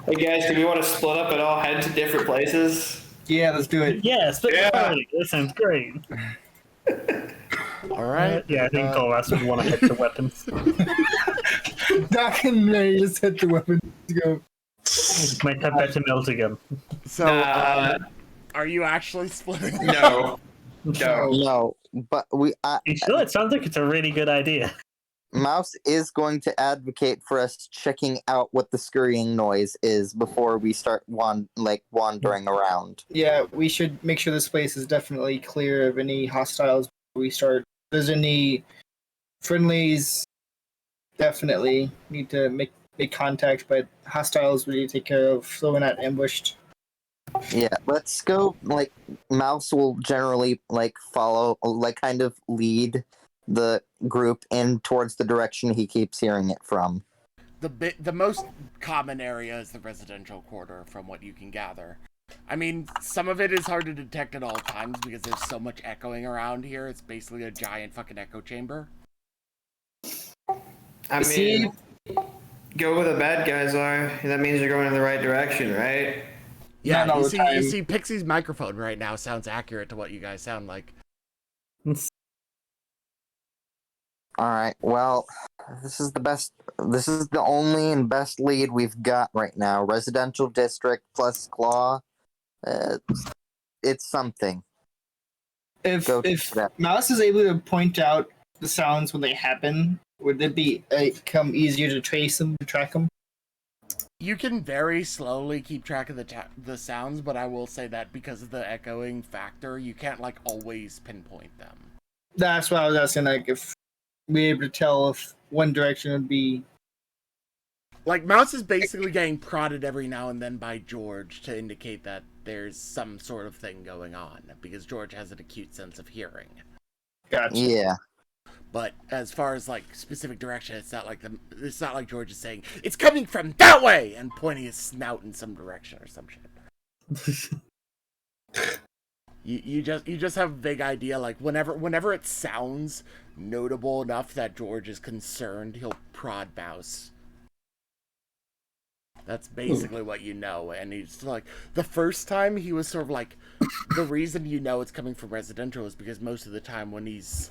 Hey guys, do we want to split up and all head to different places? Yeah, let's do it. Yeah, split the party. That sounds great. All right. Yeah, I think Goras would want to hit the weapons. Doc and Ray just hit the weapon. Let's go. Might have better melt again. So, are you actually splitting? No. No. No, but You sure? It sounds like it's a really good idea. Mouse is going to advocate for us checking out what the scurrying noise is before we start wandering around. Yeah, we should make sure this place is definitely clear of any hostiles before we start. If there's any friendlies, definitely need to make contact, but hostiles we need to take care of so we're not ambushed. Yeah, let's go. Like, Mouse will generally follow, kind of lead the group in towards the direction he keeps hearing it from. The most common area is the residential quarter, from what you can gather. I mean, some of it is hard to detect at all times because there's so much echoing around here. It's basically a giant fucking echo chamber. I mean, go where the bad guys are. That means you're going in the right direction, right? Yeah, Not all the time. you see Pixie's microphone right now sounds accurate to what you guys sound like. All right. Well, this is the best. This is the only and best lead we've got right now. Residential district plus claw. It's something. If Go if for that. Mouse is able to point out the sounds when they happen, would it become easier to trace them, to track them? You can very slowly keep track of the sounds, but I will say that because of the echoing factor, you can't like always pinpoint them. That's what I was asking. Like, if we're able to tell if one direction would be. Like, Mouse is basically getting prodded every now and then by George to indicate that there's some sort of thing going on, because George has an acute sense of hearing. Gotcha. Yeah. But as far as like specific direction, it's not like George is saying it's coming from that way and pointing his snout in some direction or some shit. you just have a vague idea. Like whenever it sounds notable enough that George is concerned, he'll prod Mouse. That's basically what you know. And he's like, the first time he was sort of like, the reason you know it's coming from residential is because most of the time when he's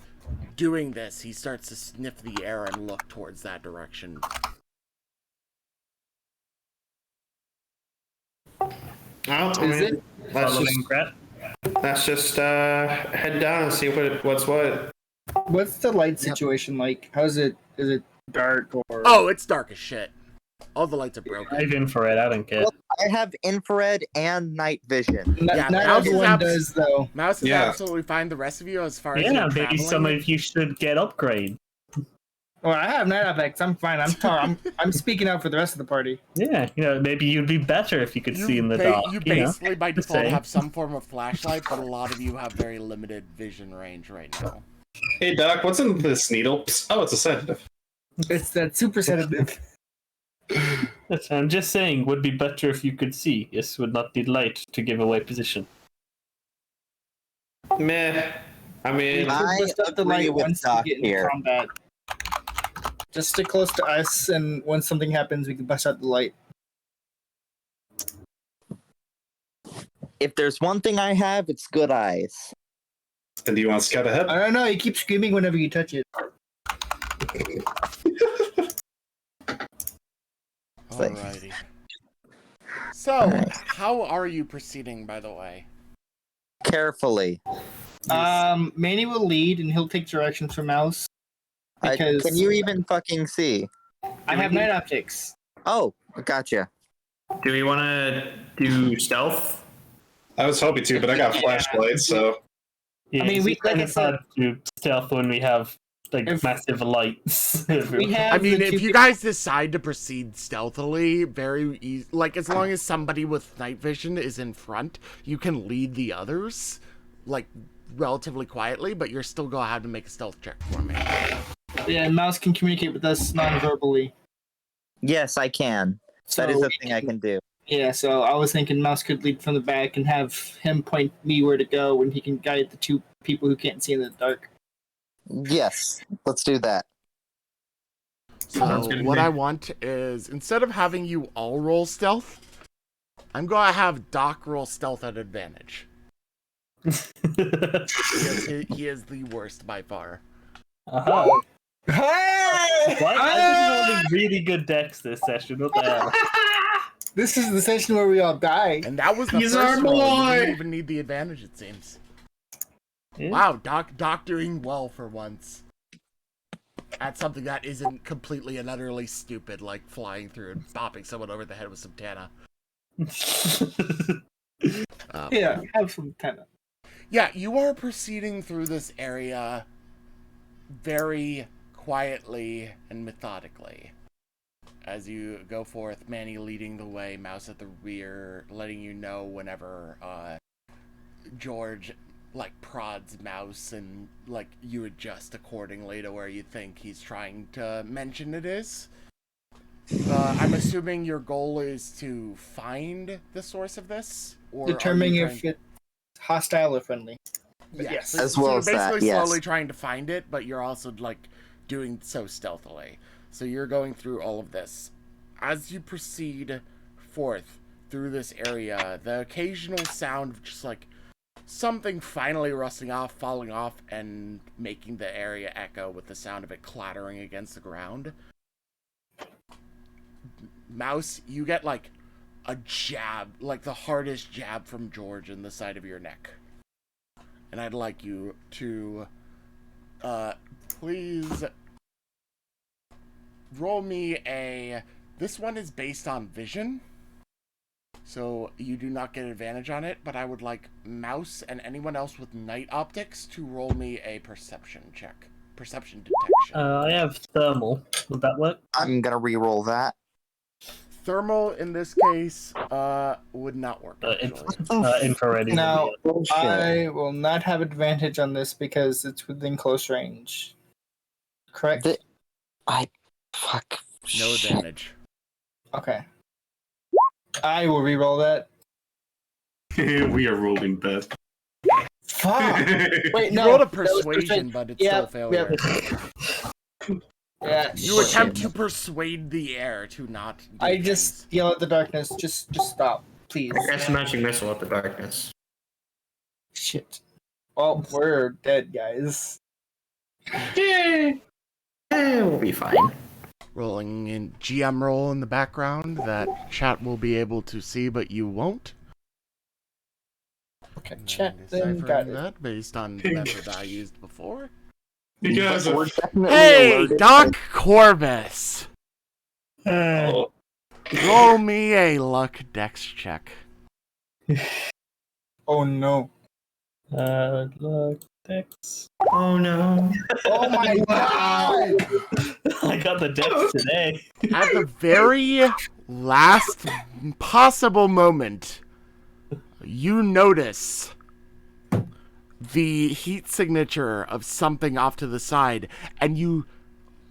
doing this, he starts to sniff the air and look towards that direction. Well, Is it? Let's just head down and see what's what. What's the light situation like? How's it? Is it dark or? Oh, it's dark as shit. All the lights are broken. I have infrared. I don't care. Well, I have infrared and night vision. Yeah, Not Mouse is everyone does though. Mouse is Yeah. absolutely fine. The rest of you, as far as Yeah, you're maybe traveling, some of you should get upgrade. Well, I have night effects. I'm fine. I'm speaking out for the rest of the party. Yeah, maybe you'd be better if you could see in the dark. You basically by Just default saying. have some form of flashlight, but a lot of you have very limited vision range right now. Hey, Doc, what's in this needle? Oh, it's a sedative. It's that super sedative. Yes, I'm just saying, would be better if you could see. Yes, would not need light to give away position. Meh. I mean, I Just up the agree light with once we Doc get into here. combat. Just stick close to us, and when something happens, we can bust out the light. If there's one thing I have, it's good eyes. Then do you want to scout ahead? I don't know. You keep screaming whenever you touch it. Alrighty. So, how are you proceeding, by the way? Carefully. Manny will lead, and he'll take directions from Mouse. Because Can you even fucking see? I have night optics. Oh, gotcha. do we want to do stealth? I was hoping to, but I got flashlights, so. Yeah, I mean, it's we- kind like I of said- hard to stealth when we have like If- massive lights. We have I mean, the if two you guys decide to proceed stealthily, very easy, like as long as somebody with night vision is in front, you can lead the others, like relatively quietly, but you're still gonna have to make a stealth check for me. Yeah, and Mouse can communicate with us non-verbally. Yes, I can. That is So- a thing I can do. Yeah, so I was thinking Mouse could lead from the back and have him point me where to go, and he can guide the two people who can't see in the dark. Yes, let's do that. So what I want is, instead of having you all roll stealth, I'm gonna have Doc roll stealth at advantage. He is the worst by far. Uh-huh. Hey! What? I think only really good decks this session. What the hell? This is the session where we all die. And that was the He's first our roll. You boy! didn't even need the advantage, it seems. Yeah. Wow, Doc doing well for once. At something that isn't completely and utterly stupid, like flying through and bopping someone over the head with some Tana. Yeah, have some tenor. Yeah, you are proceeding through this area very quietly and methodically. As you go forth, Manny leading the way, Mouse at the rear, letting you know whenever George prods Mouse, and you adjust accordingly to where you think he's trying to mention it is. I'm assuming your goal is to find the source of this, or Determining are you if it's hostile or friendly. yeah, Yes. so, As well so as you're that, basically yes. slowly trying to find it, but you're also doing so stealthily. So you're going through all of this. As you proceed forth through this area, the occasional sound of just something finally rusting off, falling off, and making the area echo with the sound of it clattering against the ground. Mouse, you get like a jab, like the hardest jab from George in the side of your neck. And I'd like you to please roll me a... This one is based on vision, so you do not get advantage on it, but I would like Mouse and anyone else with night optics to roll me a perception check. Perception detection. I have thermal. Would that work? I'm gonna re-roll that. Thermal, in this case, would not work, actually. Infrared. Now, Bullshit. I will not have advantage on this because it's within close range. Correct? Fuck. No Shit. advantage. Okay. I will re-roll that. We are rolling bad. Fuck! Wait, You no. rolled a that was persuasion, but it's Yeah, still a failure. Yeah. You attempt to persuade the air to not do I things. just yell at the darkness. Just stop, please. Cast magic missile at the darkness. Shit. Well, we're dead, guys. We'll be fine. Rolling in GM roll in the background that chat will be able to see, but you won't. Okay, And chat I'm then got deciphering it. that based on the method I used before. You guys We're are... definitely Hey, alerted. Doc Corbus! Oh, Roll me a luck dex check. Oh no. Look, Dex. Oh no. Oh my god! I got the Dex today. At the very last possible moment, you notice the heat signature of something off to the side, and you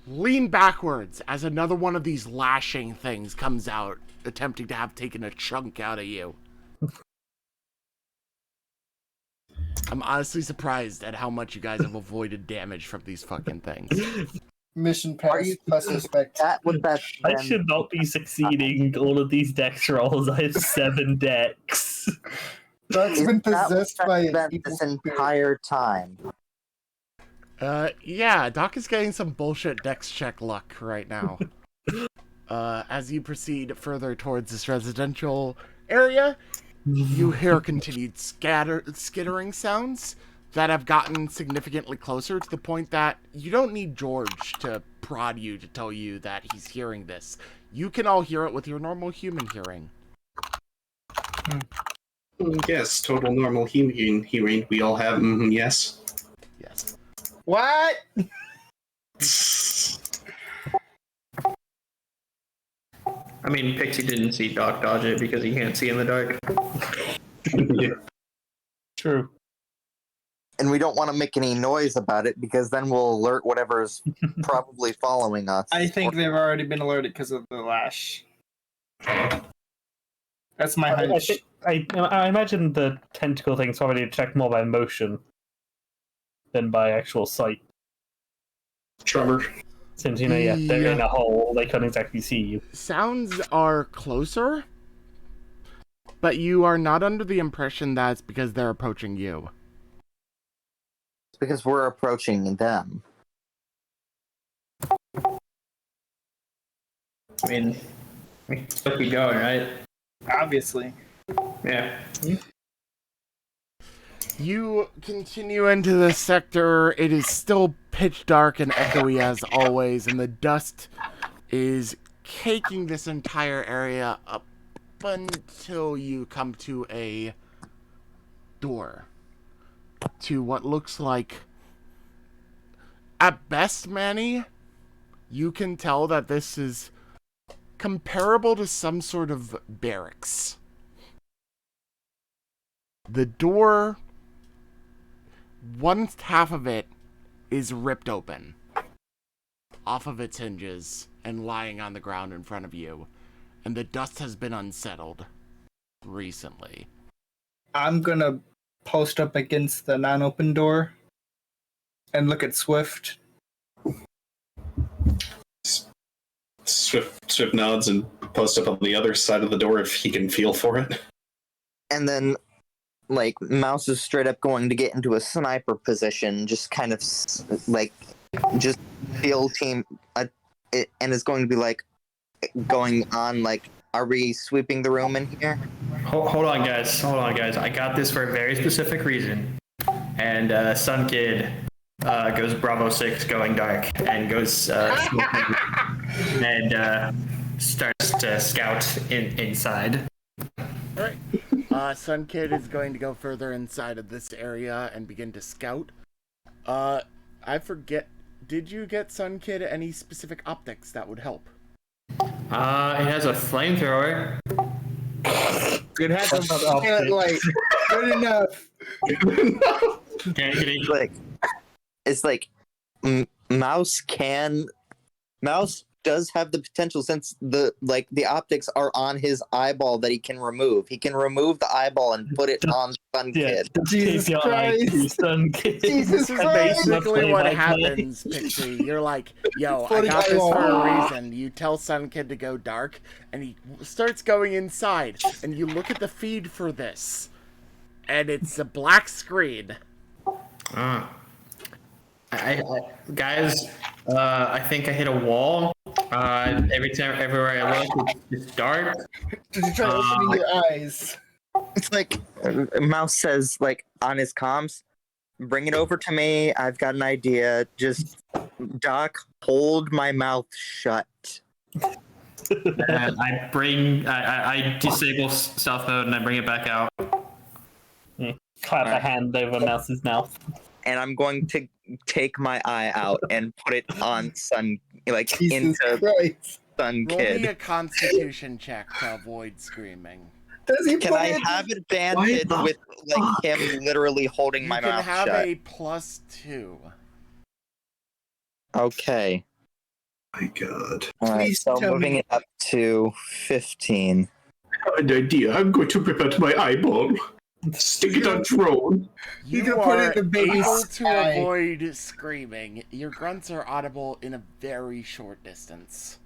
lean backwards as another one of these lashing things comes out, attempting to have taken a chunk out of you. I'm honestly surprised at how much you guys have avoided damage from these fucking things. Mission Are pass you- plus respect. That would that. I then- should not be succeeding all of these Dex rolls. I have 7 Dex. Doug's Is been that possessed what by that's an been evil this spirit. entire time. Yeah, Doc is getting some bullshit dex check luck right now. As you proceed further towards this residential area, you hear continued skittering sounds that have gotten significantly closer to the point that you don't need George to prod you to tell you that he's hearing this. You can all hear it with your normal human hearing. yes, total normal hearing. We all have. Yes. Yes. What? I mean, Pixie didn't see Doc dodge it because he can't see in the dark. True. And we don't want to make any noise about it because then we'll alert whatever's probably following us. I think they've already been alerted because of the lash. That's my hunch. I imagine the tentacle thing's probably detect more by motion than by actual sight. Trevor. Since, they're in a hole, they can't exactly see you. Sounds are closer, but you are not under the impression that it's because they're approaching you. It's because we're approaching them. I mean, we still keep going, right? Obviously. Yeah. You continue into the sector. It is still pitch dark and echoey as always, and the dust is caking this entire area up until you come to a door to what looks like, at best, Manny, you can tell that this is comparable to some sort of barracks. The door, one half of it is ripped open off of its hinges and lying on the ground in front of you, and the dust has been unsettled recently. I'm gonna post up against the non-open door and look at Swift. Swift nods and posts up on the other side of the door if he can feel for it. And then like Mouse is straight up going to get into a sniper position, just kind of like just field team, and is going to be like going on like, are we sweeping the room in here? Hold on, guys. Hold on, guys. I got this for a very specific reason. And Sun Kid goes Bravo 6 going dark and goes and starts to scout inside. Alright. Sun Kid is going to go further inside of this area and begin to scout. I forget, did you get Sun Kid any specific optics that would help? It has a flamethrower. It has a light. Good enough. It's like Mouse does have the potential, since the optics are on his eyeball that he can remove. He can remove the eyeball and put it on Sun Kid. Jesus Christ. Sun Kid. Jesus This is Christ. basically what happens, Pixie. You're like, yo, I got this for a reason. You tell Sun Kid to go dark, and he starts going inside, and you look at the feed for this, and it's a black screen. Guys, I think I hit a wall. Everywhere I look, it's dark. Did you try opening your eyes? It's like Mouse says, like on his comms, bring it over to me. I've got an idea. Just Doc, hold my mouth shut. I disable stealth mode and I bring it back out. Clap a hand over Mouse's mouth. And I'm going to take my eye out and put it on Sun, like Jesus into Christ. Sun Roll me a Kid. Constitution check to avoid screaming. Does he Can put I it? have it banded with like him literally holding You my can mouth have shut? a +2. Okay. My God. Alright, Please so tell moving me. it up to 15. I have an idea. I'm going to rip out my eyeball. Stick it on drone. You You can put it are in the baby's able to eye. avoid screaming. Your grunts are audible in a very short distance,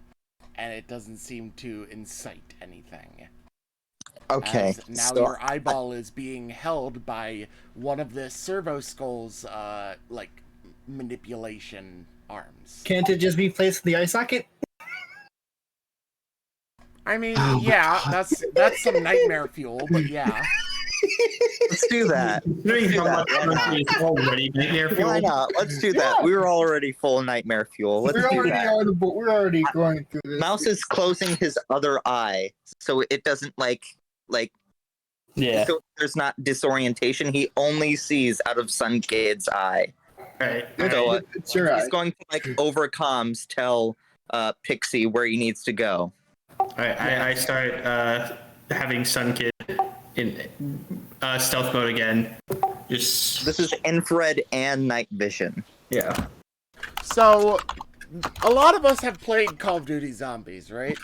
and it doesn't seem to incite anything. Okay. As now so your eyeball is being held by one of the servo skull's like manipulation arms. Can't it just be placed in the eye socket? I mean, yeah, that's some nightmare fuel, but yeah. let's do that. Considering how much energy is already nightmare fuel. Why not? Let's do that. We were already full nightmare fuel. Let's We're do already that. on the board. We're already going through this. Mouse is closing his other eye, so it doesn't like Yeah. so there's not disorientation. He only sees out of Sun Kid's eye. Right. So It's your eye. he's going to like over comms tell Pixie where he needs to go. Alright, I start having Sun Kid in stealth mode again. Just This is infrared and night vision. yeah. So, a lot of us have played Call of Duty Zombies, right?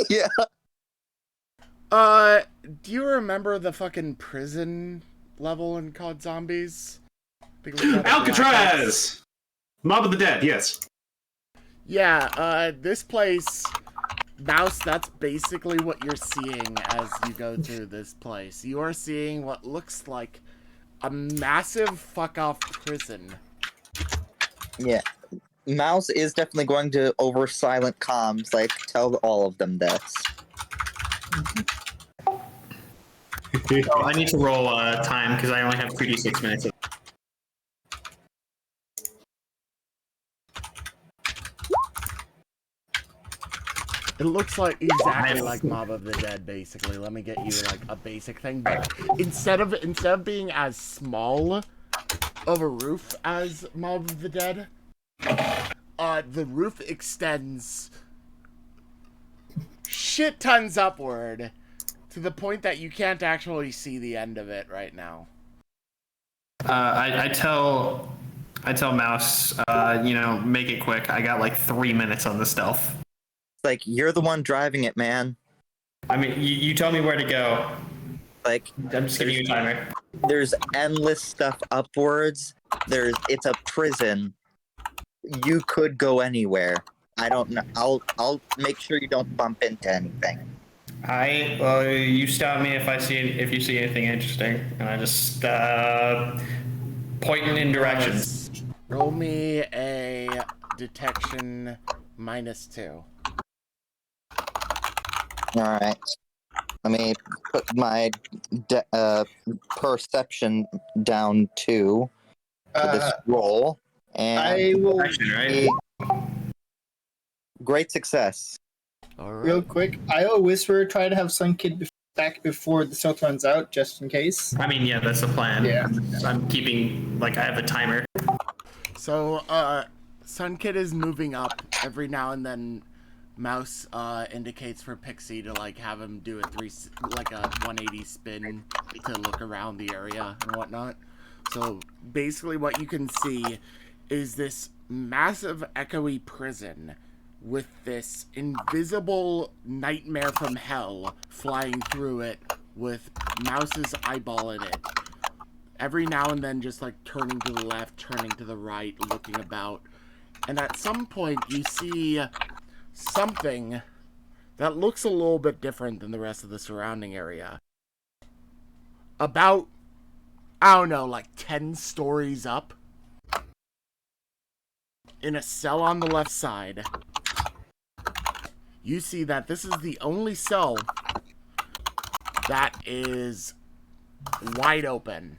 Yeah. Do you remember the fucking prison level in COD Zombies? I think it was called Alcatraz! Mob of the Dead, yes. Yeah, this place, Mouse, that's basically what you're seeing as you go through this place. You are seeing what looks like a massive fuck-off prison. Yeah. Mouse is definitely going to over silent comms, like tell all of them this. Oh, I need to roll time because I only have 3d6 minutes. It looks like exactly like Mob of the Dead, basically. Let me get you like a basic thing, but instead of being as small of a roof as Mob of the Dead, the roof extends shit tons upward to the point that you can't actually see the end of it right now. I tell Mouse, make it quick. I got like 3 minutes on the stealth. It's like, you're the one driving it, man. I mean, you tell me where to go. Like, I'm just giving you a timer. there's endless stuff upwards. It's a prison. You could go anywhere. I don't know. I'll make sure you don't bump into anything. Well, you stop me if you see anything interesting, and I just pointing in directions. Roll me a detection -2. All right. Let me put my perception down 2 for this roll, and I will Action, right? great success. All right. real quick. I will whisper try to have Sunkid back before the stealth runs out, just in case. I mean, yeah, that's the plan. Yeah. I'm keeping I have a timer. So, Sunkid is moving up every now and then. Mouse indicates for Pixie to have him do a 180 spin to look around the area and whatnot. So basically, what you can see is this massive echoey prison with this invisible nightmare from hell flying through it with Mouse's eyeball in it. Every now and then, just turning to the left, turning to the right, looking about. And at some point, you see something that looks a little bit different than the rest of the surrounding area. About, I don't know, 10 stories up. In a cell on the left side, you see that this is the only cell that is wide open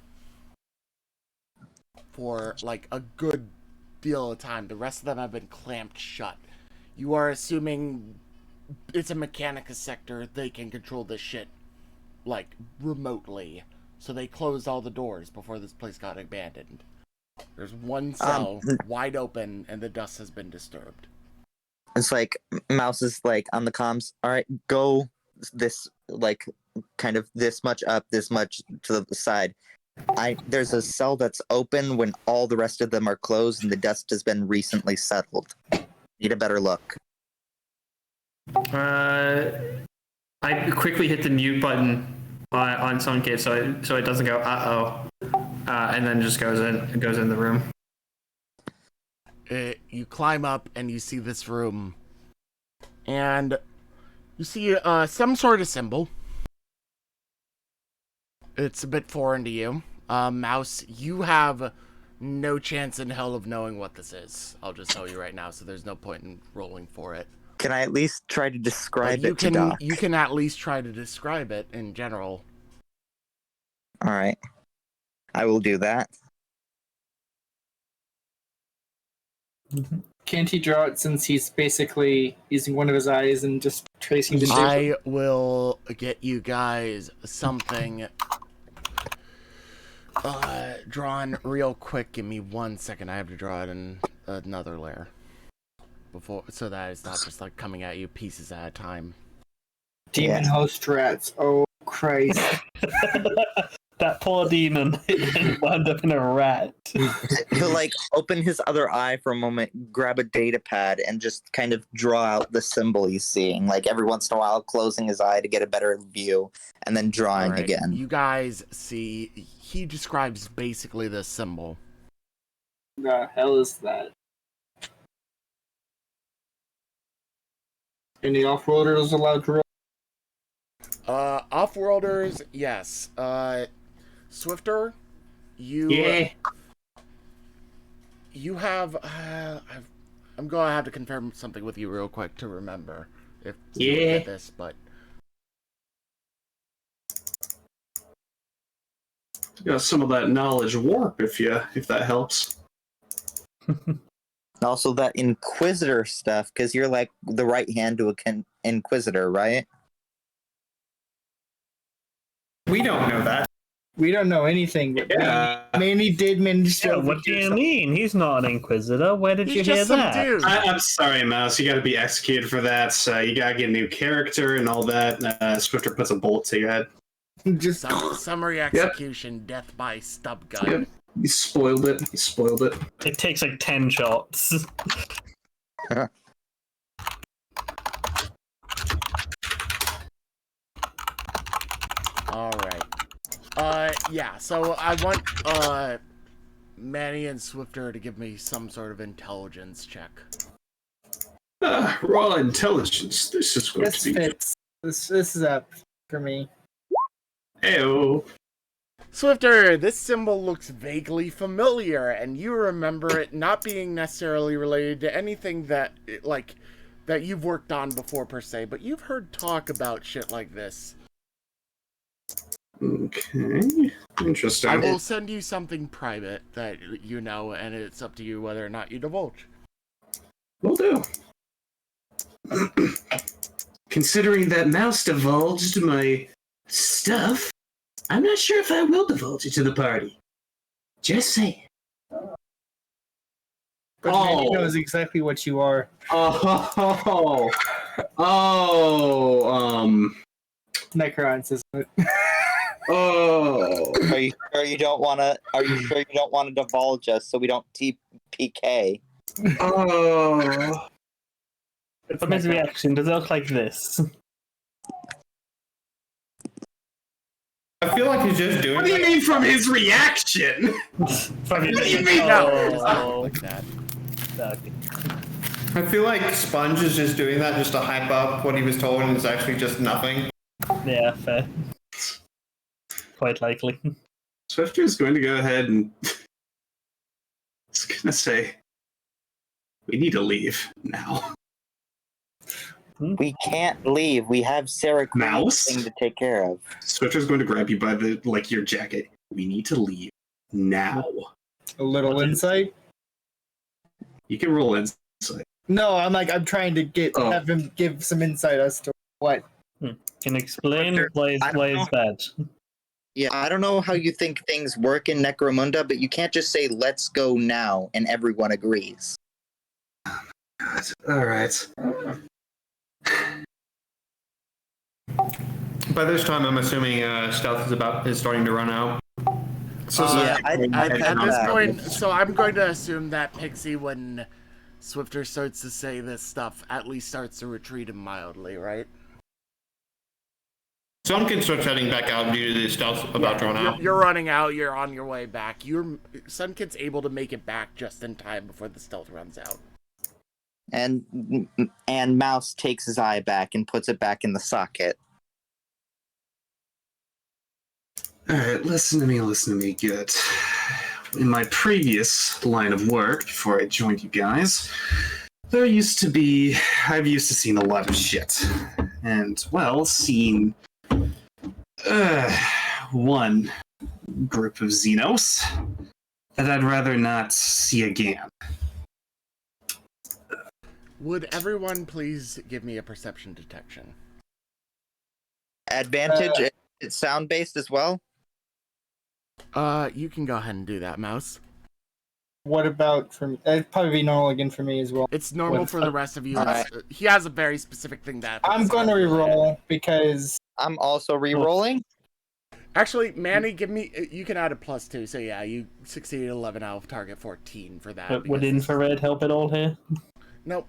for a good deal of time. The rest of them have been clamped shut. You are assuming it's a Mechanicus sector. They can control this shit, remotely. So they closed all the doors before this place got abandoned. There's one cell wide open, and the dust has been disturbed. It's Mouse is on the comms. All right, go this kind of this much up, this much to the side. There's a cell that's open when all the rest of them are closed, and the dust has been recently settled. Need a better look. I quickly hit the mute button on Sunkid so it doesn't go and then just goes in the room. You climb up and you see this room, and you see some sort of symbol. It's a bit foreign to you. Mouse, you have no chance in hell of knowing what this is. I'll just tell you right now, so there's no point in rolling for it. Can I at least try to describe it to Doc? You can at least try to describe it in general. All right. I will do that. Can't he draw it since he's basically using one of his eyes and just tracing the shape? I will get you guys something drawn real quick. Give me 1 second. I have to draw it in another layer so that it's not just coming at you pieces at a time. Demon host rats. Oh Christ! That poor demon wound up in a rat. He'll open his other eye for a moment, grab a data pad, and just kind of draw out the symbol he's seeing. Every once in a while, closing his eye to get a better view, and then drawing again. You guys see, he describes basically this symbol. The hell is that? Any off-roaders allowed to roll? Off-worlders, yes. Swifter, you you have. I'm gonna have to confirm something with you real quick to remember if you look at this, but Got some of that knowledge warp if that helps. Also, that Inquisitor stuff, because you're the right hand to a Inquisitor, right? We don't know that. We don't know anything. But Yeah. Manny did manage to. What do you mean? He's not an Inquisitor. Where did he's you hear just some that? dude. I'm sorry, Mouse. You got to be executed for that. So you got to get a new character and all that. Swifter puts a bolt to your head. Just Summary execution, death by stub gun. Yep. You spoiled it. You spoiled it. It takes 10 shots. All right. Yeah. So I want Manny and Swifter to give me some sort of intelligence check. Raw intelligence. This is going this to be fits. This is up for me. Ew. Swifter, this symbol looks vaguely familiar, and you remember it not being necessarily related to anything that, like, that you've worked on before per se, but you've heard talk about shit like this. Okay. Interesting. I will send you something private that you know, and it's up to you whether or not you divulge. Will do. Considering that Mouse divulged my stuff, I'm not sure if I will divulge it to the party. Just saying. But Manny knows exactly what you are. Necrons, isn't it? Oh. Are you sure you don't want to? Are you sure you don't want to divulge us so we don't TPK? Oh. From his reaction, does it look like this? I feel like he's just doing. What do you mean from his reaction? From his What do you mean? No, it does not look like that. Okay. I feel like Sponge is just doing that just to hype up what he was told, and it's actually just nothing. Yeah, fair. Quite likely. Swifter is going to go ahead and he's going to say, we need to leave now. We can't leave. We have Sarah Queen's Mouse? thing to take care of. Swifter's going to grab you by the your jacket. We need to leave now. A little insight. You can roll insight. No, I'm trying to have him give some insight as to what. Can explain why I don't it's bad. Yeah, I don't know how you think things work in Necromunda, but you can't just say, let's go now, and everyone agrees. All right. By this time, I'm assuming stealth is starting to run out. So At this point, so I'm going to assume that Pixie, when Swifter starts to say this stuff, at least starts to retreat him mildly, right? Sunkid starts heading back out due to the stealth about to run out. You're running out, you're on your way back. Sunkid's able to make it back just in time before the stealth runs out. And Mouse takes his eye back and puts it back in the socket. Alright, listen to me good. In my previous line of work, before I joined you guys, I've used to seen a lot of shit. And, well, seen one group of Xenos that I'd rather not see again. Would everyone please give me a perception detection? Advantage, it's sound-based as well? You can go ahead and do that, Mouse. What about for me? It'd probably be normal again for me as well. It's normal What- for the rest of you. Alright. He has a very specific thing that I'm going to reroll because I'm also re-rolling. Actually, Manny, you can add a +2, so yeah, you succeeded 11 out of target 14 for that. Would because- infrared help at all here? Nope.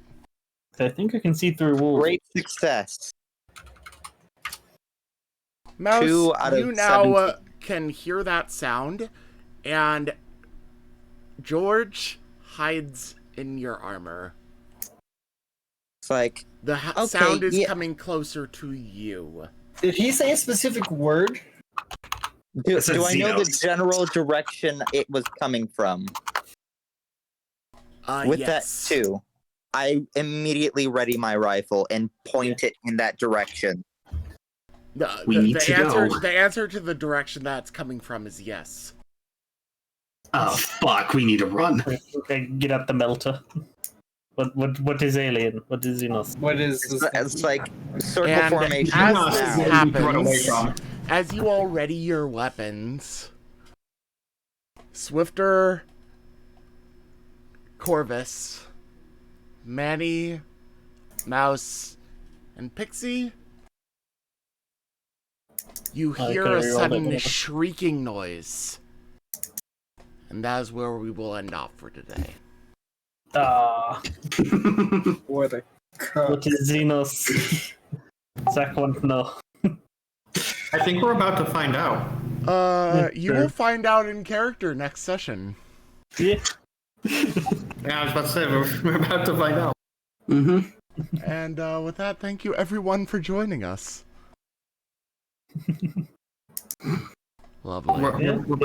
I think I can see through walls. Great success. Mouse, 2 out of you now 17. can hear that sound, and George hides in your armor. It's like, The Okay, sound is yeah. coming closer to you. did he say a specific word? do It says I know the Xenos. general direction it was coming from? With Yes. that too, I immediately ready my rifle and point it in that direction. We need to go. The answer to the direction that's coming from is yes. Oh, fuck, we need to run. Okay, get up the melter. What is alien? What is Xenos? What is this? It's like circle And formation. as Xenos this is what we run away happens, from. as you all ready your weapons, Swifter, Corvus, Manny, Mouse, and Pixie, you hear Okay, a roll it. sudden shrieking noise. And that is where we will end off for today. What a What is Xenos? Zach wants to know. I think we're about to find out. You will find out in character next session. Yeah. Yeah, I was about to say we're about to find out. Mm-hmm. And with that, thank you everyone for joining us. Lovely. We're about